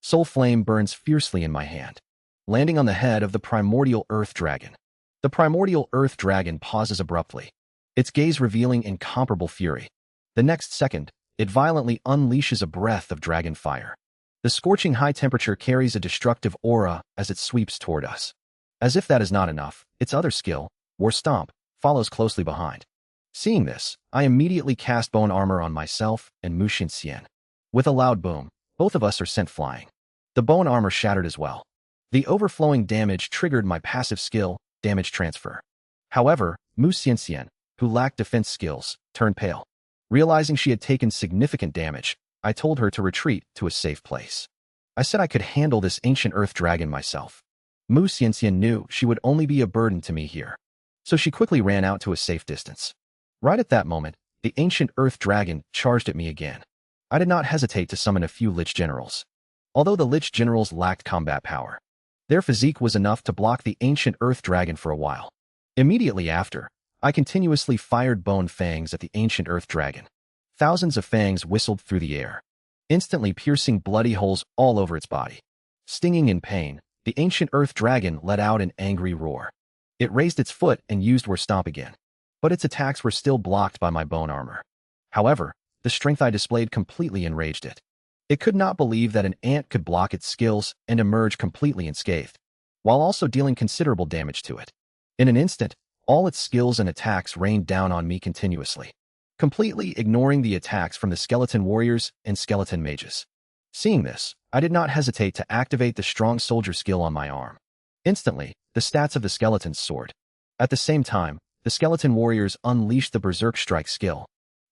Soul Flame burns fiercely in my hand, landing on the head of the primordial Earth Dragon. The primordial Earth Dragon pauses abruptly, its gaze revealing incomparable fury. The next second, it violently unleashes a breath of dragon fire. The scorching high temperature carries a destructive aura as it sweeps toward us. As if that is not enough, its other skill, War Stomp, follows closely behind. Seeing this, I immediately cast bone armor on myself and Mu Xianxian. With a loud boom, both of us are sent flying. The bone armor shattered as well. The overflowing damage triggered my passive skill, Damage Transfer. However, Mu Xianxian, who lacked defense skills, turned pale. Realizing she had taken significant damage, I told her to retreat to a safe place. I said I could handle this ancient Earth Dragon myself. Mu Xianxian knew she would only be a burden to me here, so she quickly ran out to a safe distance. Right at that moment, the ancient Earth Dragon charged at me again. I did not hesitate to summon a few Lich Generals. Although the Lich Generals lacked combat power, their physique was enough to block the ancient Earth Dragon for a while. Immediately after, I continuously fired bone fangs at the ancient Earth Dragon. Thousands of fangs whistled through the air, instantly piercing bloody holes all over its body. Stinging in pain, the ancient Earth Dragon let out an angry roar. It raised its foot and used War Stomp again, but its attacks were still blocked by my bone armor. However, the strength I displayed completely enraged it. It could not believe that an ant could block its skills and emerge completely unscathed, while also dealing considerable damage to it. In an instant, all its skills and attacks rained down on me continuously, completely ignoring the attacks from the skeleton warriors and skeleton mages. Seeing this, I did not hesitate to activate the strong soldier skill on my arm. Instantly, the stats of the skeletons soared. At the same time, the skeleton warriors unleashed the Berserk Strike skill.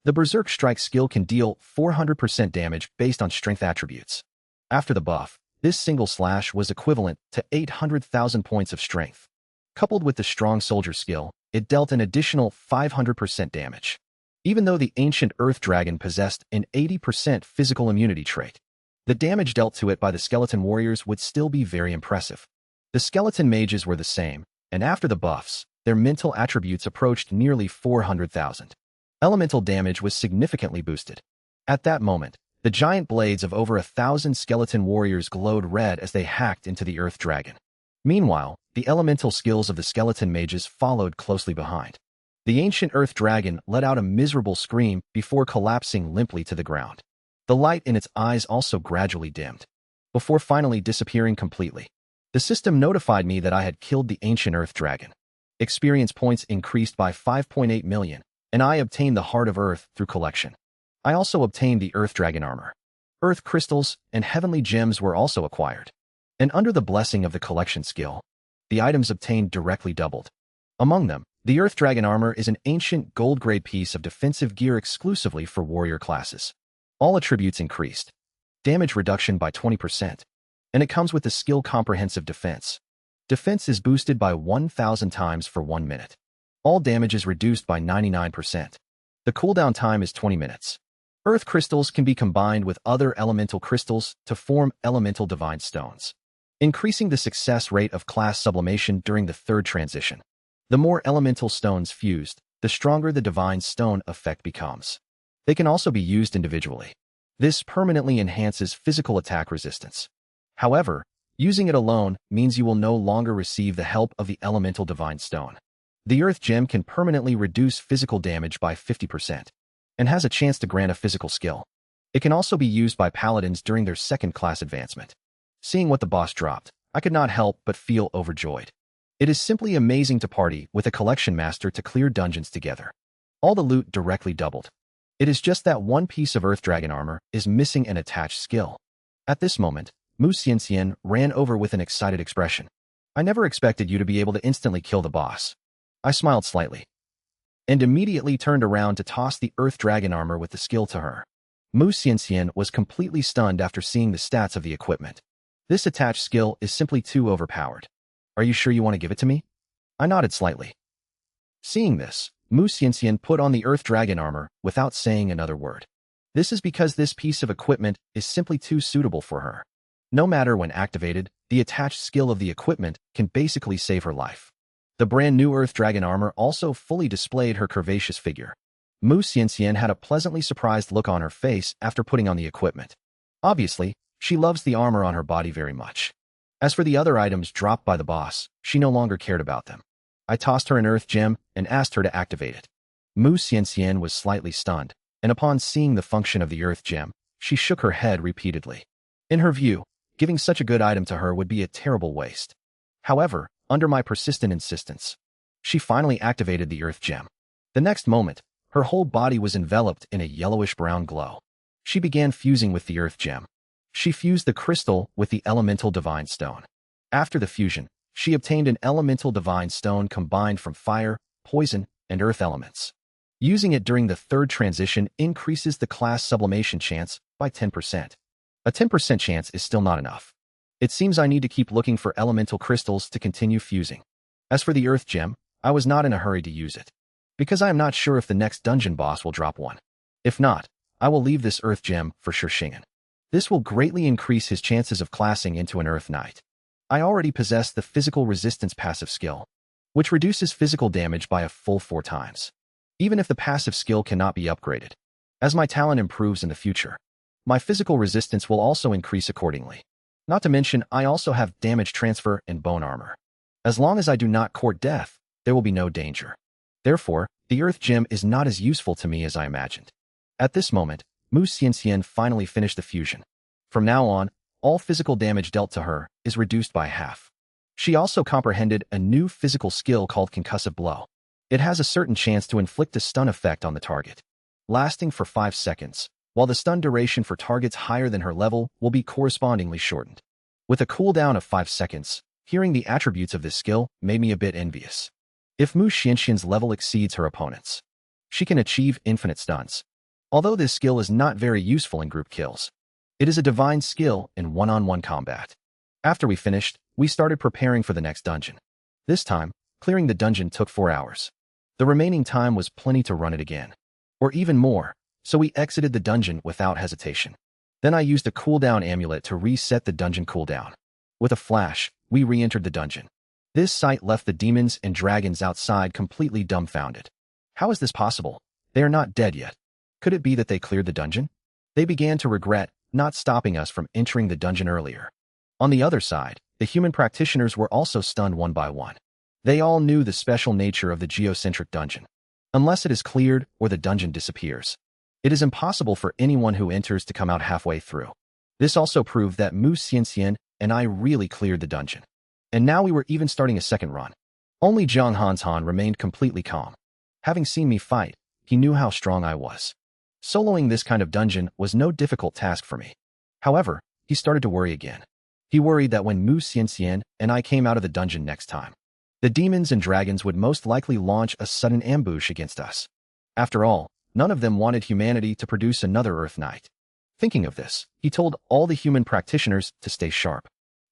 The Berserk Strike skill can deal 400% damage based on strength attributes. After the buff, this single slash was equivalent to 800,000 points of strength. Coupled with the strong soldier skill, it dealt an additional 500% damage. Even though the ancient Earth Dragon possessed an 80% physical immunity trait, the damage dealt to it by the skeleton warriors would still be very impressive. The skeleton mages were the same, and after the buffs, their mental attributes approached nearly 400,000. Elemental damage was significantly boosted. At that moment, the giant blades of over 1,000 skeleton warriors glowed red as they hacked into the Earth Dragon. Meanwhile, the elemental skills of the skeleton mages followed closely behind. The ancient Earth Dragon let out a miserable scream before collapsing limply to the ground. The light in its eyes also gradually dimmed, before finally disappearing completely. The system notified me that I had killed the ancient Earth Dragon. Experience points increased by 5.8 million, and I obtained the Heart of Earth through collection. I also obtained the Earth Dragon armor. Earth crystals and heavenly gems were also acquired. And under the blessing of the collection skill, the items obtained directly doubled. Among them, the Earth Dragon armor is an ancient gold-grade piece of defensive gear exclusively for warrior classes. All attributes increased. Damage reduction by 20%. And it comes with the skill Comprehensive Defense. Defense is boosted by 1,000 times for 1 minute. All damage is reduced by 99%. The cooldown time is 20 minutes. Earth crystals can be combined with other elemental crystals to form elemental divine stones, increasing the success rate of class sublimation during the third transition. The more elemental stones fused, the stronger the divine stone effect becomes. They can also be used individually. This permanently enhances physical attack resistance. However, using it alone means you will no longer receive the help of the elemental divine stone. The Earth Gem can permanently reduce physical damage by 50%, and has a chance to grant a physical skill. It can also be used by paladins during their second class advancement. Seeing what the boss dropped, I could not help but feel overjoyed. It is simply amazing to party with a collection master to clear dungeons together. All the loot directly doubled. It is just that one piece of Earth Dragon armor is missing an attached skill. At this moment, Mu Xianxian ran over with an excited expression. I never expected you to be able to instantly kill the boss. I smiled slightly, and immediately turned around to toss the Earth Dragon armor with the skill to her. Mu Xianxian was completely stunned after seeing the stats of the equipment. This attached skill is simply too overpowered. Are you sure you want to give it to me? I nodded slightly. Seeing this, Mu Xianxian put on the Earth Dragon armor without saying another word. This is because this piece of equipment is simply too suitable for her. No matter when activated, the attached skill of the equipment can basically save her life. The brand new Earth Dragon armor also fully displayed her curvaceous figure. Mu Xianxian had a pleasantly surprised look on her face after putting on the equipment. Obviously, she loves the armor on her body very much. As for the other items dropped by the boss, she no longer cared about them. I tossed her an earth gem and asked her to activate it. Mu Xianxian was slightly stunned, and upon seeing the function of the earth gem, she shook her head repeatedly. In her view, giving such a good item to her would be a terrible waste. However, under my persistent insistence, she finally activated the earth gem. The next moment, her whole body was enveloped in a yellowish-brown glow. She began fusing with the earth gem. She fused the crystal with the elemental divine stone. After the fusion, she obtained an elemental divine stone combined from fire, poison, and earth elements. Using it during the third transition increases the class sublimation chance by 10%. A 10% chance is still not enough. It seems I need to keep looking for elemental crystals to continue fusing. As for the earth gem, I was not in a hurry to use it, because I am not sure if the next dungeon boss will drop one. If not, I will leave this earth gem for Shishingen. This will greatly increase his chances of classing into an earth knight. I already possess the physical resistance passive skill, which reduces physical damage by a full 4 times. Even if the passive skill cannot be upgraded, as my talent improves in the future, my physical resistance will also increase accordingly. Not to mention, I also have damage transfer and bone armor. As long as I do not court death, there will be no danger. Therefore, the earth gem is not as useful to me as I imagined. At this moment, Mu Xianxian finally finished the fusion. From now on, all physical damage dealt to her is reduced by half. She also comprehended a new physical skill called Concussive Blow. It has a certain chance to inflict a stun effect on the target, lasting for 5 seconds, while the stun duration for targets higher than her level will be correspondingly shortened. With a cooldown of 5 seconds, hearing the attributes of this skill made me a bit envious. If Mu Xianxian's level exceeds her opponent's, she can achieve infinite stuns. Although this skill is not very useful in group kills, it is a divine skill in one-on-one combat. After we finished, we started preparing for the next dungeon. This time, clearing the dungeon took 4 hours. The remaining time was plenty to run it again, or even more, so we exited the dungeon without hesitation. Then I used a cooldown amulet to reset the dungeon cooldown. With a flash, we re-entered the dungeon. This sight left the demons and dragons outside completely dumbfounded. How is this possible? They are not dead yet. Could it be that they cleared the dungeon? They began to regret not stopping us from entering the dungeon earlier. On the other side, the human practitioners were also stunned one by one. They all knew the special nature of the geocentric dungeon. Unless it is cleared or the dungeon disappears, it is impossible for anyone who enters to come out halfway through. This also proved that Mu Xianxian and I really cleared the dungeon. And now we were even starting a second run. Only Jiang Hanshan remained completely calm. Having seen me fight, he knew how strong I was. Soloing this kind of dungeon was no difficult task for me. However, he started to worry again. He worried that when Mu Xianxian and I came out of the dungeon next time, the demons and dragons would most likely launch a sudden ambush against us. After all, none of them wanted humanity to produce another Earth Knight. Thinking of this, he told all the human practitioners to stay sharp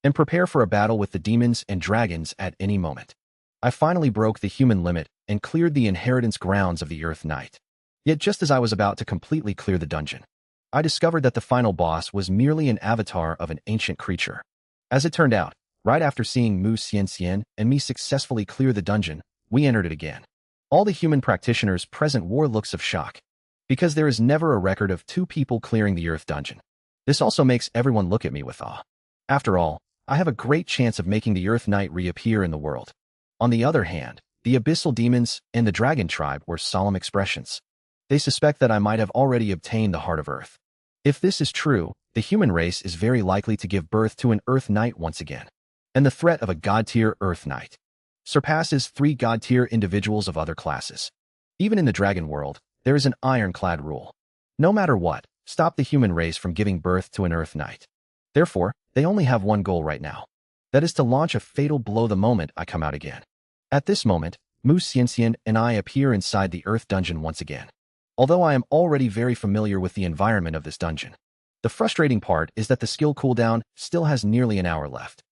and prepare for a battle with the demons and dragons at any moment. I finally broke the human limit and cleared the inheritance grounds of the Earth Knight. Yet just as I was about to completely clear the dungeon, I discovered that the final boss was merely an avatar of an ancient creature. As it turned out, right after seeing Mu Xianxian and me successfully clear the dungeon, we entered it again. All the human practitioners present wore looks of shock, because there is never a record of 2 people clearing the Earth dungeon. This also makes everyone look at me with awe. After all, I have a great chance of making the Earth Knight reappear in the world. On the other hand, the Abyssal Demons and the Dragon Tribe were solemn expressions. They suspect that I might have already obtained the Heart of Earth. If this is true, the human race is very likely to give birth to an Earth Knight once again. And the threat of a God-tier Earth Knight surpasses 3 God-tier individuals of other classes. Even in the Dragon world, there is an ironclad rule. No matter what, stop the human race from giving birth to an Earth Knight. Therefore, they only have one goal right now. That is to launch a fatal blow the moment I come out again. At this moment, Mu Xianxian and I appear inside the Earth dungeon once again. Although I am already very familiar with the environment of this dungeon, the frustrating part is that the skill cooldown still has nearly an hour left.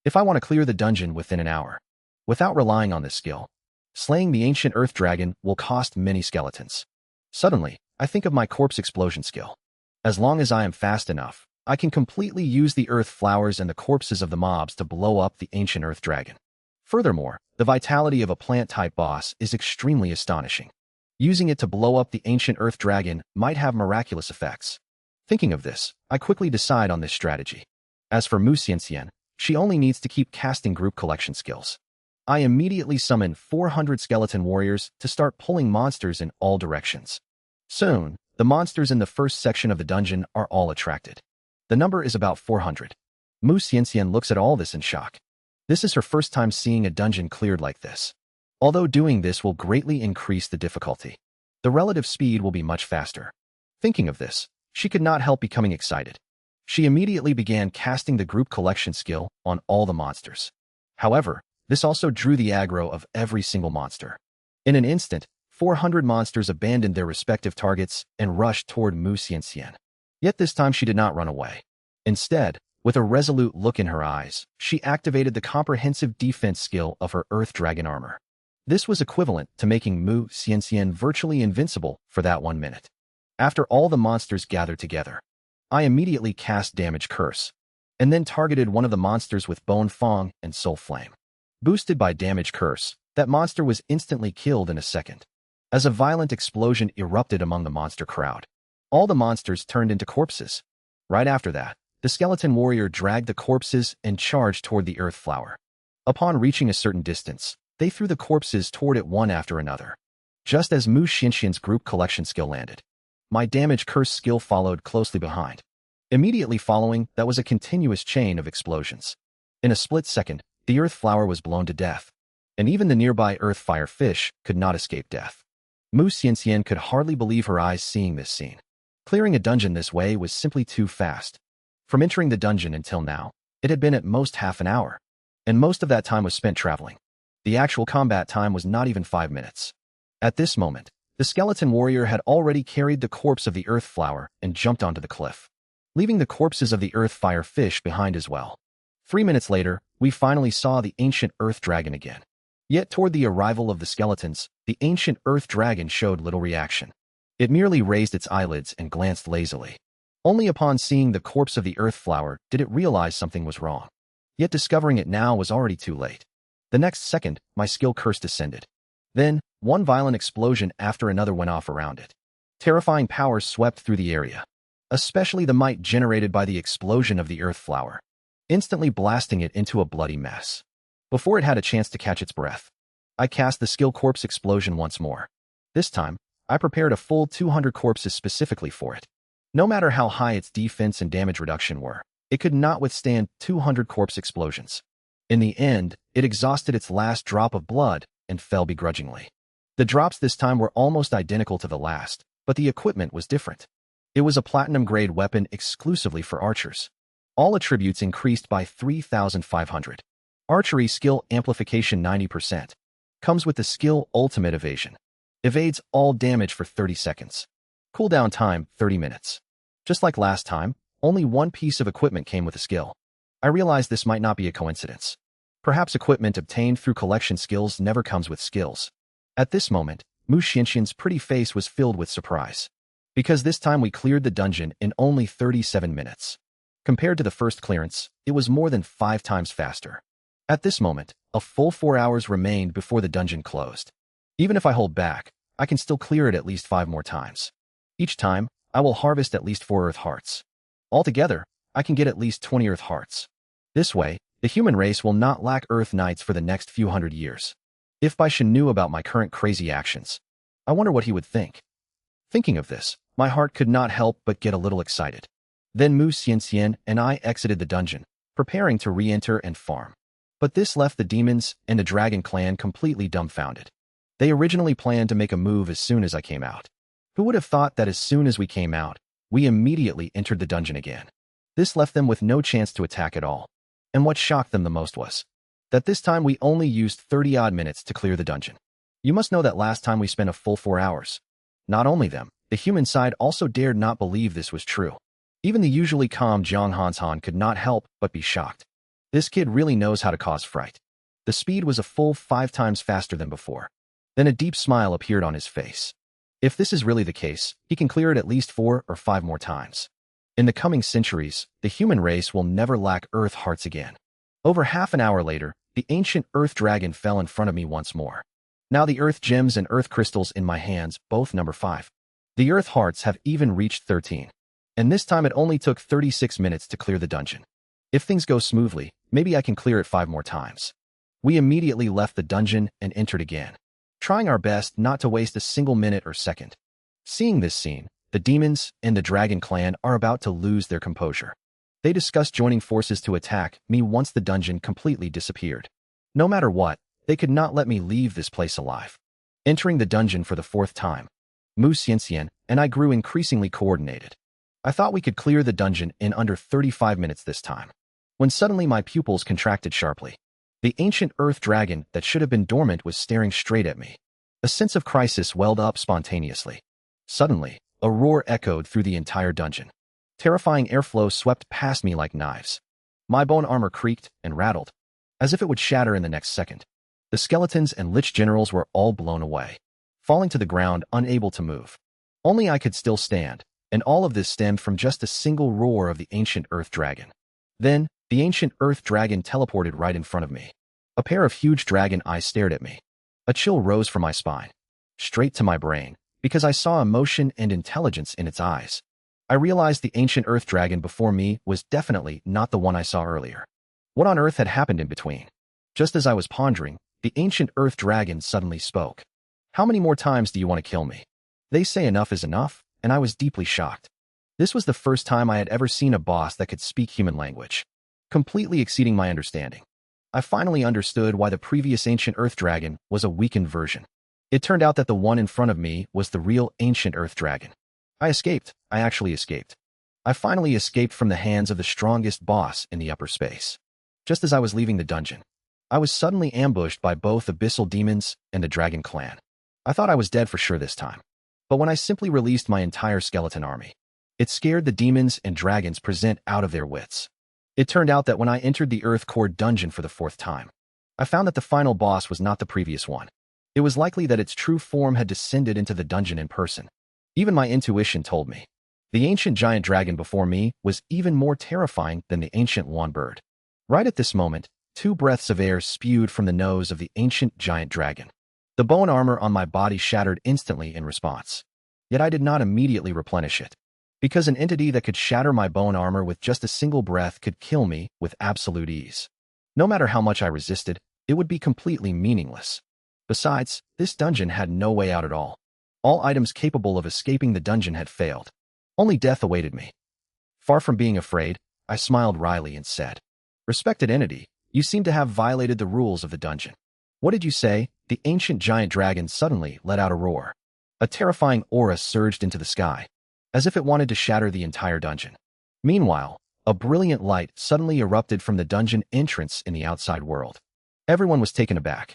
if I want to clear the dungeon within an hour. Without relying on this skill, slaying the ancient earth dragon will cost many skeletons. Suddenly, I think of my corpse explosion skill. As long as I am fast enough, I can completely use the earth flowers and the corpses of the mobs to blow up the ancient earth dragon. Furthermore, the vitality of a plant-type boss is extremely astonishing. Using it to blow up the ancient earth dragon might have miraculous effects. Thinking of this, I quickly decide on this strategy. As for Mu Xianxian, she only needs to keep casting group collection skills. I immediately summon 400 skeleton warriors to start pulling monsters in all directions. Soon, the monsters in the first section of the dungeon are all attracted. The number is about 400. Mu Xianxian looks at all this in shock. This is her first time seeing a dungeon cleared like this. Although doing this will greatly increase the difficulty, the relative speed will be much faster. Thinking of this, she could not help becoming excited. She immediately began casting the group collection skill on all the monsters. However, this also drew the aggro of every single monster. In an instant, 400 monsters abandoned their respective targets and rushed toward Mu Xianxian. Yet this time she did not run away. Instead, with a resolute look in her eyes, she activated the comprehensive defense skill of her Earth Dragon armor. This was equivalent to making Mu Xianxian virtually invincible for that 1 minute. After all the monsters gathered together, I immediately cast Damage Curse, and then targeted one of the monsters with Bone Fang and Soul Flame. Boosted by Damage Curse, that monster was instantly killed in a second. As a violent explosion erupted among the monster crowd, all the monsters turned into corpses. Right after that, the skeleton warrior dragged the corpses and charged toward the earth flower. Upon reaching a certain distance, they threw the corpses toward it one after another. Just as Mu Xianxian's group collection skill landed, my Damage Curse skill followed closely behind. Immediately following, that was a continuous chain of explosions. In a split second, the earth flower was blown to death, and even the nearby earth fire fish could not escape death. Mu Xianxian could hardly believe her eyes seeing this scene. Clearing a dungeon this way was simply too fast. From entering the dungeon until now, it had been at most half an hour, and most of that time was spent traveling. The actual combat time was not even 5 minutes. At this moment, the skeleton warrior had already carried the corpse of the earth flower and jumped onto the cliff, leaving the corpses of the earth fire fish behind as well. 3 minutes later, we finally saw the ancient earth dragon again. Yet toward the arrival of the skeletons, the ancient earth dragon showed little reaction. It merely raised its eyelids and glanced lazily. Only upon seeing the corpse of the earth flower did it realize something was wrong. Yet discovering it now was already too late. The next second, my skill curse descended. Then, one violent explosion after another went off around it. Terrifying power swept through the area, especially the might generated by the explosion of the earth flower, instantly blasting it into a bloody mess. Before it had a chance to catch its breath, I cast the skill corpse explosion once more. This time, I prepared a full 200 corpses specifically for it. No matter how high its defense and damage reduction were, it could not withstand 200 corpse explosions. In the end, it exhausted its last drop of blood and fell begrudgingly. The drops this time were almost identical to the last, but the equipment was different. It was a platinum-grade weapon exclusively for archers. All attributes increased by 3,500. Archery skill amplification 90%. Comes with the skill Ultimate Evasion. Evades all damage for 30 seconds. Cooldown time 30 minutes. Just like last time, only one piece of equipment came with a skill. I realized this might not be a coincidence. Perhaps equipment obtained through collection skills never comes with skills. At this moment, Mu Xianxian's pretty face was filled with surprise. Because this time we cleared the dungeon in only 37 minutes. Compared to the first clearance, it was more than 5 times faster. At this moment, a full 4 hours remained before the dungeon closed. Even if I hold back, I can still clear it at least 5 more times. Each time, I will harvest at least 4 Earth Hearts. Altogether, I can get at least 20 Earth Hearts. This way, the human race will not lack Earth Knights for the next few hundred years. If Bai Shen knew about my current crazy actions, I wonder what he would think. Thinking of this, my heart could not help but get a little excited. Then Mu Xianxian and I exited the dungeon, preparing to re-enter and farm. But this left the demons and the dragon clan completely dumbfounded. They originally planned to make a move as soon as I came out. Who would have thought that as soon as we came out, we immediately entered the dungeon again? This left them with no chance to attack at all. And what shocked them the most was that this time we only used 30-odd minutes to clear the dungeon. You must know that last time we spent a full 4 hours. Not only them, the human side also dared not believe this was true. Even the usually calm Jiang Hanshan could not help but be shocked. This kid really knows how to cause fright. The speed was a full 5 times faster than before. Then a deep smile appeared on his face. If this is really the case, he can clear it at least 4 or 5 more times. In the coming centuries, the human race will never lack Earth hearts again. Over half an hour later, the ancient Earth Dragon fell in front of me once more. Now the Earth Gems and Earth Crystals in my hands, both number 5. The Earth Hearts have even reached 13. And this time it only took 36 minutes to clear the dungeon. If things go smoothly, maybe I can clear it 5 more times. We immediately left the dungeon and entered again, trying our best not to waste a single minute or second. Seeing this scene, the demons and the dragon clan are about to lose their composure. They discussed joining forces to attack me once the dungeon completely disappeared. No matter what, they could not let me leave this place alive. Entering the dungeon for the 4th time, Mu Xianxian and I grew increasingly coordinated. I thought we could clear the dungeon in under 35 minutes this time, when suddenly my pupils contracted sharply. The ancient Earth Dragon that should have been dormant was staring straight at me. A sense of crisis welled up spontaneously. Suddenly, a roar echoed through the entire dungeon. Terrifying airflow swept past me like knives. My bone armor creaked and rattled, as if it would shatter in the next second. The skeletons and lich generals were all blown away, falling to the ground unable to move. Only I could still stand, and all of this stemmed from just a single roar of the ancient Earth Dragon. Then, the ancient Earth Dragon teleported right in front of me. A pair of huge dragon eyes stared at me. A chill rose from my spine, straight to my brain, because I saw emotion and intelligence in its eyes. I realized the ancient Earth Dragon before me was definitely not the one I saw earlier. What on earth had happened in between? Just as I was pondering, the ancient Earth Dragon suddenly spoke. How many more times do you want to kill me? They say enough is enough, and I was deeply shocked. This was the first time I had ever seen a boss that could speak human language, completely exceeding my understanding. I finally understood why the previous ancient Earth Dragon was a weakened version. It turned out that the one in front of me was the real ancient Earth Dragon. I escaped. I actually escaped. I finally escaped from the hands of the strongest boss in the upper space. Just as I was leaving the dungeon, I was suddenly ambushed by both abyssal demons and the dragon clan. I thought I was dead for sure this time. But when I simply released my entire skeleton army, it scared the demons and dragons present out of their wits. It turned out that when I entered the Earth Core dungeon for the 4th time, I found that the final boss was not the previous one. It was likely that its true form had descended into the dungeon in person. Even my intuition told me. The ancient giant dragon before me was even more terrifying than the ancient lawn bird. Right at this moment, 2 breaths of air spewed from the nose of the ancient giant dragon. The bone armor on my body shattered instantly in response. Yet I did not immediately replenish it, because an entity that could shatter my bone armor with just a single breath could kill me with absolute ease. No matter how much I resisted, it would be completely meaningless. Besides, this dungeon had no way out at all. All items capable of escaping the dungeon had failed. Only death awaited me. Far from being afraid, I smiled wryly and said, "Respected entity, you seem to have violated the rules of the dungeon." "What did you say?" The ancient giant dragon suddenly let out a roar. A terrifying aura surged into the sky, as if it wanted to shatter the entire dungeon. Meanwhile, a brilliant light suddenly erupted from the dungeon entrance in the outside world. Everyone was taken aback.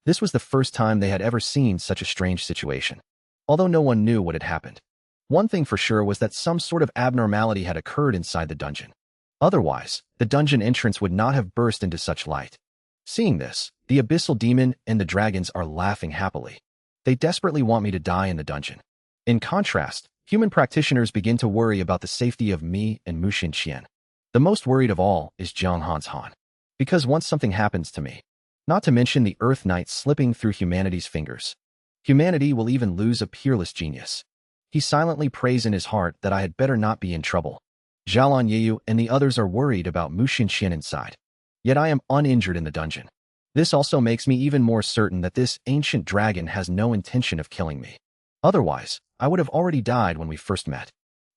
This was the first time they had ever seen such a strange situation, although no one knew what had happened. One thing for sure was that some sort of abnormality had occurred inside the dungeon. Otherwise, the dungeon entrance would not have burst into such light. Seeing this, the abyssal demon and the dragons are laughing happily. They desperately want me to die in the dungeon. In contrast, human practitioners begin to worry about the safety of me and Mu Xianxian. The most worried of all is Jiang Hanshan, because once something happens to me, not to mention the Earth Knight slipping through humanity's fingers, humanity will even lose a peerless genius. He silently prays in his heart that I had better not be in trouble. Zhaolan Yeyu and the others are worried about Mu Xianxian inside. Yet I am uninjured in the dungeon. This also makes me even more certain that this ancient dragon has no intention of killing me. Otherwise, I would have already died when we first met.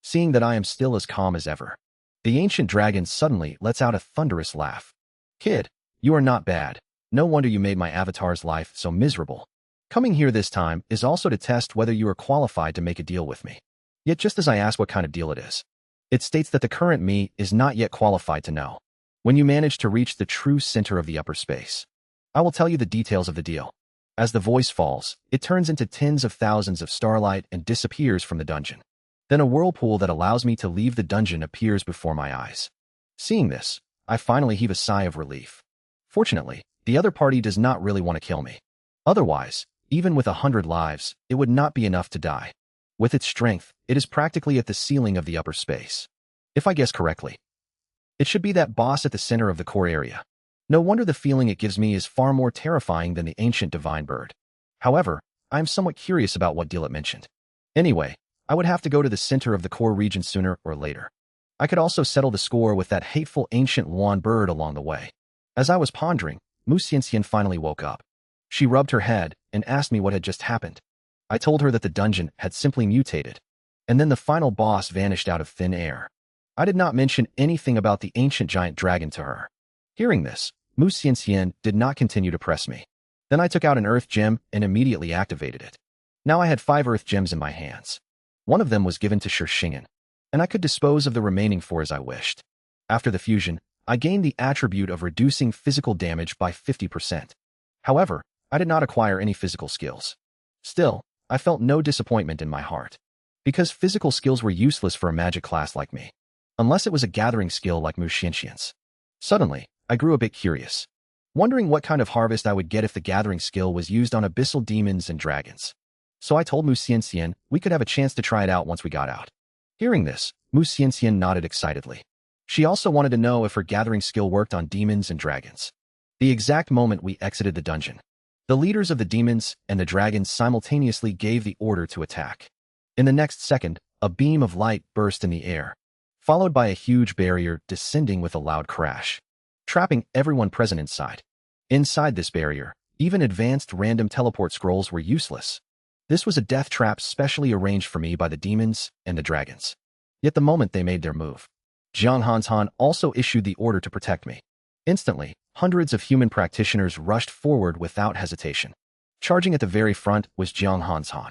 Seeing that I am still as calm as ever, the ancient dragon suddenly lets out a thunderous laugh. "Kid, you are not bad. No wonder you made my avatar's life so miserable. Coming here this time is also to test whether you are qualified to make a deal with me." Yet just as I ask what kind of deal it is, it states that the current me is not yet qualified to know. When you manage to reach the true center of the upper space, I will tell you the details of the deal. As the voice falls, it turns into tens of thousands of starlight and disappears from the dungeon. Then a whirlpool that allows me to leave the dungeon appears before my eyes. Seeing this, I finally heave a sigh of relief. Fortunately, the other party does not really want to kill me. Otherwise, even with 100 lives, it would not be enough to die. With its strength, it is practically at the ceiling of the upper space. If I guess correctly, it should be that boss at the center of the core area. No wonder the feeling it gives me is far more terrifying than the ancient divine bird. However, I am somewhat curious about what deal it mentioned. Anyway, I would have to go to the center of the core region sooner or later. I could also settle the score with that hateful ancient Luan bird along the way. As I was pondering, Mu Xianxian finally woke up. She rubbed her head and asked me what had just happened. I told her that the dungeon had simply mutated, and then the final boss vanished out of thin air. I did not mention anything about the ancient giant dragon to her. Hearing this, Mu Xianxian did not continue to press me. Then I took out an earth gem and immediately activated it. Now I had 5 earth gems in my hands. One of them was given to Shishingen, and I could dispose of the remaining 4 as I wished. After the fusion, I gained the attribute of reducing physical damage by 50%. However, I did not acquire any physical skills. Still, I felt no disappointment in my heart, because physical skills were useless for a magic class like me, unless it was a gathering skill like Mu Xianxian's. Suddenly, I grew a bit curious, wondering what kind of harvest I would get if the gathering skill was used on abyssal demons and dragons. So I told Mu Xianxian we could have a chance to try it out once we got out. Hearing this, Mu Xianxian nodded excitedly. She also wanted to know if her gathering skill worked on demons and dragons. The exact moment we exited the dungeon, the leaders of the demons and the dragons simultaneously gave the order to attack. In the next second, a beam of light burst in the air, followed by a huge barrier descending with a loud crash, trapping everyone present inside. Inside this barrier, even advanced random teleport scrolls were useless. This was a death trap specially arranged for me by the demons and the dragons. Yet the moment they made their move, Jiang Hanshan also issued the order to protect me. Instantly, hundreds of human practitioners rushed forward without hesitation. Charging at the very front was Jiang Hanshan.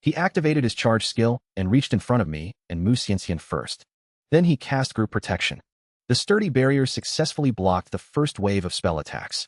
He activated his charge skill and reached in front of me and Mu Xianxian first. Then he cast group protection. The sturdy barrier successfully blocked the first wave of spell attacks.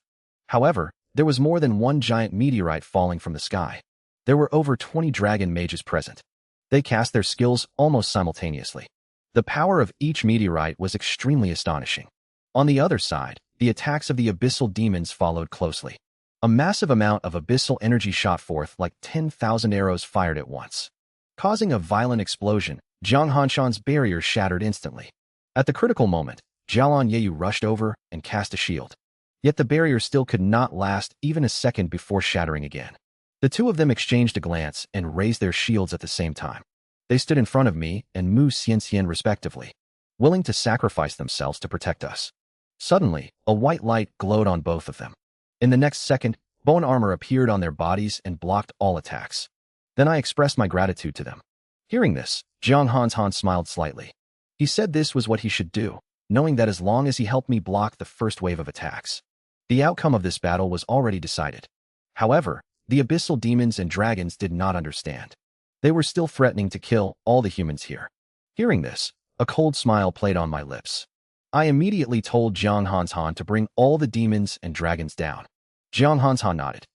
However, there was more than one giant meteorite falling from the sky. There were over 20 dragon mages present. They cast their skills almost simultaneously. The power of each meteorite was extremely astonishing. On the other side, the attacks of the abyssal demons followed closely. A massive amount of abyssal energy shot forth like 10,000 arrows fired at once. Causing a violent explosion, Jiang Hanshan's barrier shattered instantly. At the critical moment, Jialan Yeyu rushed over and cast a shield. Yet the barrier still could not last even a second before shattering again. The two of them exchanged a glance and raised their shields at the same time. They stood in front of me and Mu Xianxian respectively, willing to sacrifice themselves to protect us. Suddenly, a white light glowed on both of them. In the next second, bone armor appeared on their bodies and blocked all attacks. Then I expressed my gratitude to them. Hearing this, Jiang Hanshan smiled slightly. He said this was what he should do, knowing that as long as he helped me block the first wave of attacks, the outcome of this battle was already decided. However, the abyssal demons and dragons did not understand. They were still threatening to kill all the humans here. Hearing this, a cold smile played on my lips. I immediately told Jiang Hanshan to bring all the demons and dragons down. Jiang Hanshan nodded.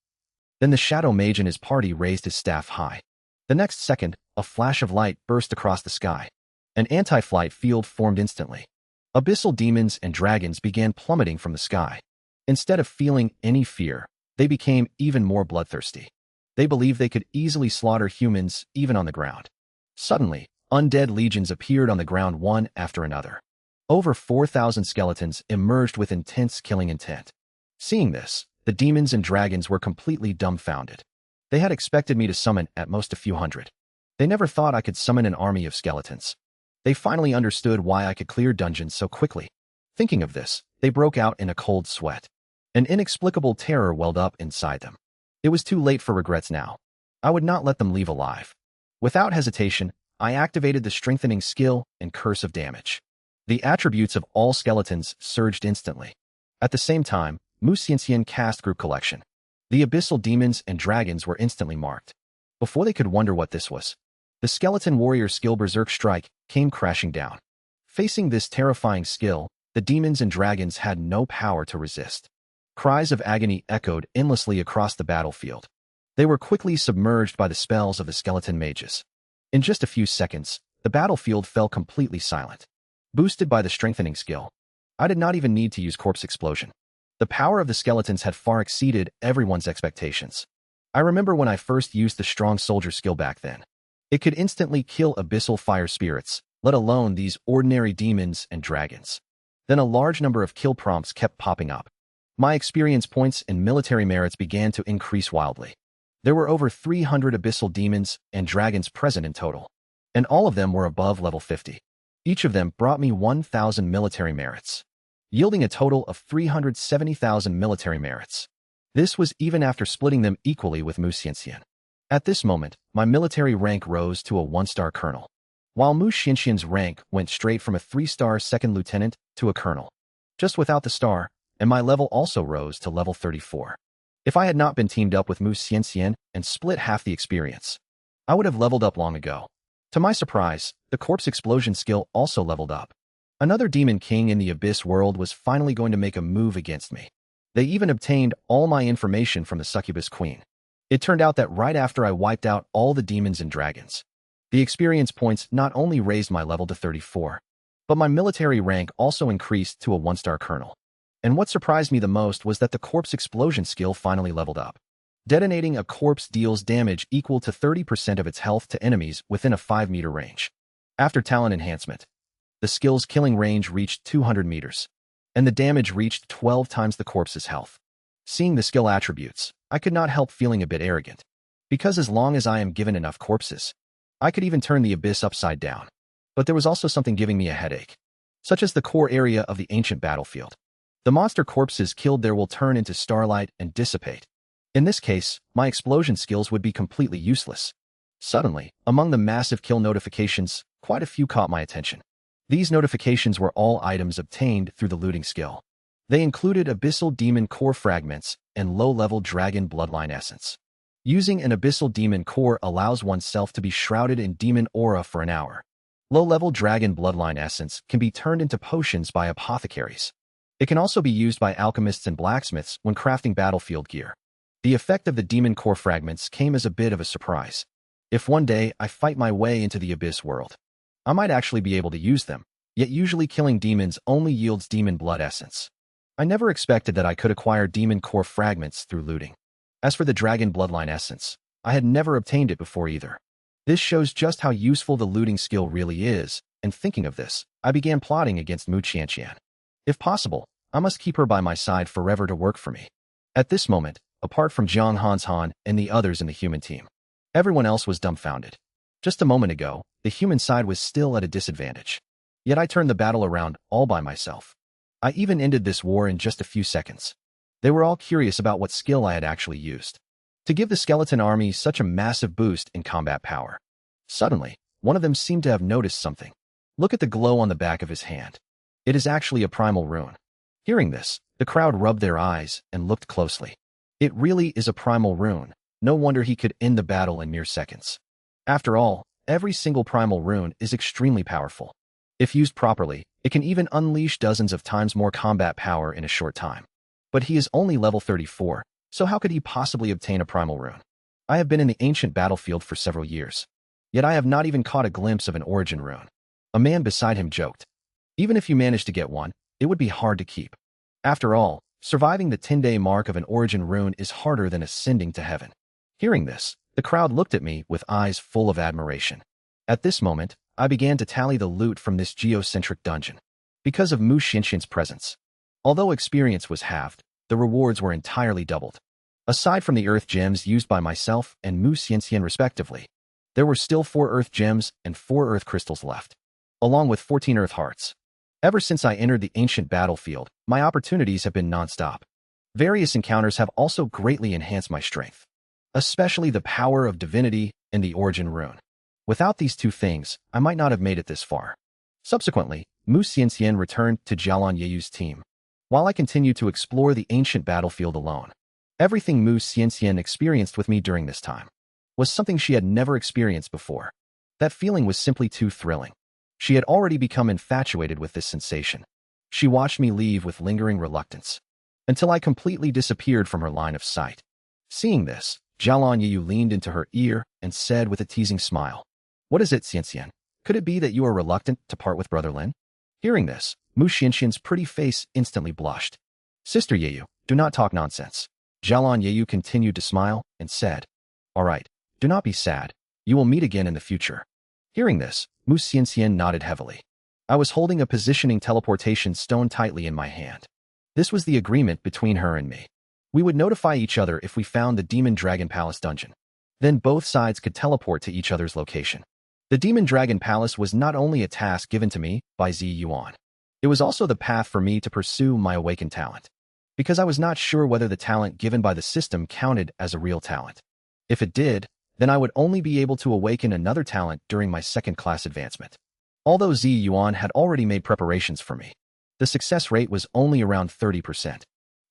Then the shadow mage and his party raised his staff high. The next second, a flash of light burst across the sky. An anti-flight field formed instantly. Abyssal demons and dragons began plummeting from the sky. Instead of feeling any fear, they became even more bloodthirsty. They believed they could easily slaughter humans even on the ground. Suddenly, undead legions appeared on the ground one after another. Over 4,000 skeletons emerged with intense killing intent. Seeing this, the demons and dragons were completely dumbfounded. They had expected me to summon at most a few hundred. They never thought I could summon an army of skeletons. They finally understood why I could clear dungeons so quickly. Thinking of this, they broke out in a cold sweat. An inexplicable terror welled up inside them. It was too late for regrets now. I would not let them leave alive. Without hesitation, I activated the strengthening skill and curse of damage. The attributes of all skeletons surged instantly. At the same time, Mu Xianxian cast group collection. The abyssal demons and dragons were instantly marked. Before they could wonder what this was, the skeleton warrior skill Berserk Strike came crashing down. Facing this terrifying skill, the demons and dragons had no power to resist. Cries of agony echoed endlessly across the battlefield. They were quickly submerged by the spells of the skeleton mages. In just a few seconds, the battlefield fell completely silent. Boosted by the strengthening skill, I did not even need to use corpse explosion. The power of the skeletons had far exceeded everyone's expectations. I remember when I first used the strong soldier skill back then. It could instantly kill abyssal fire spirits, let alone these ordinary demons and dragons. Then a large number of kill prompts kept popping up. My experience points and military merits began to increase wildly. There were over 300 abyssal demons and dragons present in total, and all of them were above level 50. Each of them brought me 1,000 military merits, yielding a total of 370,000 military merits. This was even after splitting them equally with Mu Xianxian. At this moment, my military rank rose to a 1-star colonel, while Mu Xianxian's rank went straight from a 3-star second lieutenant to a colonel, just without the star, and my level also rose to level 34. If I had not been teamed up with Mu Xianxian and split half the experience, I would have leveled up long ago. To my surprise, the corpse explosion skill also leveled up. Another demon king in the abyss world was finally going to make a move against me. They even obtained all my information from the succubus queen. It turned out that right after I wiped out all the demons and dragons, the experience points not only raised my level to 34, but my military rank also increased to a 1-star colonel. And what surprised me the most was that the corpse explosion skill finally leveled up. Detonating a corpse deals damage equal to 30% of its health to enemies within a 5-meter range. After talent enhancement, the skill's killing range reached 200 meters, and the damage reached 12 times the corpse's health. Seeing the skill attributes, I could not help feeling a bit arrogant, because as long as I am given enough corpses, I could even turn the abyss upside down. But there was also something giving me a headache, such as the core area of the ancient battlefield. The monster corpses killed there will turn into starlight and dissipate. In this case, my explosion skills would be completely useless. Suddenly, among the massive kill notifications, quite a few caught my attention. These notifications were all items obtained through the looting skill. They included abyssal demon core fragments and low-level dragon bloodline essence. Using an abyssal demon core allows oneself to be shrouded in demon aura for an hour. Low-level dragon bloodline essence can be turned into potions by apothecaries. It can also be used by alchemists and blacksmiths when crafting battlefield gear. The effect of the demon core fragments came as a bit of a surprise. If one day I fight my way into the abyss world, I might actually be able to use them, yet usually killing demons only yields demon blood essence. I never expected that I could acquire demon core fragments through looting. As for the dragon bloodline essence, I had never obtained it before either. This shows just how useful the looting skill really is, and thinking of this, I began plotting against Mu Xianxian. If possible, I must keep her by my side forever to work for me. At this moment, apart from Jiang Hanshan and the others in the human team, everyone else was dumbfounded. Just a moment ago, the human side was still at a disadvantage. Yet I turned the battle around all by myself. I even ended this war in just a few seconds. They were all curious about what skill I had actually used to give the skeleton army such a massive boost in combat power. Suddenly, one of them seemed to have noticed something. Look at the glow on the back of his hand. It is actually a primal rune. Hearing this, the crowd rubbed their eyes and looked closely. It really is a primal rune. No wonder he could end the battle in mere seconds. After all, every single primal rune is extremely powerful. If used properly, it can even unleash dozens of times more combat power in a short time. But he is only level 34, so how could he possibly obtain a primal rune? I have been in the ancient battlefield for several years, yet I have not even caught a glimpse of an origin rune. A man beside him joked. Even if you manage to get one, it would be hard to keep. After all, surviving the 10-day mark of an origin rune is harder than ascending to heaven. Hearing this, the crowd looked at me with eyes full of admiration. At this moment, I began to tally the loot from this geocentric dungeon. Because of Mu Xianxian's presence, although experience was halved, the rewards were entirely doubled. Aside from the earth gems used by myself and Mu Xianxian respectively, there were still 4 earth gems and 4 earth crystals left, along with 14 earth hearts. Ever since I entered the ancient battlefield, my opportunities have been non-stop. Various encounters have also greatly enhanced my strength, especially the power of divinity and the origin rune. Without these two things, I might not have made it this far. Subsequently, Mu Xianxian returned to Jialan Yeyu's team, while I continued to explore the ancient battlefield alone. Everything Mu Xianxian experienced with me during this time was something she had never experienced before. That feeling was simply too thrilling. She had already become infatuated with this sensation. She watched me leave with lingering reluctance, until I completely disappeared from her line of sight. Seeing this, Jialan Yeyu leaned into her ear and said with a teasing smile, "What is it, Xianxian? Could it be that you are reluctant to part with Brother Lin?" Hearing this, Mu Xianxian's pretty face instantly blushed. Sister Yeyu, do not talk nonsense. Jialan Yeyu continued to smile and said, All right, do not be sad. You will meet again in the future. Hearing this, Mu Xianxian nodded heavily. I was holding a positioning teleportation stone tightly in my hand. This was the agreement between her and me. We would notify each other if we found the Demon Dragon Palace dungeon. Then both sides could teleport to each other's location. The Demon Dragon Palace was not only a task given to me by Zi Yuan. It was also the path for me to pursue my awakened talent. Because I was not sure whether the talent given by the system counted as a real talent. If it did, then I would only be able to awaken another talent during my second-class advancement. Although Zi Yuan had already made preparations for me, the success rate was only around 30%.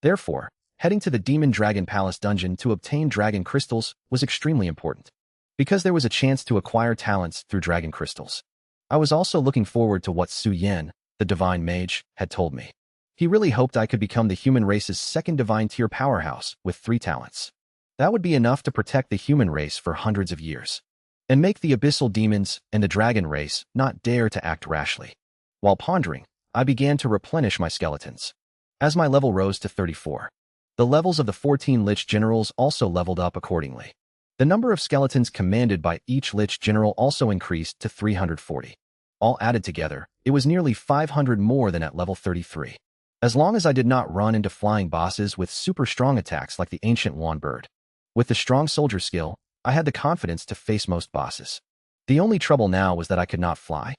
Therefore, heading to the Demon Dragon Palace dungeon to obtain dragon crystals was extremely important. Because there was a chance to acquire talents through dragon crystals. I was also looking forward to what Su Yan, the divine mage, had told me. He really hoped I could become the human race's second divine tier powerhouse with 3 talents. That would be enough to protect the human race for hundreds of years, and make the abyssal demons and the dragon race not dare to act rashly. While pondering, I began to replenish my skeletons. As my level rose to 34, the levels of the 14 Lich Generals also leveled up accordingly. The number of skeletons commanded by each Lich General also increased to 340. All added together, it was nearly 500 more than at level 33. As long as I did not run into flying bosses with super strong attacks like the ancient Wan Bird. With the strong soldier skill, I had the confidence to face most bosses. The only trouble now was that I could not fly.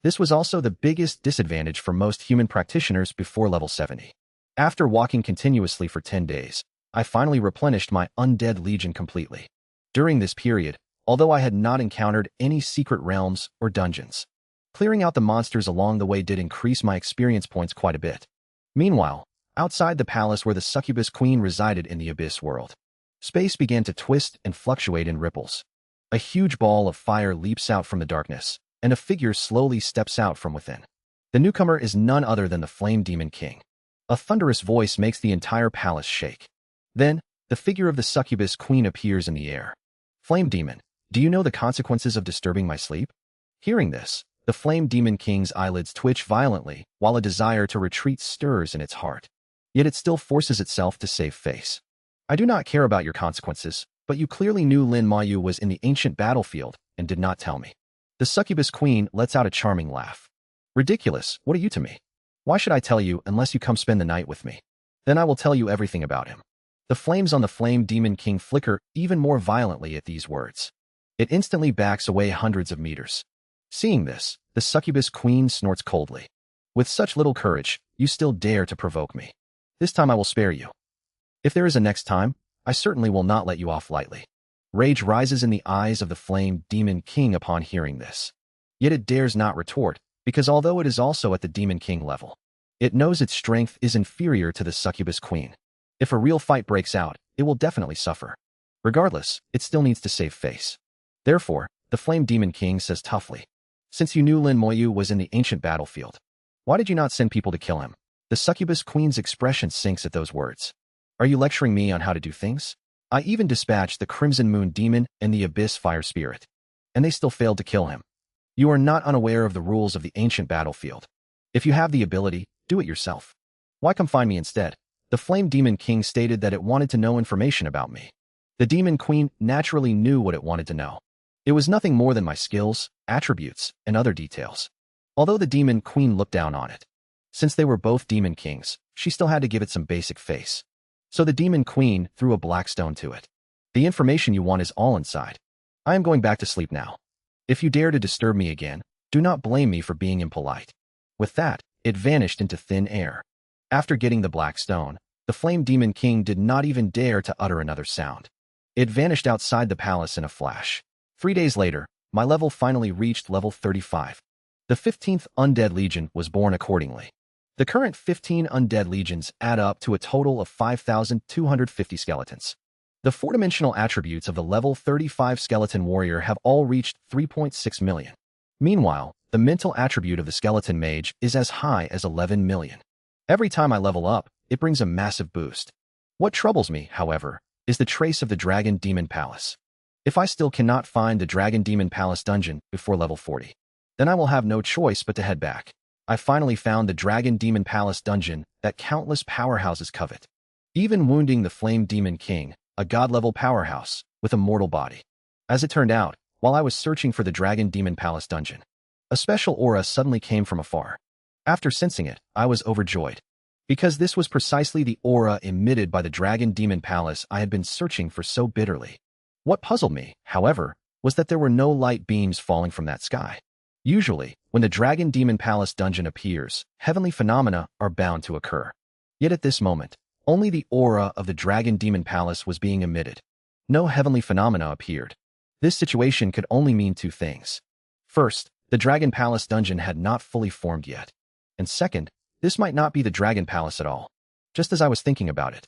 This was also the biggest disadvantage for most human practitioners before level 70. After walking continuously for 10 days, I finally replenished my Undead Legion completely. During this period, although I had not encountered any secret realms or dungeons, clearing out the monsters along the way did increase my experience points quite a bit. Meanwhile, outside the palace where the succubus queen resided in the abyss world, space began to twist and fluctuate in ripples. A huge ball of fire leaps out from the darkness, and a figure slowly steps out from within. The newcomer is none other than the Flame Demon King. A thunderous voice makes the entire palace shake. Then, the figure of the succubus queen appears in the air. Flame Demon, do you know the consequences of disturbing my sleep? Hearing this, the Flame Demon King's eyelids twitch violently, while a desire to retreat stirs in its heart. Yet it still forces itself to save face. I do not care about your consequences, but you clearly knew Lin Mayu was in the ancient battlefield and did not tell me. The succubus queen lets out a charming laugh. Ridiculous, what are you to me? Why should I tell you unless you come spend the night with me? Then I will tell you everything about him. The flames on the Flame Demon King flicker even more violently at these words. It instantly backs away hundreds of meters. Seeing this, the succubus queen snorts coldly. With such little courage, you still dare to provoke me. This time I will spare you. If there is a next time, I certainly will not let you off lightly. Rage rises in the eyes of the Flame Demon King upon hearing this. Yet it dares not retort, because although it is also at the Demon King level, it knows its strength is inferior to the succubus queen. If a real fight breaks out, it will definitely suffer. Regardless, it still needs to save face. Therefore, the Flame Demon King says toughly, Since you knew Lin Moyu was in the ancient battlefield, why did you not send people to kill him? The succubus queen's expression sinks at those words. Are you lecturing me on how to do things? I even dispatched the Crimson Moon Demon and the Abyss Fire Spirit, and they still failed to kill him. You are not unaware of the rules of the ancient battlefield. If you have the ability, do it yourself. Why come find me instead? The Flame Demon King stated that it wanted to know information about me. The Demon Queen naturally knew what it wanted to know. It was nothing more than my skills, attributes, and other details. Although the Demon Queen looked down on it. Since they were both Demon Kings, she still had to give it some basic face. So the Demon Queen threw a black stone to it. The information you want is all inside. I am going back to sleep now. If you dare to disturb me again, do not blame me for being impolite. With that, it vanished into thin air. After getting the black stone, the Flame Demon King did not even dare to utter another sound. It vanished outside the palace in a flash. 3 days later, my level finally reached level 35. The 15th Undead Legion was born accordingly. The current 15 Undead Legions add up to a total of 5,250 skeletons. The four-dimensional attributes of the level 35 Skeleton Warrior have all reached 3.6 million. Meanwhile, the mental attribute of the Skeleton Mage is as high as 11 million. Every time I level up, it brings a massive boost. What troubles me, however, is the trace of the Dragon Demon Palace. If I still cannot find the Dragon Demon Palace dungeon before level 40, then I will have no choice but to head back. I finally found the Dragon Demon Palace dungeon that countless powerhouses covet, even wounding the Flame Demon King, a god-level powerhouse with a mortal body. As it turned out, while I was searching for the Dragon Demon Palace dungeon, a special aura suddenly came from afar. After sensing it, I was overjoyed, because this was precisely the aura emitted by the Dragon Demon Palace I had been searching for so bitterly. What puzzled me, however, was that there were no light beams falling from that sky. Usually, when the Dragon Demon Palace dungeon appears, heavenly phenomena are bound to occur. Yet at this moment, only the aura of the Dragon Demon Palace was being emitted. No heavenly phenomena appeared. This situation could only mean two things. First, the Dragon Palace dungeon had not fully formed yet. And second, this might not be the Dragon Palace at all. Just as I was thinking about it,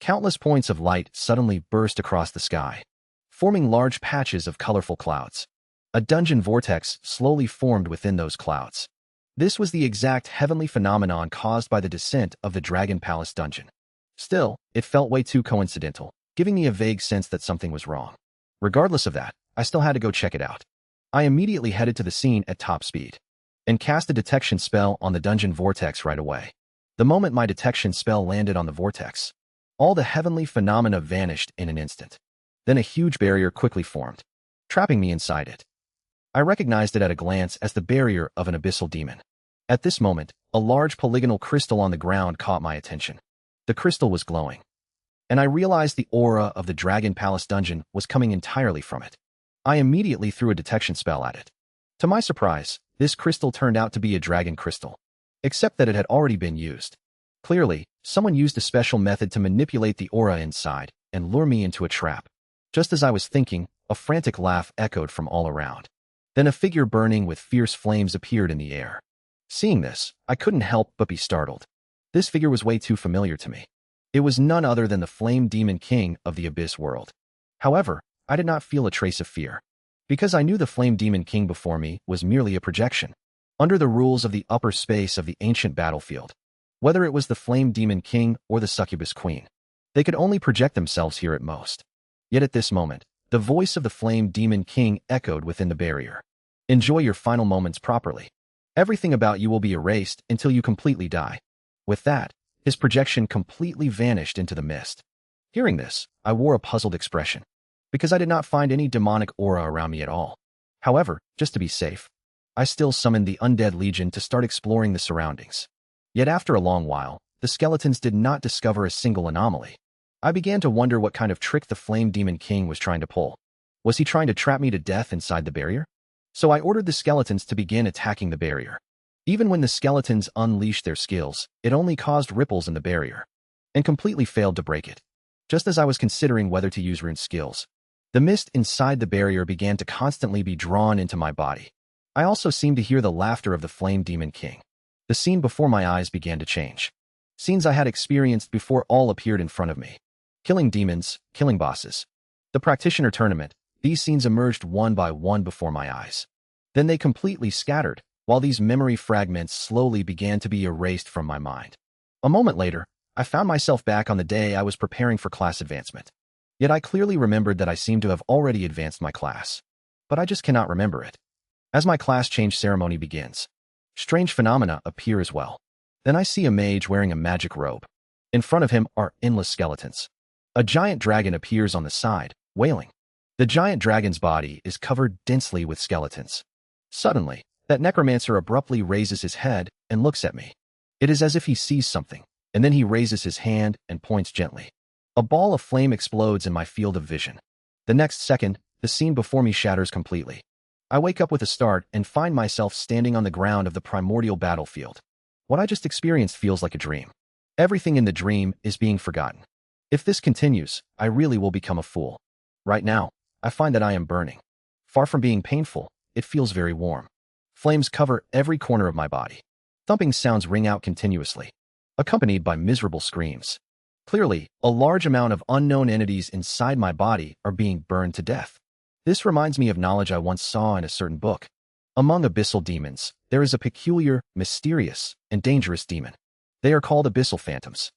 countless points of light suddenly burst across the sky, forming large patches of colorful clouds. A dungeon vortex slowly formed within those clouds. This was the exact heavenly phenomenon caused by the descent of the Dragon Palace dungeon. Still, it felt way too coincidental, giving me a vague sense that something was wrong. Regardless of that, I still had to go check it out. I immediately headed to the scene at top speed and cast a detection spell on the dungeon vortex right away. The moment my detection spell landed on the vortex, all the heavenly phenomena vanished in an instant. Then a huge barrier quickly formed, trapping me inside it. I recognized it at a glance as the barrier of an abyssal demon. At this moment, a large polygonal crystal on the ground caught my attention. The crystal was glowing, and I realized the aura of the Dragon Palace dungeon was coming entirely from it. I immediately threw a detection spell at it. To my surprise, this crystal turned out to be a dragon crystal, except that it had already been used. Clearly, someone used a special method to manipulate the aura inside and lure me into a trap. Just as I was thinking, a frantic laugh echoed from all around. Then a figure burning with fierce flames appeared in the air. Seeing this, I couldn't help but be startled. This figure was way too familiar to me. It was none other than the Flame Demon King of the Abyss world. However, I did not feel a trace of fear, because I knew the Flame Demon King before me was merely a projection, under the rules of the upper space of the ancient battlefield. Whether it was the Flame Demon King or the Succubus Queen, they could only project themselves here at most. Yet at this moment, the voice of the Flame Demon King echoed within the barrier. Enjoy your final moments properly. Everything about you will be erased until you completely die. With that, his projection completely vanished into the mist. Hearing this, I wore a puzzled expression, because I did not find any demonic aura around me at all. However, just to be safe, I still summoned the Undead Legion to start exploring the surroundings. Yet after a long while, the skeletons did not discover a single anomaly. I began to wonder what kind of trick the Flame Demon King was trying to pull. Was he trying to trap me to death inside the barrier? So I ordered the skeletons to begin attacking the barrier. Even when the skeletons unleashed their skills, it only caused ripples in the barrier, and completely failed to break it. Just as I was considering whether to use rune skills, the mist inside the barrier began to constantly be drawn into my body. I also seemed to hear the laughter of the Flame Demon King. The scene before my eyes began to change. Scenes I had experienced before all appeared in front of me. Killing demons, killing bosses, the practitioner tournament, these scenes emerged one by one before my eyes. Then they completely scattered, while these memory fragments slowly began to be erased from my mind. A moment later, I found myself back on the day I was preparing for class advancement. Yet I clearly remembered that I seemed to have already advanced my class. But I just cannot remember it. As my class change ceremony begins, strange phenomena appear as well. Then I see a mage wearing a magic robe. In front of him are endless skeletons. A giant dragon appears on the side, wailing. The giant dragon's body is covered densely with skeletons. Suddenly, that necromancer abruptly raises his head and looks at me. It is as if he sees something, and then he raises his hand and points gently. A ball of flame explodes in my field of vision. The next second, the scene before me shatters completely. I wake up with a start and find myself standing on the ground of the primordial battlefield. What I just experienced feels like a dream. Everything in the dream is being forgotten. If this continues, I really will become a fool. Right now, I find that I am burning. Far from being painful, it feels very warm. Flames cover every corner of my body. Thumping sounds ring out continuously, accompanied by miserable screams. Clearly, a large amount of unknown entities inside my body are being burned to death. This reminds me of knowledge I once saw in a certain book. Among abyssal demons, there is a peculiar, mysterious, and dangerous demon. They are called abyssal phantoms.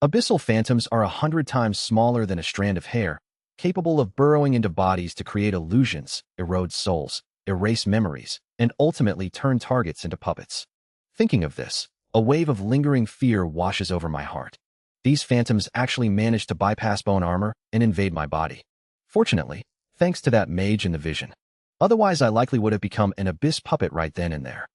Abyssal phantoms are 100 times smaller than a strand of hair, capable of burrowing into bodies to create illusions, erode souls, erase memories, and ultimately turn targets into puppets. Thinking of this, a wave of lingering fear washes over my heart. These phantoms actually managed to bypass bone armor and invade my body. Fortunately, thanks to that mage in the vision. Otherwise, I likely would have become an abyss puppet right then and there.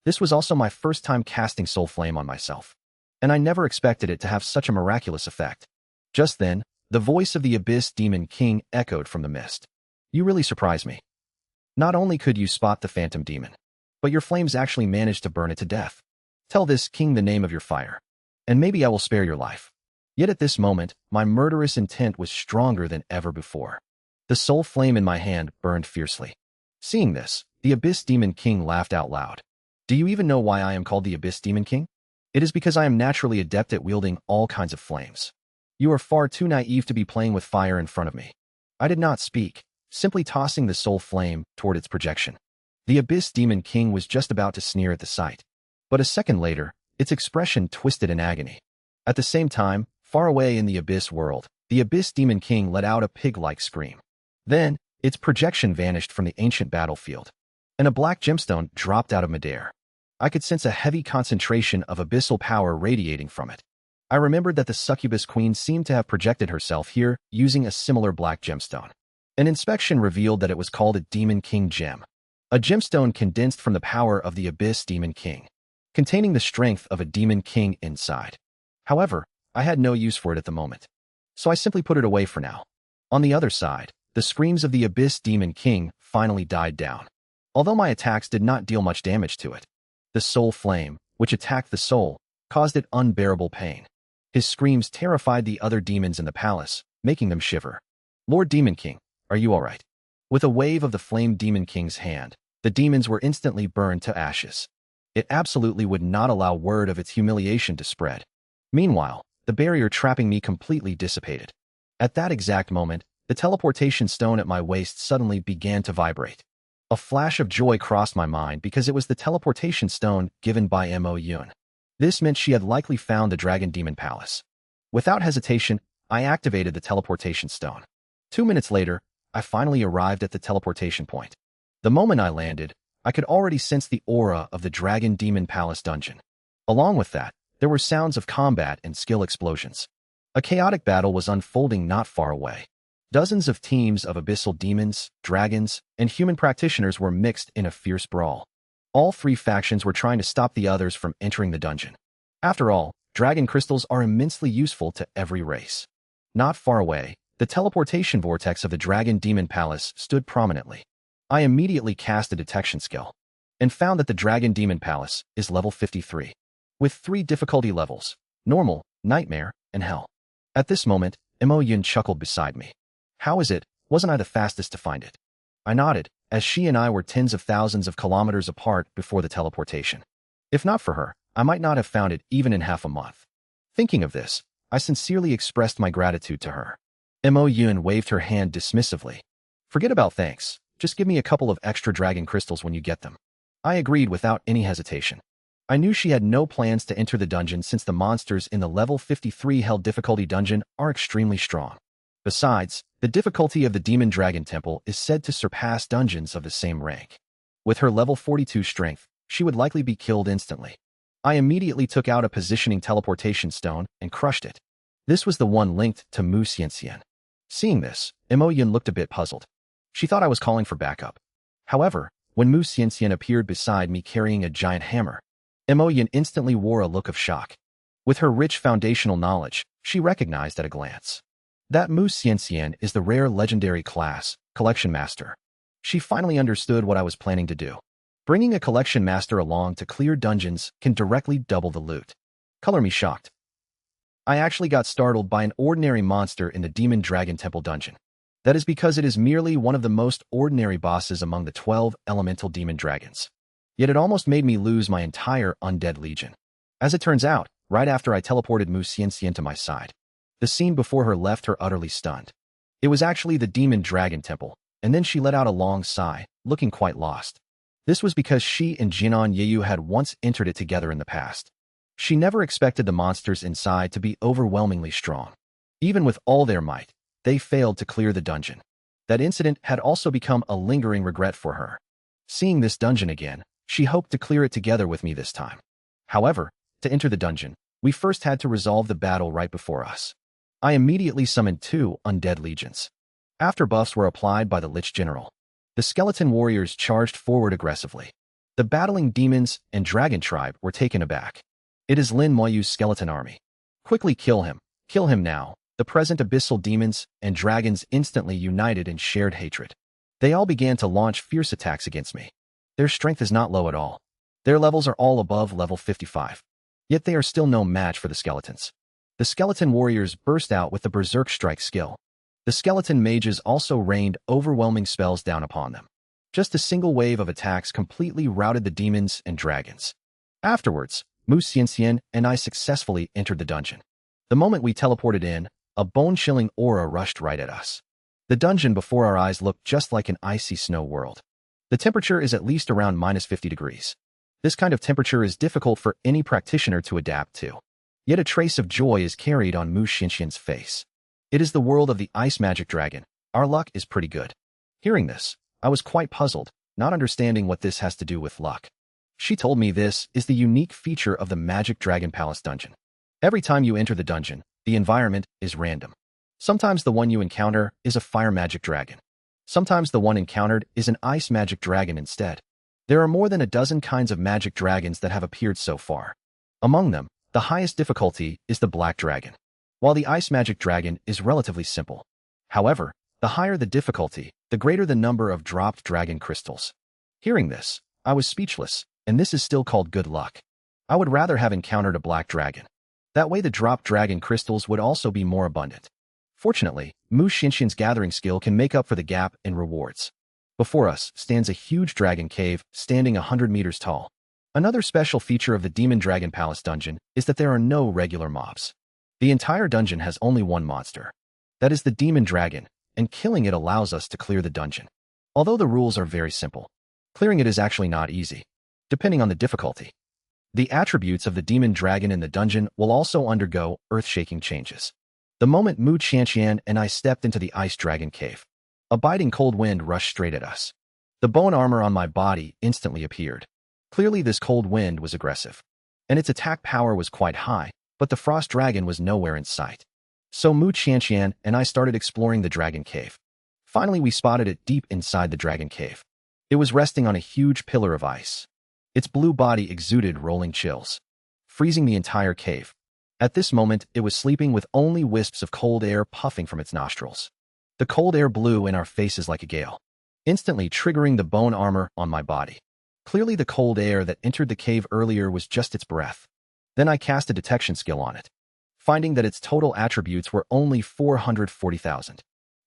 This was also my first time casting Soul Flame on myself, and I never expected it to have such a miraculous effect. Just then, the voice of the Abyss Demon King echoed from the mist. You really surprised me. Not only could you spot the phantom demon, but your flames actually managed to burn it to death. Tell this king the name of your fire, and maybe I will spare your life. Yet at this moment, my murderous intent was stronger than ever before. The soul flame in my hand burned fiercely. Seeing this, the Abyss Demon King laughed out loud. Do you even know why I am called the Abyss Demon King? It is because I am naturally adept at wielding all kinds of flames. You are far too naive to be playing with fire in front of me. I did not speak, simply tossing the soul flame toward its projection. The Abyss Demon King was just about to sneer at the sight. But a second later, its expression twisted in agony. At the same time, far away in the Abyss world, the Abyss Demon King let out a pig-like scream. Then, its projection vanished from the ancient battlefield, and a black gemstone dropped out of midair. I could sense a heavy concentration of abyssal power radiating from it. I remembered that the succubus queen seemed to have projected herself here using a similar black gemstone. An inspection revealed that it was called a Demon King gem, a gemstone condensed from the power of the Abyss Demon King, containing the strength of a Demon King inside. However, I had no use for it at the moment, so I simply put it away for now. On the other side, the screams of the Abyss Demon King finally died down. Although my attacks did not deal much damage to it, the soul flame, which attacked the soul, caused it unbearable pain. His screams terrified the other demons in the palace, making them shiver. Lord Demon King, are you all right? With a wave of the Flame Demon King's hand, the demons were instantly burned to ashes. It absolutely would not allow word of its humiliation to spread. Meanwhile, the barrier trapping me completely dissipated. At that exact moment, the teleportation stone at my waist suddenly began to vibrate. A flash of joy crossed my mind because it was the teleportation stone given by Mo Yun. This meant she had likely found the Dragon Demon Palace. Without hesitation, I activated the teleportation stone. 2 minutes later, I finally arrived at the teleportation point. The moment I landed, I could already sense the aura of the Dragon Demon Palace dungeon. Along with that, there were sounds of combat and skill explosions. A chaotic battle was unfolding not far away. Dozens of teams of abyssal demons, dragons, and human practitioners were mixed in a fierce brawl. All three factions were trying to stop the others from entering the dungeon. After all, dragon crystals are immensely useful to every race. Not far away, the teleportation vortex of the Dragon Demon Palace stood prominently. I immediately cast a detection skill, and found that the Dragon Demon Palace is level 53, with 3 difficulty levels: Normal, Nightmare, and Hell. At this moment, Mo Yun chuckled beside me. How is it, wasn't I the fastest to find it? I nodded, as she and I were tens of thousands of kilometers apart before the teleportation. If not for her, I might not have found it even in half a month. Thinking of this, I sincerely expressed my gratitude to her. Mo Yun waved her hand dismissively. Forget about thanks, just give me a couple of extra dragon crystals when you get them. I agreed without any hesitation. I knew she had no plans to enter the dungeon since the monsters in the level 53 Hell difficulty dungeon are extremely strong. Besides, the difficulty of the Demon Dragon Temple is said to surpass dungeons of the same rank. With her level 42 strength, she would likely be killed instantly. I immediately took out a positioning teleportation stone and crushed it. This was the one linked to Mu Xianxian. Seeing this, Mo Yun looked a bit puzzled. She thought I was calling for backup. However, when Mu Xianxian appeared beside me carrying a giant hammer, Mo Yun instantly wore a look of shock. With her rich foundational knowledge, she recognized at a glance that Mu Xianxian is the rare legendary class, Collection Master. She finally understood what I was planning to do. Bringing a Collection Master along to clear dungeons can directly double the loot. Color me shocked. I actually got startled by an ordinary monster in the Demon Dragon Temple dungeon. That is because it is merely one of the most ordinary bosses among the 12 elemental demon dragons. Yet it almost made me lose my entire undead legion. As it turns out, right after I teleported Mu Xianxian to my side, the scene before her left her utterly stunned. It was actually the Demon Dragon Temple, and then she let out a long sigh, looking quite lost. This was because she and Jinan Yeyu had once entered it together in the past. She never expected the monsters inside to be overwhelmingly strong. Even with all their might, they failed to clear the dungeon. That incident had also become a lingering regret for her. Seeing this dungeon again, she hoped to clear it together with me this time. However, to enter the dungeon, we first had to resolve the battle right before us. I immediately summoned 2 undead legions. After buffs were applied by the Lich General, the skeleton warriors charged forward aggressively. The battling demons and dragon tribe were taken aback. It is Lin Moyu's skeleton army. Quickly kill him. Kill him now. The present abyssal demons and dragons instantly united in shared hatred. They all began to launch fierce attacks against me. Their strength is not low at all. Their levels are all above level 55. Yet they are still no match for the skeletons. The skeleton warriors burst out with the Berserk Strike skill. The skeleton mages also rained overwhelming spells down upon them. Just a single wave of attacks completely routed the demons and dragons. Afterwards, Mu Xianxian and I successfully entered the dungeon. The moment we teleported in, a bone-chilling aura rushed right at us. The dungeon before our eyes looked just like an icy snow world. The temperature is at least around -50 degrees. This kind of temperature is difficult for any practitioner to adapt to. Yet a trace of joy is carried on Mu Xianxian's face. It is the world of the ice magic dragon. Our luck is pretty good. Hearing this, I was quite puzzled, not understanding what this has to do with luck. She told me this is the unique feature of the Magic Dragon Palace dungeon. Every time you enter the dungeon, the environment is random. Sometimes the one you encounter is a fire magic dragon. Sometimes the one encountered is an ice magic dragon instead. There are more than a dozen kinds of magic dragons that have appeared so far. Among them, the highest difficulty is the Black Dragon, while the Ice Magic Dragon is relatively simple. However, the higher the difficulty, the greater the number of dropped dragon crystals. Hearing this, I was speechless, and this is still called good luck. I would rather have encountered a Black Dragon. That way the dropped dragon crystals would also be more abundant. Fortunately, Mu Xianxian's gathering skill can make up for the gap in rewards. Before us stands a huge dragon cave, standing 100 meters tall. Another special feature of the Demon Dragon Palace dungeon is that there are no regular mobs. The entire dungeon has only one monster. That is the Demon Dragon, and killing it allows us to clear the dungeon. Although the rules are very simple, clearing it is actually not easy, depending on the difficulty. The attributes of the Demon Dragon in the dungeon will also undergo earth-shaking changes. The moment Mu Xianxian and I stepped into the Ice Dragon Cave, a biting cold wind rushed straight at us. The bone armor on my body instantly appeared. Clearly this cold wind was aggressive, and its attack power was quite high, but the frost dragon was nowhere in sight. So Mu Xianxian and I started exploring the dragon cave. Finally we spotted it deep inside the dragon cave. It was resting on a huge pillar of ice. Its blue body exuded rolling chills, freezing the entire cave. At this moment it was sleeping with only wisps of cold air puffing from its nostrils. The cold air blew in our faces like a gale, instantly triggering the bone armor on my body. Clearly the cold air that entered the cave earlier was just its breath. Then I cast a detection skill on it, finding that its total attributes were only 440,000.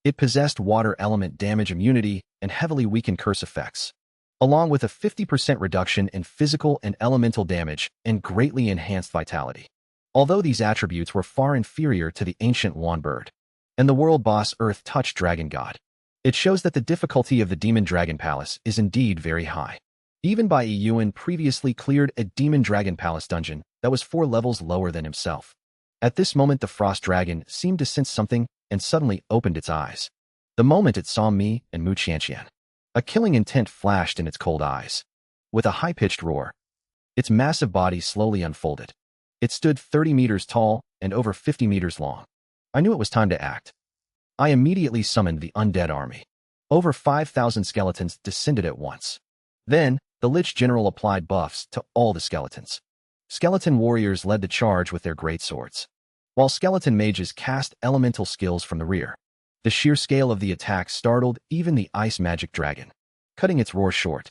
It possessed water element damage immunity and heavily weakened curse effects, along with a 50% reduction in physical and elemental damage and greatly enhanced vitality. Although these attributes were far inferior to the ancient Wan Bird and the world boss Earth Touch Dragon God, it shows that the difficulty of the Demon Dragon Palace is indeed very high. Even Bai Yuan previously cleared a Demon Dragon Palace dungeon that was 4 levels lower than himself. At this moment the Frost Dragon seemed to sense something and suddenly opened its eyes. The moment it saw me and Mu Xianxian, a killing intent flashed in its cold eyes. With a high-pitched roar, its massive body slowly unfolded. It stood 30 meters tall and over 50 meters long. I knew it was time to act. I immediately summoned the undead army. Over 5,000 skeletons descended at once. Then, the Lich General applied buffs to all the skeletons. Skeleton warriors led the charge with their great swords, while skeleton mages cast elemental skills from the rear. The sheer scale of the attack startled even the ice magic dragon, cutting its roar short.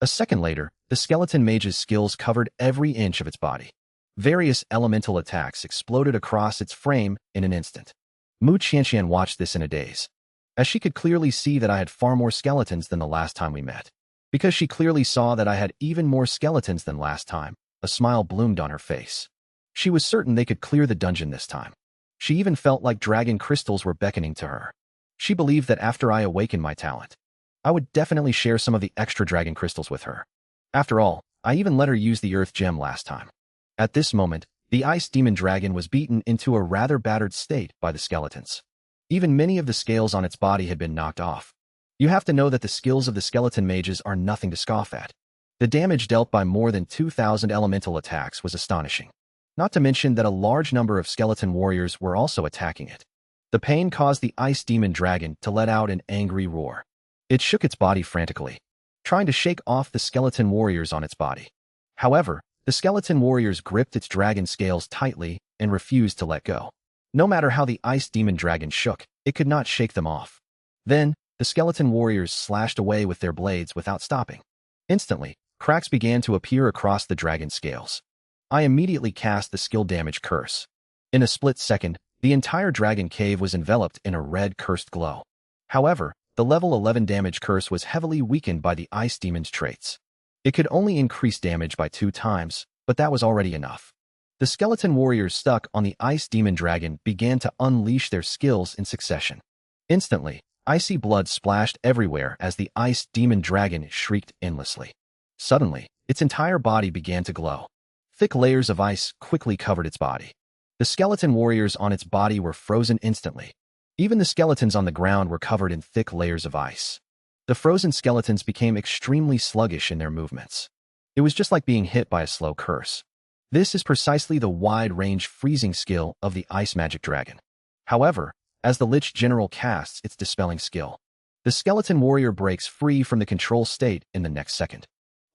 A second later, the skeleton mage's skills covered every inch of its body. Various elemental attacks exploded across its frame in an instant. Mu Qianqian watched this in a daze, as she could clearly see that I had far more skeletons than the last time we met. Because she clearly saw that I had even more skeletons than last time, a smile bloomed on her face. She was certain they could clear the dungeon this time. She even felt like dragon crystals were beckoning to her. She believed that after I awakened my talent, I would definitely share some of the extra dragon crystals with her. After all, I even let her use the earth gem last time. At this moment, the ice demon dragon was beaten into a rather battered state by the skeletons. Even many of the scales on its body had been knocked off. You have to know that the skills of the skeleton mages are nothing to scoff at. The damage dealt by more than 2,000 elemental attacks was astonishing. Not to mention that a large number of skeleton warriors were also attacking it. The pain caused the ice demon dragon to let out an angry roar. It shook its body frantically, trying to shake off the skeleton warriors on its body. However, the skeleton warriors gripped its dragon scales tightly and refused to let go. No matter how the ice demon dragon shook, it could not shake them off. Then, the skeleton warriors slashed away with their blades without stopping. Instantly, cracks began to appear across the dragon scales. I immediately cast the skill damage curse. In a split second, the entire dragon cave was enveloped in a red cursed glow. However, the level 11 damage curse was heavily weakened by the ice demon's traits. It could only increase damage by 2 times, but that was already enough. The skeleton warriors stuck on the ice demon dragon began to unleash their skills in succession. Instantly, icy blood splashed everywhere as the ice demon dragon shrieked endlessly. Suddenly, its entire body began to glow. Thick layers of ice quickly covered its body. The skeleton warriors on its body were frozen instantly. Even the skeletons on the ground were covered in thick layers of ice. The frozen skeletons became extremely sluggish in their movements. It was just like being hit by a slow curse. This is precisely the wide-range freezing skill of the ice magic dragon. However, as the Lich General casts its dispelling skill, the skeleton warrior breaks free from the control state in the next second.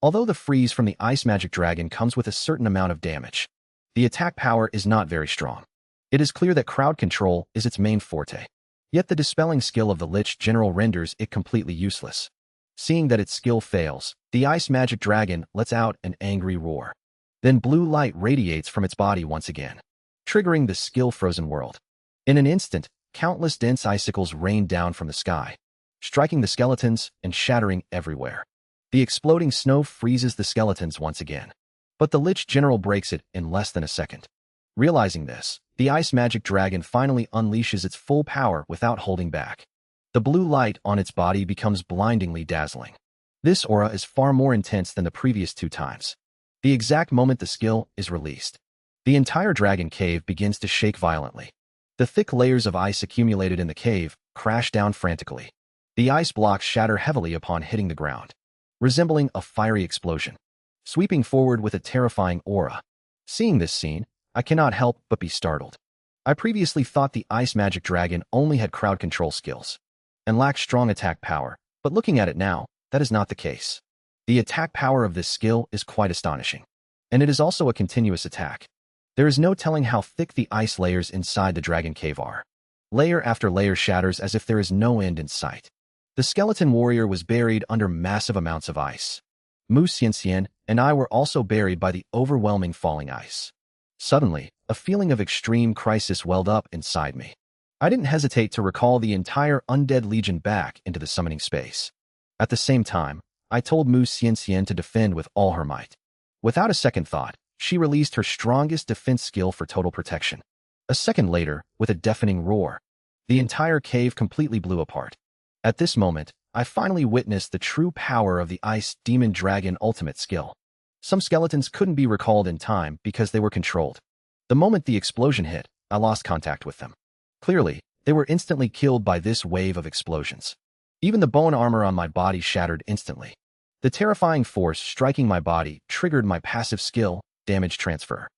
Although the freeze from the ice magic dragon comes with a certain amount of damage, the attack power is not very strong. It is clear that crowd control is its main forte. Yet the dispelling skill of the Lich General renders it completely useless. Seeing that its skill fails, the ice magic dragon lets out an angry roar. Then blue light radiates from its body once again, triggering the skill-frozen world. In an instant, countless dense icicles rained down from the sky, striking the skeletons and shattering everywhere. The exploding snow freezes the skeletons once again. But the Lich General breaks it in less than a second. Realizing this, the ice magic dragon finally unleashes its full power without holding back. The blue light on its body becomes blindingly dazzling. This aura is far more intense than the previous 2 times. The exact moment the skill is released, the entire dragon cave begins to shake violently. The thick layers of ice accumulated in the cave crash down frantically. The ice blocks shatter heavily upon hitting the ground, resembling a fiery explosion, sweeping forward with a terrifying aura. Seeing this scene, I cannot help but be startled. I previously thought the ice magic dragon only had crowd control skills and lacked strong attack power, but looking at it now, that is not the case. The attack power of this skill is quite astonishing, and it is also a continuous attack. There is no telling how thick the ice layers inside the dragon cave are. Layer after layer shatters as if there is no end in sight. The skeleton warrior was buried under massive amounts of ice. Mu Xianxian and I were also buried by the overwhelming falling ice. Suddenly, a feeling of extreme crisis welled up inside me. I didn't hesitate to recall the entire undead legion back into the summoning space. At the same time, I told Mu Xianxian to defend with all her might. Without a second thought, she released her strongest defense skill for total protection. A second later, with a deafening roar, the entire cave completely blew apart. At this moment, I finally witnessed the true power of the Ice Demon Dragon ultimate skill. Some skeletons couldn't be recalled in time because they were controlled. The moment the explosion hit, I lost contact with them. Clearly, they were instantly killed by this wave of explosions. Even the bone armor on my body shattered instantly. The terrifying force striking my body triggered my passive skill, Damage Transfer.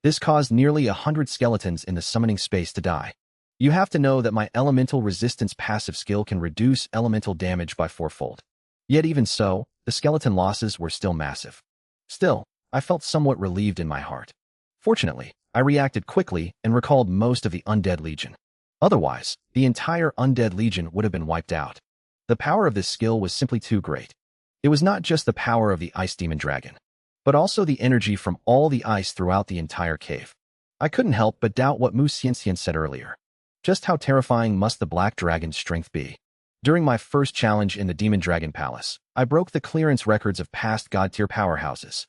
This caused nearly 100 skeletons in the summoning space to die. You have to know that my elemental resistance passive skill can reduce elemental damage by 4-fold. Yet even so, the skeleton losses were still massive. Still, I felt somewhat relieved in my heart. Fortunately, I reacted quickly and recalled most of the undead legion. Otherwise, the entire undead legion would have been wiped out. The power of this skill was simply too great. It was not just the power of the ice demon dragon, but also the energy from all the ice throughout the entire cave. I couldn't help but doubt what Mu Xianxian said earlier. Just how terrifying must the Black Dragon's strength be? During my first challenge in the Demon Dragon Palace, I broke the clearance records of past God-tier powerhouses.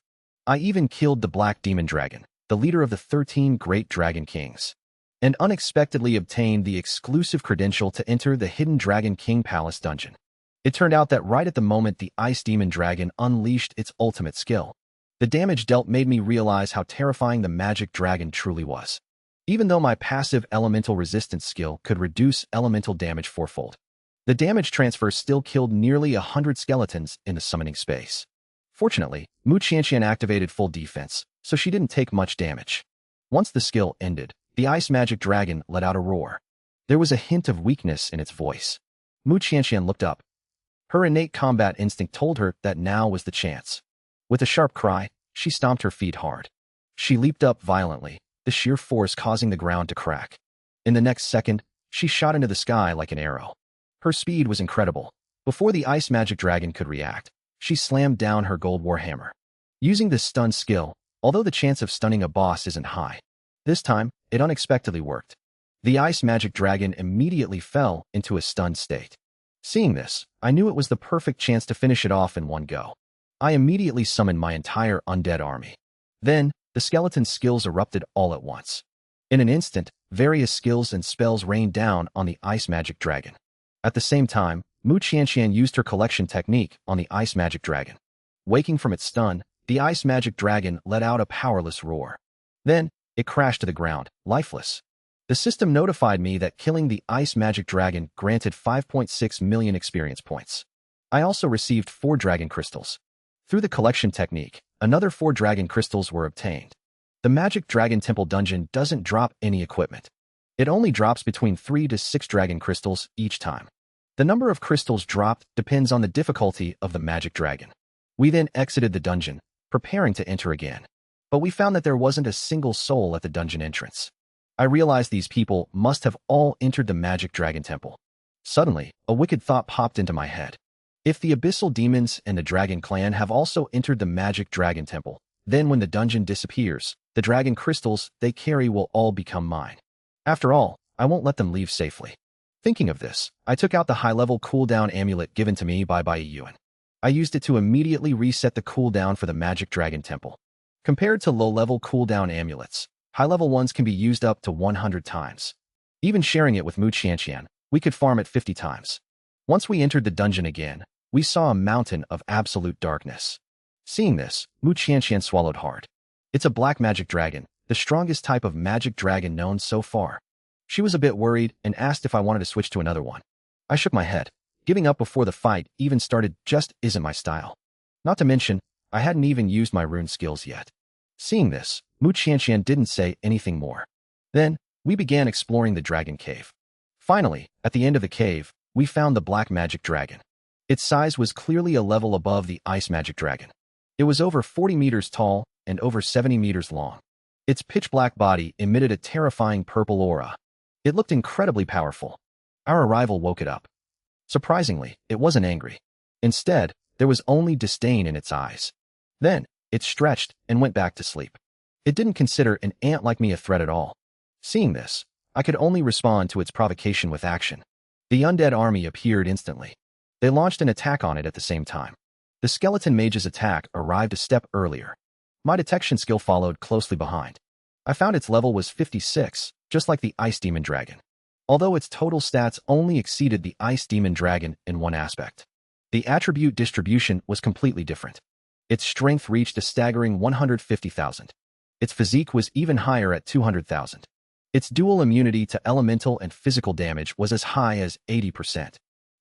I even killed the Black Demon Dragon, the leader of the 13 Great Dragon Kings, and unexpectedly obtained the exclusive credential to enter the Hidden Dragon King Palace dungeon. It turned out that right at the moment the Ice Demon Dragon unleashed its ultimate skill, the damage dealt made me realize how terrifying the Magic Dragon truly was. Even though my passive elemental resistance skill could reduce elemental damage 4-fold, the damage transfer still killed nearly 100 skeletons in the summoning space. Fortunately, Mu Qianqian activated full defense, so she didn't take much damage. Once the skill ended, the ice magic dragon let out a roar. There was a hint of weakness in its voice. Mu Qianqian looked up. Her innate combat instinct told her that now was the chance. With a sharp cry, she stomped her feet hard. She leaped up violently, the sheer force causing the ground to crack. In the next second, she shot into the sky like an arrow. Her speed was incredible. Before the ice magic dragon could react, she slammed down her gold warhammer. Using this stun skill, although the chance of stunning a boss isn't high, this time, it unexpectedly worked. The ice magic dragon immediately fell into a stunned state. Seeing this, I knew it was the perfect chance to finish it off in one go. I immediately summoned my entire undead army. Then, the skeleton's skills erupted all at once. In an instant, various skills and spells rained down on the ice magic dragon. At the same time, Mu Qianqian used her collection technique on the ice magic dragon. Waking from its stun, the ice magic dragon let out a powerless roar. Then, it crashed to the ground, lifeless. The system notified me that killing the ice magic dragon granted 5.6 million experience points. I also received 4 dragon crystals. Through the collection technique, another 4 dragon crystals were obtained. The Magic Dragon Temple dungeon doesn't drop any equipment. It only drops between 3 to 6 dragon crystals each time. The number of crystals dropped depends on the difficulty of the magic dragon. We then exited the dungeon, preparing to enter again. But we found that there wasn't a single soul at the dungeon entrance. I realized these people must have all entered the Magic Dragon Temple. Suddenly, a wicked thought popped into my head. If the Abyssal Demons and the Dragon Clan have also entered the Magic Dragon Temple, then when the dungeon disappears, the dragon crystals they carry will all become mine. After all, I won't let them leave safely. Thinking of this, I took out the high-level cooldown amulet given to me by Bai Yuan. I used it to immediately reset the cooldown for the Magic Dragon Temple. Compared to low-level cooldown amulets, high-level ones can be used up to 100 times. Even sharing it with Mu Qianqian, we could farm it 50 times. Once we entered the dungeon again, we saw a mountain of absolute darkness. Seeing this, Mu Qianqian swallowed hard. It's a black magic dragon, the strongest type of magic dragon known so far. She was a bit worried and asked if I wanted to switch to another one. I shook my head. Giving up before the fight even started just isn't my style. Not to mention, I hadn't even used my rune skills yet. Seeing this, Mu Qianqian didn't say anything more. Then, we began exploring the dragon cave. Finally, at the end of the cave, we found the black magic dragon. Its size was clearly a level above the ice magic dragon. It was over 40 meters tall and over 70 meters long. Its pitch-black body emitted a terrifying purple aura. It looked incredibly powerful. Our arrival woke it up. Surprisingly, it wasn't angry. Instead, there was only disdain in its eyes. Then, it stretched and went back to sleep. It didn't consider an ant like me a threat at all. Seeing this, I could only respond to its provocation with action. The undead army appeared instantly. They launched an attack on it at the same time. The skeleton mage's attack arrived a step earlier. My detection skill followed closely behind. I found its level was 56, just like the Ice Demon Dragon. Although its total stats only exceeded the Ice Demon Dragon in one aspect. The attribute distribution was completely different. Its strength reached a staggering 150,000. Its physique was even higher at 200,000. Its dual immunity to elemental and physical damage was as high as 80%.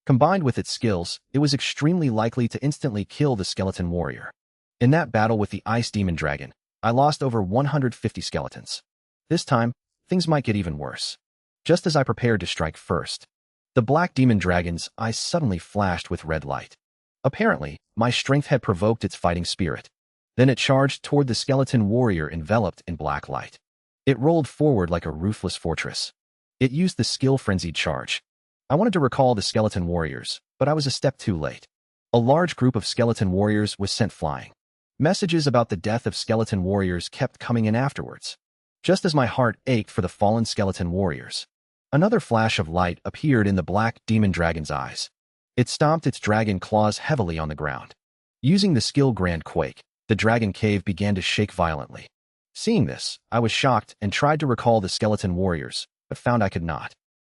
Combined with its skills, it was extremely likely to instantly kill the skeleton warrior. In that battle with the Ice Demon Dragon, I lost over 150 skeletons. This time, things might get even worse. Just as I prepared to strike first, the Black Demon Dragon's eyes suddenly flashed with red light. Apparently, my strength had provoked its fighting spirit. Then it charged toward the skeleton warrior enveloped in black light. It rolled forward like a ruthless fortress. It used the skill frenzied charge. I wanted to recall the skeleton warriors, but I was a step too late. A large group of skeleton warriors was sent flying. Messages about the death of skeleton warriors kept coming in afterwards. Just as my heart ached for the fallen skeleton warriors, another flash of light appeared in the Black Demon Dragon's eyes. It stomped its dragon claws heavily on the ground. Using the skill Grand Quake, the dragon cave began to shake violently. Seeing this, I was shocked and tried to recall the skeleton warriors, but found I could not.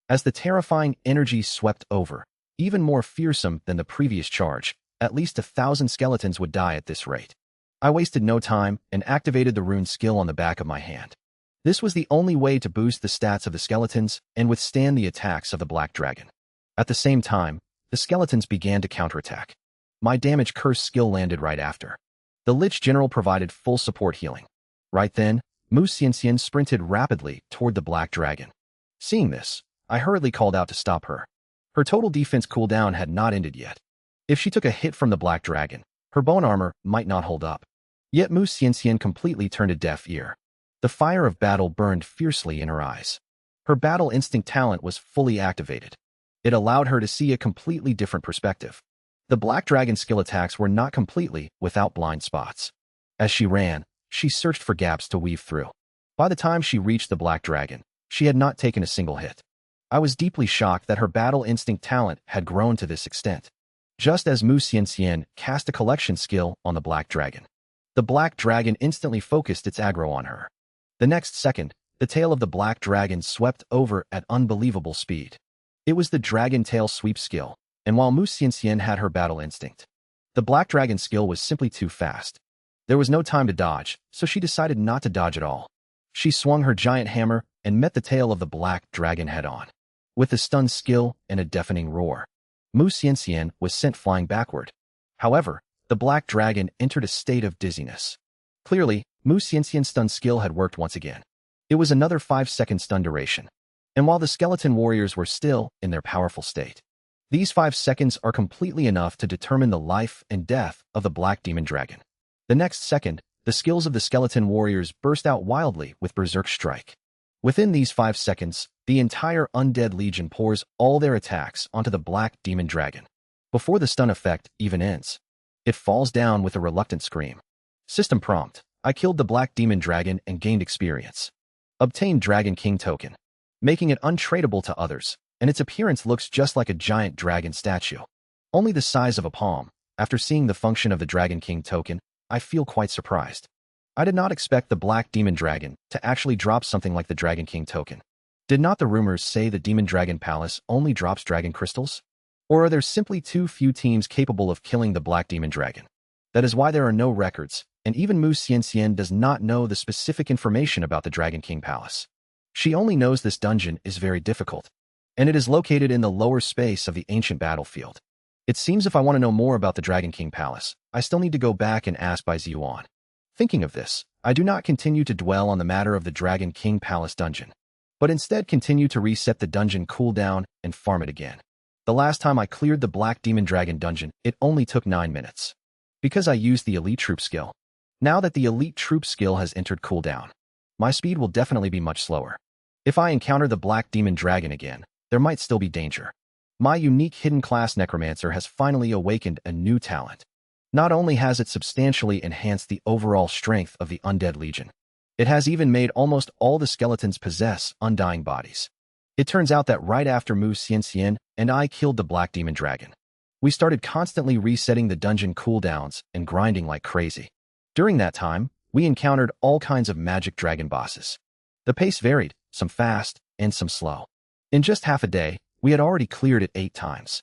As the terrifying energy swept over, even more fearsome than the previous charge, at least 1,000 skeletons would die at this rate. I wasted no time and activated the rune skill on the back of my hand. This was the only way to boost the stats of the skeletons and withstand the attacks of the Black Dragon. At the same time, the skeletons began to counterattack. My damage curse skill landed right after. The Lich General provided full support healing. Right then, Mu Xianxian sprinted rapidly toward the Black Dragon. Seeing this, I hurriedly called out to stop her. Her total defense cooldown had not ended yet. If she took a hit from the Black Dragon, her bone armor might not hold up. Yet Mu Xianxian completely turned a deaf ear. The fire of battle burned fiercely in her eyes. Her battle instinct talent was fully activated. It allowed her to see a completely different perspective. The Black Dragon's skill attacks were not completely without blind spots. As she ran, she searched for gaps to weave through. By the time she reached the Black Dragon, she had not taken a single hit. I was deeply shocked that her battle instinct talent had grown to this extent. Just as Mu Xianxian cast a collection skill on the Black Dragon, the Black Dragon instantly focused its aggro on her. The next second, the tail of the Black Dragon swept over at unbelievable speed. It was the Dragon Tail Sweep skill, and while Mu Xianxian had her battle instinct, the Black Dragon skill was simply too fast. There was no time to dodge, so she decided not to dodge at all. She swung her giant hammer and met the tail of the Black Dragon head-on. With a stunned skill and a deafening roar, Mu Xianxian was sent flying backward. However, the Black Dragon entered a state of dizziness. Clearly, Mu Xianxian's stun skill had worked once again. It was another 5-second stun duration. And while the skeleton warriors were still in their powerful state, these 5 seconds are completely enough to determine the life and death of the Black Demon Dragon. The next second, the skills of the skeleton warriors burst out wildly with Berserk Strike. Within these 5 seconds, the entire Undead Legion pours all their attacks onto the Black Demon Dragon. Before the stun effect even ends, it falls down with a reluctant scream. System prompt: I killed the Black Demon Dragon and gained experience. Obtained Dragon King token, making it untradeable to others, and its appearance looks just like a giant dragon statue, only the size of a palm. After seeing the function of the Dragon King token, I feel quite surprised. I did not expect the Black Demon Dragon to actually drop something like the Dragon King token. Did not the rumors say the Demon Dragon Palace only drops dragon crystals? Or are there simply too few teams capable of killing the Black Demon Dragon? That is why there are no records, and even Mu Xianxian does not know the specific information about the Dragon King Palace. She only knows this dungeon is very difficult, and it is located in the lower space of the ancient battlefield. It seems if I want to know more about the Dragon King Palace, I still need to go back and ask Bai Ziyuan. Thinking of this, I do not continue to dwell on the matter of the Dragon King Palace dungeon, but instead continue to reset the dungeon cooldown and farm it again. The last time I cleared the Black Demon Dragon dungeon, it only took 9 minutes. Because I used the Elite Troop skill. Now that the Elite Troop skill has entered cooldown, my speed will definitely be much slower. If I encounter the Black Demon Dragon again, there might still be danger. My unique hidden class Necromancer has finally awakened a new talent. Not only has it substantially enhanced the overall strength of the Undead Legion, it has even made almost all the skeletons possess undying bodies. It turns out that right after Mu Xianxian and I killed the Black Demon Dragon, we started constantly resetting the dungeon cooldowns and grinding like crazy. During that time, we encountered all kinds of magic dragon bosses. The pace varied, some fast and some slow. In just half a day, we had already cleared it 8 times.